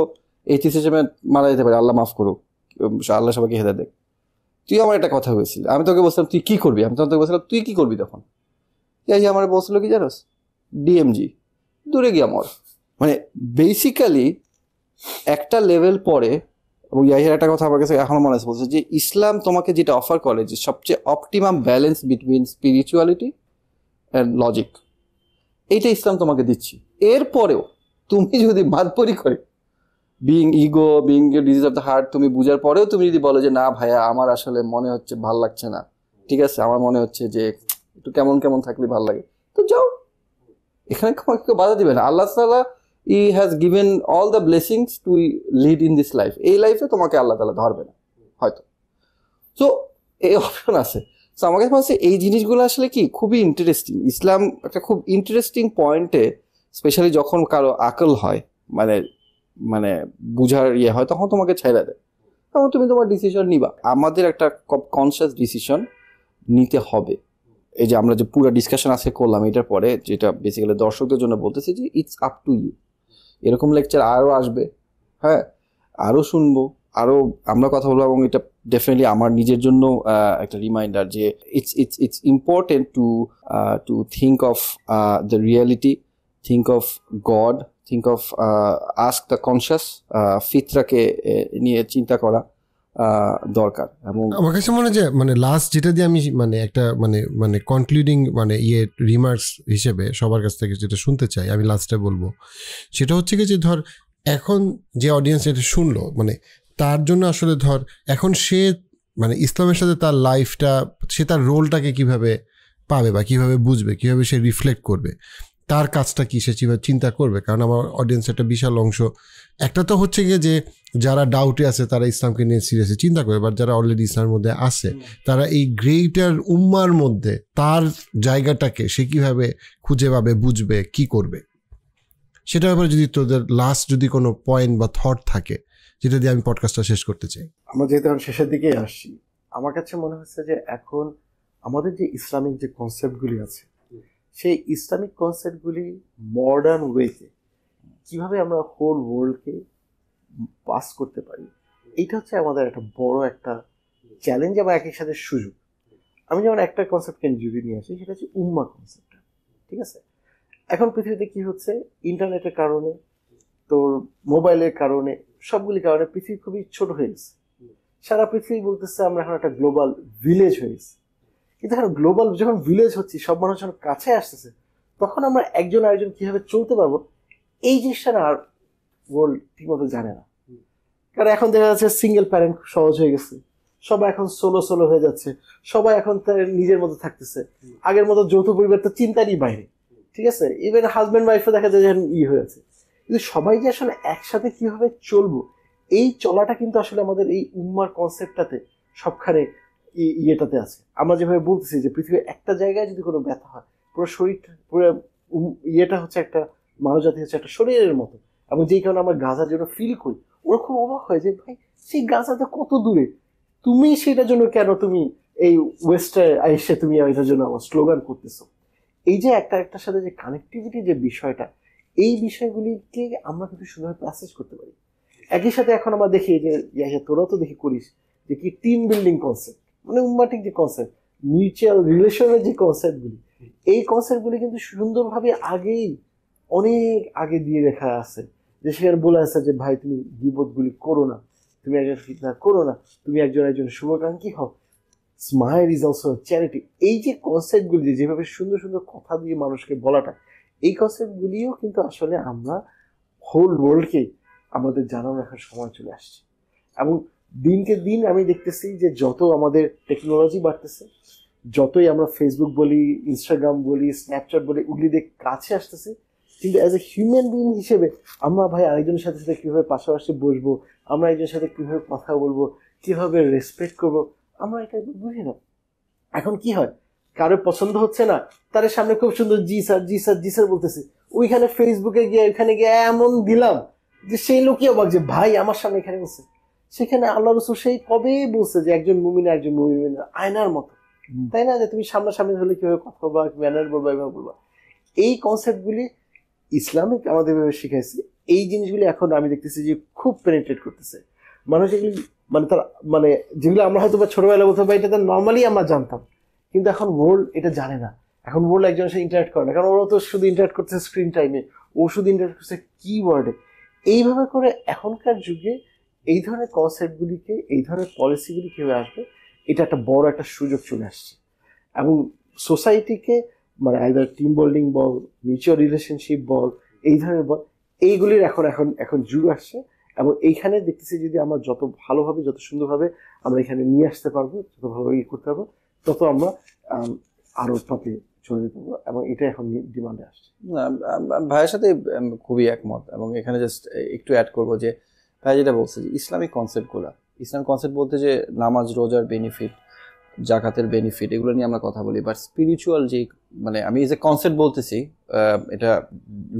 এইচএস হিসেবে মারা যেতে পারি, আল্লাহ মাফ করুক, আল্লাহ সবাইকে হেদায়েত দেখ। তুই আমার একটা কথা হয়েছিল, আমি তোকে বলছিলাম তুই কি করবি, আমি তোকে বলছিলাম তুই কি করবি, তখন ইয়াহিয়া আমার বলছিল কি জানোস, ডিএমজি, দূরে গিয়া মর। মানে বেসিক্যালি একটা লেভেল পরে, এবং ইয়াহিয়ার একটা কথা আমার কাছে এখনো মনে আছে, বলছে যে ইসলাম তোমাকে যেটা অফার করে, যে সবচেয়ে optimum balance between spirituality and logic, এইটা ইসলাম তোমাকে দিচ্ছি। এরপরেও তুমি যদি বাদপরি করে being ego, being disease of the heart, তুমি বুঝার পরেও তুমি যদি বলো যে না ভাইয়া আমার আসলে মনে হচ্ছে ভাল লাগছে না, ঠিক আছে, আমার মনে হচ্ছে যে একটু কেমন কেমন থাকলে ভাল লাগে, তো যাও, এখানে তোমাকে কেউ বাধা দিবে না। আল্লাহ তাআলা he has given all the blessings to lead in this life, এই লাইফে তোমাকে আল্লাহ তাআলা ধরবে না হয়তো, সো এই অপশন আছে। তো আমার কাছে মনে হচ্ছে এই জিনিসগুলো আসলে কি খুবই ইন্টারেস্টিং। ইসলাম একটা খুব ইন্টারেস্টিং পয়েন্টে, স্পেশালি যখন কারো আকল হয়, মানে বুঝার হয়, তখন তোমাকে ছেড়ে দেয়, তখন তুমি তোমার ডিসিশন নিবা। আমাদের একটা কনসিয়াস ডিসিশন নিতে হবে। এই যে আমরা যে পুরো ডিসকাশন আজকে করলাম, এটার পরে যেটা বেসিক্যালি দর্শকদের জন্য বলতেছি যে ইটস আপ টু ইউ। এরকম লেকচার আরও আসবে, হ্যাঁ, আরও শুনবো, আরও আমরা কথা বলবো, এবং এটা ডেফিনেটলি আমার নিজের জন্য একটা রিমাইন্ডার যে it's important to think of the reality, think of God, think of ask the conscious, ফিতরাকে নিয়ে চিন্তা করা দরকার। এবং আমার কাছে মনে হয় যে লাস্ট যেটা দিয়ে আমি একটা কনক্লুডিং রিমার্কস হিসেবে সবার কাছ থেকে যেটা শুনতে চাই, আমি লাস্টে বলবো, সেটা হচ্ছে কি যে ধর এখন যে অডিয়েন্স এটা শুনলো, তার জন্য আসলে ধর এখন সে ইসলামের সাথে তার লাইফটা, সে তার রোলটাকে কিভাবে পাবে বা কিভাবে বুঝবে, কিভাবে সে রিফ্লেক্ট করবে, তার কাজটা কি সে চিন্তা করবে। কারণ আমার অডিয়েন্স একটা বিশাল অংশ, একটা তো হচ্ছে গিয়ে যে যারা ডাউটে আছে তারা ইসলামকে নিয়ে সিরিয়াসলি চিন্তা করে, বাট যারা অলরেডি ইসলামের মধ্যে আছে তারা এই গ্রেটার উম্মার মধ্যে তার জায়গাটাকে সে কিভাবে খুঁজে পাবে, বুঝবে, কি করবে, সেটার ব্যাপারে যদি তোদের লাস্ট যদি কোনো পয়েন্ট বা থট থাকে যেটা দিয়ে আমি পডকাস্টটা শেষ করতে চাই। আমরা যেহেতু এখন শেষের দিকেই আসছি, আমার কাছে মনে হচ্ছে যে এখন আমাদের যে ইসলামিক যে কনসেপ্টগুলি আছে, সেই ইসলামিক কনসেপ্টগুলি মডার্ন ওয়েতে কিভাবে আমরা হোল ওয়ার্ল্ডকে পাস করতে পারি, এইটা হচ্ছে আমাদের একটা বড় একটা চ্যালেঞ্জ এবং একই সাথে সুযোগ। আমি যেমন একটা কনসেপ্টকে যদি নিয়ে আসি, সেটা হচ্ছে উম্মা কনসেপ্টটা, ঠিক আছে? এখন পৃথিবীতে কি হচ্ছে, ইন্টারনেটের কারণে, তোর মোবাইলের কারণে, সবগুলি কারণে পৃথিবী খুবই ছোট হয়ে গেছে। সারা পৃথিবী বলতেছে আমরা এখন একটা গ্লোবাল ভিলেজ হয়ে গেছি। কিন্তু এখন গ্লোবাল যখন ভিলেজ হচ্ছি, সব মানুষ যখন কাছে আসতেছে, তখন আমরা একজন আরেকজন কিভাবে চলতে পারবো, এই জিনিসটা না আর ওয়ার্ল্ড ঠিকমতো জানে না। কারণ এখন দেখা যাচ্ছে সিঙ্গেল প্যারেন্ট খুব সহজ হয়ে গেছে, সবাই এখন সোলো হয়ে যাচ্ছে, সবাই এখন তার নিজের মতো থাকতেছে। আগের মতো যৌথ পরিবার তো চিন্তারই বাইরে, ঠিক আছে? ইভেন হাজব্যান্ড ওয়াইফও দেখা যায় যে হয়েছে। কিন্তু সবাই যে আসলে একসাথে কিভাবে চলবো, এই চলাটা কিন্তু আসলে আমাদের এই উম্মার কনসেপ্টটাতে সবখানে ইয়েটাতে আছে। আমরা যেভাবে বলতেছি যে পৃথিবীর একটা জায়গায় যদি কোনো ব্যথা হয়, পুরো শরীরটা, পুরো ইয়েটা হচ্ছে একটা মানব জাতি হচ্ছে একটা শরীরের মতো, এবং যেই কারণে আমরা গাজার জন্য ফিল করি, ওরা খুব অবাক হয় যে ভাই সেই গাজাটা কত দূরে, তুমি সেটার জন্য কেন তুমি এই ওয়েস্টে এসে তুমি এটার জন্য আমার স্লোগান করতেছো। এই যে একটার সাথে যে কানেক্টিভিটি যে বিষয়টা, এই বিষয়গুলিকে আমরা কিন্তু সুন্দরভাবে প্যাসেজ করতে পারি। একই সাথে এখন আমরা দেখি যে তোরাও তো দেখি করিস যে কি টিম বিল্ডিং কনসেপ্ট, মানে উম্মাটিক যে কনসেপ্ট, মিউচুয়াল রিলেশনের যে কনসেপ্টগুলি, এই কনসেপ্টগুলি কিন্তু সুন্দরভাবে অনেক আগে দিয়ে রেখা আছে। যে সেখানে বলে আছে যে ভাই তুমি বিপদগুলি করো না, তুমি একজন ফিতনা করো না, তুমি একজন শুভাকাঙ্ক্ষী হও, স্মাইল ইজ অলসো চ্যারিটি। এই যে কনসেপ্টগুলি যেভাবে সুন্দর সুন্দর কথা দিয়ে মানুষকে বলাটা, এই কনসেপ্টগুলিও কিন্তু আসলে আমরা হোল ওয়ার্ল্ডকে আমাদের জানানো রাখার সময় চলে আসছে। এবং দিনকে দিন আমি দেখতেছি যে যত আমাদের টেকনোলজি বাড়তেছে, যতই আমরা ফেসবুক বলি, ইনস্টাগ্রাম বলি, স্ন্যাপচ্যাট বলি, ওগুলি দিয়ে কাছে আসতেছে, কিন্তু অ্যাজ এ হিউম্যান বিইং হিসেবে আমরা ভাই আরেকজনের সাথে সাথে কীভাবে পাশাপাশি বসবো, আমরা একজনের সাথে কীভাবে কথা বলবো, কীভাবে রেসপেক্ট করবো, আমরা এটা বুঝি না। এখন কি হয়, কারো পছন্দ হচ্ছে না, তার সামনে খুব সুন্দর জি স্যার জি স্যার জি স্যার বলতেছে, ওইখানে ফেসবুকে গিয়ে ওইখানে গিয়ে এমন দিলাম যে সেই লোকই অবাক যে ভাই আমার সামনে এখানে বলছে। সেখানে আল্লাহ রসুল সেই কবে বলছে যে একজন মুমিন আয়নার মতো, তাই না? যে তুমি সামনাসামনি হলে কিভাবে কথা বলবা, ম্যানার বলবা, এভাবে বলবা। এই কনসেপ্টগুলি ইসলামিক আমাদের শিখাইছে। এই জিনিসগুলি এখন আমি দেখতেছি যে খুব পেনিট্রেট করতেছে মানুষ এগুলি, মানে তার মানে যেগুলো আমরা হয়তো বা ছোটবেলা বলতে পারি এটা তো নর্মালি আমরা জানতাম, কিন্তু এখন ওয়ার্ল্ড এটা জানে না। এখন ওয়ার্ল্ড একজনের সাথে ইন্টারাক্ট করে না, কারণ ওরা তো শুধু ইন্টারাক্ট করতেছে স্ক্রিন টাইমে, ও শুধু ইন্টারাক্ট করছে কিওয়ার্ডে। এইভাবে করে এখনকার যুগে এই ধরনের কনসেপ্টগুলিকে, এই ধরনের পলিসিগুলি কীভাবে আসবে, এটা একটা বড় একটা সুযোগ চলে আসছে। এবং সোসাইটিকে মানে আইদার টিম বিল্ডিং বল, মিউচুয়াল রিলেশনশিপ বল, এই ধরনের বল, এইগুলির এখন যুগ আসছে। এবং এইখানে দেখতেছি যদি আমরা যত ভালোভাবে, যত সুন্দরভাবে আমরা এখানে নিয়ে আসতে পারবো, যত ভালোভাবে করতে পারবো, তত আমরা আরো টপে চলে যেতে পারবো। এবং এটা এখন ডিমান্ডে আসছে। ভাইয়ের সাথে খুবই একমত। এবং এখানে জাস্ট একটু অ্যাড করবো যে ভাই যেটা বলছে যে ইসলামিক কনসেপ্টগুলো, ইসলামিক কনসেপ্ট বলতে যে নামাজ, রোজার বেনিফিট, জাকাতের বেনিফিট, এগুলো নিয়ে আমরা কথা বলি। বাট স্পিরিচুয়াল যে, মানে আমি এই যে কনসেপ্ট বলতেছি এটা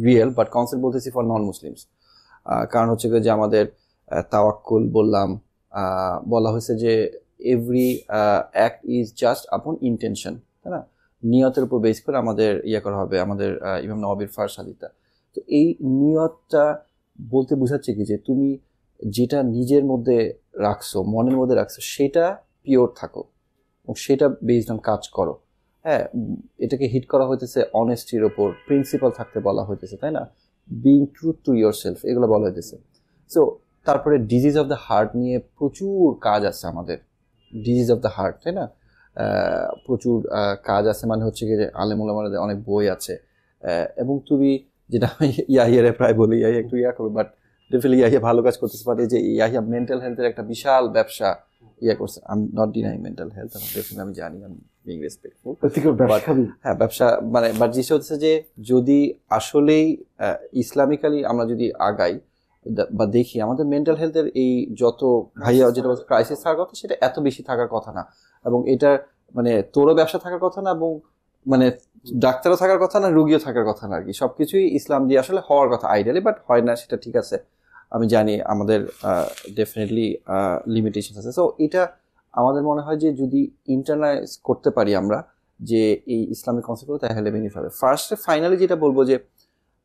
রিয়েল, বাট কনসেপ্ট বলতেছি ফর নন মুসলিমস। কারণ হচ্ছে যে আমাদের তাওয়াক্কুল বললাম, বলা হয়েছে যে এভরি অ্যাক্ট ইজ জাস্ট আপন ইন্টেনশন, তাই না? নিয়তের উপর বেস করে আমাদের করা হবে, আমাদের ইমাম নওয়াবির ফার্স্ট হাদিসটা। তো এই নিয়তটা বলতে বোঝাচ্ছে কি যে তুমি যেটা নিজের মধ্যে রাখছো, মনের মধ্যে রাখছো, সেটা পিওর থাকো এবং সেটা বেসড অন কাজ করো। হ্যাঁ, এটাকে হিট করা হইতেছে অনেস্টির ওপর, প্রিন্সিপাল থাকতে বলা হইতেছে, তাই না? Being truth to your self, এগুলো বলা হইতেছে। সো তারপরে ডিজিজ অফ দ্য হার্ট নিয়ে প্রচুর কাজ আছে আমাদের, ডিজিজ অফ দ্য হার্ট, তাই না? প্রচুর কাজ আছে, মানে হচ্ছে কি যে আলেম ওলামাদের অনেক বই আছে। এবং তুমি যেটা আমি ইয়াহিয়ারে প্রায় বলি, ইয়াহিয়া একটু করো, বাট ডেফিনেটলি ইয়াহিয়া ভালো কাজ করতেছে। বাট এই যে ইয়াহিয়া মেন্টাল হেলথের একটা বিশাল ব্যবসা করছে। I am not denying mental health, আমি জানি, আমি বিং রেসপেক্টফুল। হ্যাঁ, ব্যবসা মানে, বাট জিনিসটা হচ্ছে যে যদি আসলেই ইসলামিক্যালি আমরা যদি আগাই বা দেখি, আমাদের মেন্টাল হেলথের এই যত ভাইয়া যেটা ক্রাইসিস থাকার কথা, সেটা এত বেশি থাকার কথা না। এবং এটা মানে তোরও ব্যবসা থাকার কথা না, এবং মানে ডাক্তারও থাকার কথা না, রুগীও থাকার কথা না আর কি। সবকিছুই ইসলাম দিয়ে আসলে হওয়ার কথা আইডিয়ালি, বাট হয় না, সেটা ঠিক আছে, আমি জানি আমাদের ডেফিনেটলি লিমিটেশন আছে। সো এটা আমাদের মনে হয় যে যদি ইন্টারনালাইজ করতে পারি আমরা যে এই ইসলামিক কনসেপ্টগুলো, তাহলে বেনিফিট হবে। ফার্স্টে ফাইনালি যেটা বলবো যে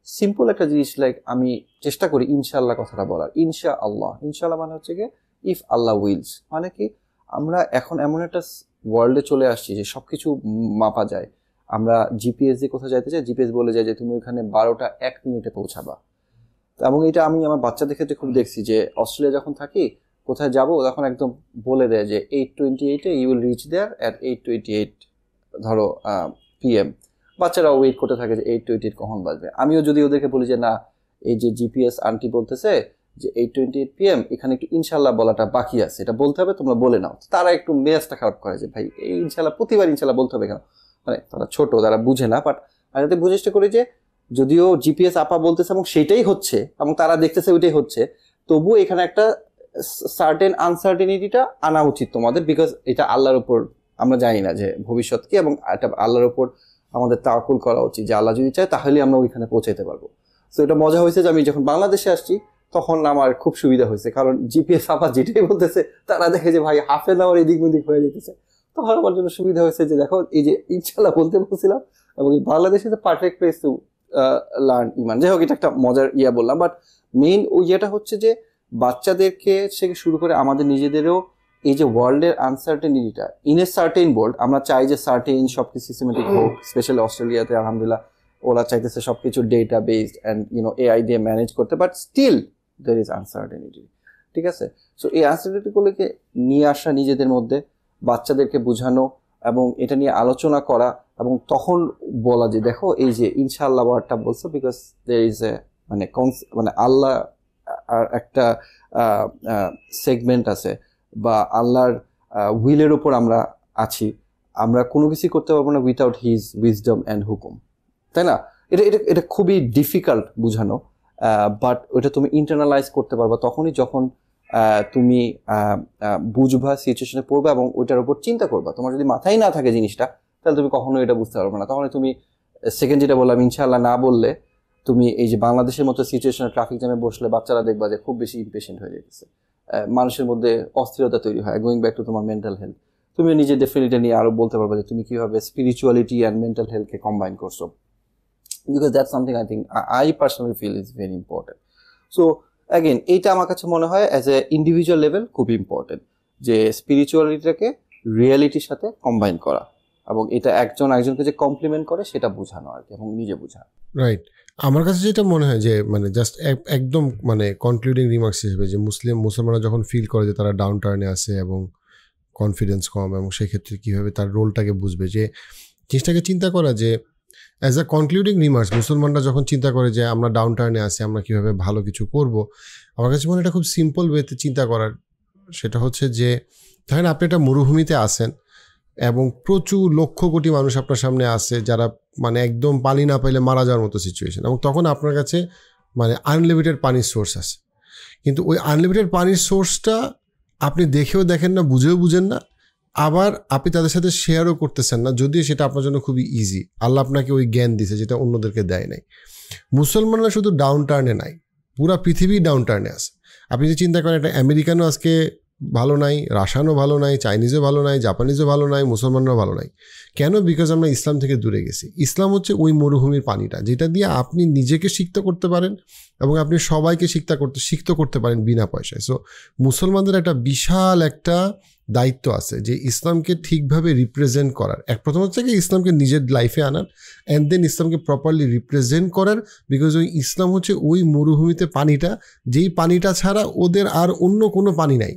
সিম্পল একটা জিনিস, লাইক আমি চেষ্টা করি ইনশাআল্লাহ কথাটা বলার। ইনশাআল্লাহ মানে হচ্ছে কি ইফ আল্লাহ উইলস, মানে কি আমরা এখন এমন একটা ওয়ার্ল্ডে চলে আসছি যে সবকিছু মাপা যায়। আমরা জিপিএস দিয়ে কোথাও যাইতে চাই, জিপিএস বলে যায় যে তুমি ওখানে 12টা 1 মিনিটে পৌঁছাবা। এবং এটা আমি আমার বাচ্চাদের ক্ষেত্রে খুব দেখছি যে অস্ট্রেলিয়া যখন থাকি, কোথায় যাবো তখন একদম বলে দেয় যে 8:28 you will reach there at 8:28 ধরো PM। বাচ্চারা ওয়েট করতে থাকে যে 8:28 কখন বাজবে। আমিও যদি ওদেরকে বলি যে না, এই যে জিপিএস আন্টি বলতেছে যে 8:28 PM, এখানে একটু ইনশাল্লাহ বলাটা বাকি আছে, এটা বলতে হবে, তোমরা বলে নাও। তারা একটু মেজাজটা খারাপ করে যে ভাই এই ইনশাল্লাহ প্রতিবার ইনশাল্লাহ বলতে হবে কেন? মানে তারা ছোট, তারা বুঝে না। বাট আমি যাতে বুঝে চেষ্টা করি যে যদিও জিপিএস আপা বলতেছে এবং সেটাই হচ্ছে এবং তারা দেখতেছে ওইটাই হচ্ছে, তবুও এখানে একটা সার্টেন আনসার্টেনিটিটা আনা উচিত তোমাদের, বিকজ এটা আল্লাহর উপর, আমরা জানি না যে ভবিষ্যৎ কি, এবং এটা আল্লাহর উপর আমাদের তাওয়াক্কুল করা উচিত যে আল্লাহ যদি চায় তাহলে আমরা ওইখানে পৌঁছাতে পারবো। তো এটা মজা হয়েছে যে আমি যখন বাংলাদেশে আসছি তখন আমার খুব সুবিধা হয়েছে, কারণ জিপিএস আপা যেটাই বলতেছে তারা দেখে যে ভাই হাফ এন আওয়ার এদিক ওদিক হয়ে যেতেছে, তখন আমার জন্য সুবিধা হয়েছে যে দেখো এই যে ইনশাল্লাহ বলতে বলছিলাম, এবং Bangladesh is perfect place to learn ইমান। যাই হোক, এটা একটা মজার বললাম, বাট মেইন ওই ইয়েটা হচ্ছে যে বাচ্চাদেরকে থেকে শুরু করে আমাদের নিজেদেরও এই যে ওয়ার্ল্ডের আনসার্টেনিটিটা ইন এ সার্টেন ওয়ার্ল্ড, আমরা চাই যে সার্টেন সবকিছু সিস্টেমেটিক হোক, স্পেশালি অস্ট্রেলিয়াতে আলহামদুলিল্লাহ ওরা চাইতেছে সবকিছু ডেটা বেসড অ্যান্ড এআই দিয়ে ম্যানেজ করতে, but still there is uncertainty. ঠিক আছে, সো এই আনসার্টেনিটিগুলোকে নিয়ে আসা নিজেদের মধ্যে, বাচ্চাদেরকে বোঝানো এবং এটা নিয়ে আলোচনা করা, এবং তখন বলা যে দেখো এই যে ইনশাআল্লাহ ওয়ার্ডটা বলছো বিকজ দের ইজ এ মানে আল্লাহ আর একটা সেগমেন্ট আছে, বা আল্লাহর উইলের উপর আমরা আছি, আমরা কোনো কিছু করতে পারবো না উইথাউট হিজ উইজডম অ্যান্ড হুকুম, তাই না? এটা এটা এটা খুবই ডিফিকাল্ট বোঝানো, বাট ওটা তুমি ইন্টারনালাইজ করতে পারবা তখনই যখন তুমি বুঝবা, সিচুয়েশনে পড়বা এবং ওইটার উপর চিন্তা করবা। তোমার যদি মাথায় না থাকে জিনিসটা, তাহলে তুমি কখনো এটা বুঝতে পারবে না। তখন তুমি সেকেন্ড যেটা বললাম ইনশাআল্লাহ না বললে, তুমি এই যে বাংলাদেশের মতো সিচুয়েশনে ট্রাফিক জ্যামে বসলে বাচ্চারা দেখবা যে খুব বেশি ইমপেশেন্ট হয়ে যেতেছে, মানুষের মধ্যে অস্থিরতা তৈরি হয়। গোয়িং ব্যাক টু তোমার মেন্টাল হেলথ, তুমি নিজে ডেফিনেটলি নিয়ে আরো বলতে পারবে যে তুমি কিভাবে স্পিরিচুয়ালিটি অ্যান্ড মেন্টাল হেলথকে কম্বাইন করছো, because that's something I think I personally feel is very important. So again এইটা আমার কাছে মনে হয় অ্যাজ এ ইন্ডিভিজুয়াল লেভেল খুব ইম্পর্টেন্ট যে স্পিরিচুয়ালিটিটাকে রিয়েলিটির সাথে কম্বাইন করা, এবং এটা একজন একজনকে যে কমপ্লিমেন্ট করে সেটা বোঝানো আর কি, এবং নিজে বোঝানো। রাইট। আমার কাছে যেটা মনে হয় যে মানে জাস্ট একদম মানে কনক্লুডিং রিমার্কস হিসেবে যে মুসলমানরা যখন ফিল করে যে তারা ডাউন টার্নে আছে এবং কনফিডেন্স কম, এবং সেক্ষেত্রে কীভাবে তার রোলটাকে বুঝবে, যে জিনিসটাকে চিন্তা করা যে অ্যাজ আ কনক্লুডিং রিমার্কস মুসলমানরা যখন চিন্তা করে যে আমরা ডাউন টার্নে আছি, আমরা কীভাবে ভালো কিছু করব, আমার কাছে মনে হয় এটা খুব সিম্পল ওয়েতে চিন্তা করার। সেটা হচ্ছে যে ধরেন আপনি একটা মরুভূমিতে আছেন এবং প্রচুর লক্ষ কোটি মানুষ আপনার সামনে আসে যারা মানে একদম পানি না পাইলে মারা যাওয়ার মতো সিচুয়েশন, এবং তখন আপনার কাছে মানে আনলিমিটেড পানির সোর্স আছে, কিন্তু ওই আনলিমিটেড পানির সোর্সটা আপনি দেখেও দেখেন না, বুঝেও বুঝেন না, আবার আপনি তাদের সাথে শেয়ারও করতেছেন না, যদিও সেটা আপনার জন্য খুবই ইজি। আল্লাহ আপনাকে ওই জ্ঞান দিছে যেটা অন্যদেরকে দেয় নাই। মুসলমানরা শুধু ডাউন টার্নে নাই, পুরা পৃথিবী ডাউন টার্নে আছে। আপনি যে চিন্তা করেন একটা আমেরিকানও আজকে ভালো নাই, রাশিয়ানও ভালো নাই, চাইনিজও ভালো নাই, জাপানিজও ভালো নাই, মুসলমানরাও ভালো নাই। কেন? বিকজ আমরা ইসলাম থেকে দূরে গেছি। ইসলাম হচ্ছে ওই মরুভূমির পানিটা যেটা দিয়ে আপনি নিজেকে সিক্ত করতে পারেন এবং আপনি সবাইকে সিক্ত করতে পারেন বিনা পয়সায়। সো মুসলমানদের একটা বিশাল একটা দায়িত্ব আছে যে ইসলামকে ঠিকভাবে রিপ্রেজেন্ট করার। প্রথম হচ্ছে কি ইসলামকে নিজের লাইফে আনার, অ্যান্ড দেন ইসলামকে প্রপারলি রিপ্রেজেন্ট করার, বিকজ ওই ইসলাম হচ্ছে ওই মরুভূমিতে পানিটা, যেই পানিটা ছাড়া ওদের আর অন্য কোনো পানি নাই,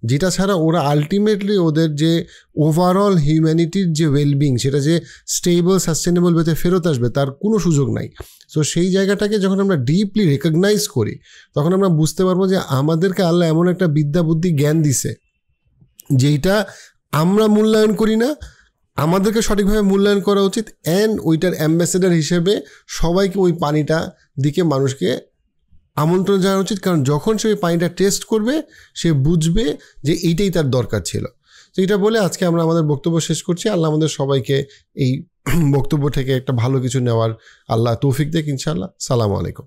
যেটা ছাড়া ওরা আলটিমেটলি ওদের যে ওভারঅল হিউম্যানিটির যে ওয়েলবিং সেটা যে স্টেবল সাস্টেনেবল ওয়েতে ফেরত আসবে তার কোনো সুযোগ নাই। সো সেই জায়গাটাকে যখন আমরা ডিপলি রেকগনাইজ করি তখন আমরা বুঝতে পারবো যে আমাদেরকে আল্লাহ এমন একটা বিদ্যা বুদ্ধি জ্ঞান দিছে যেইটা আমরা মূল্যায়ন করি না, আমাদেরকে সঠিকভাবে মূল্যায়ন করা উচিত, অ্যান্ড ওইটার অ্যাম্বাসেডার হিসেবে সবাইকে ওই পানিটা দিকে মানুষকে আমন্ত্রণ জানানো উচিত। কারণ যখন সে ওই পানিটা টেস্ট করবে সে বুঝবে যে এইটাই তার দরকার ছিল। তো এটা বলে আজকে আমরা আমাদের বক্তব্য শেষ করছি। আল্লাহ আমাদের সবাইকে এই বক্তব্য থেকে একটা ভালো কিছু নেওয়ার আল্লাহ তৌফিক দেখ ইনশাআল্লাহ। সালামু আলাইকুম।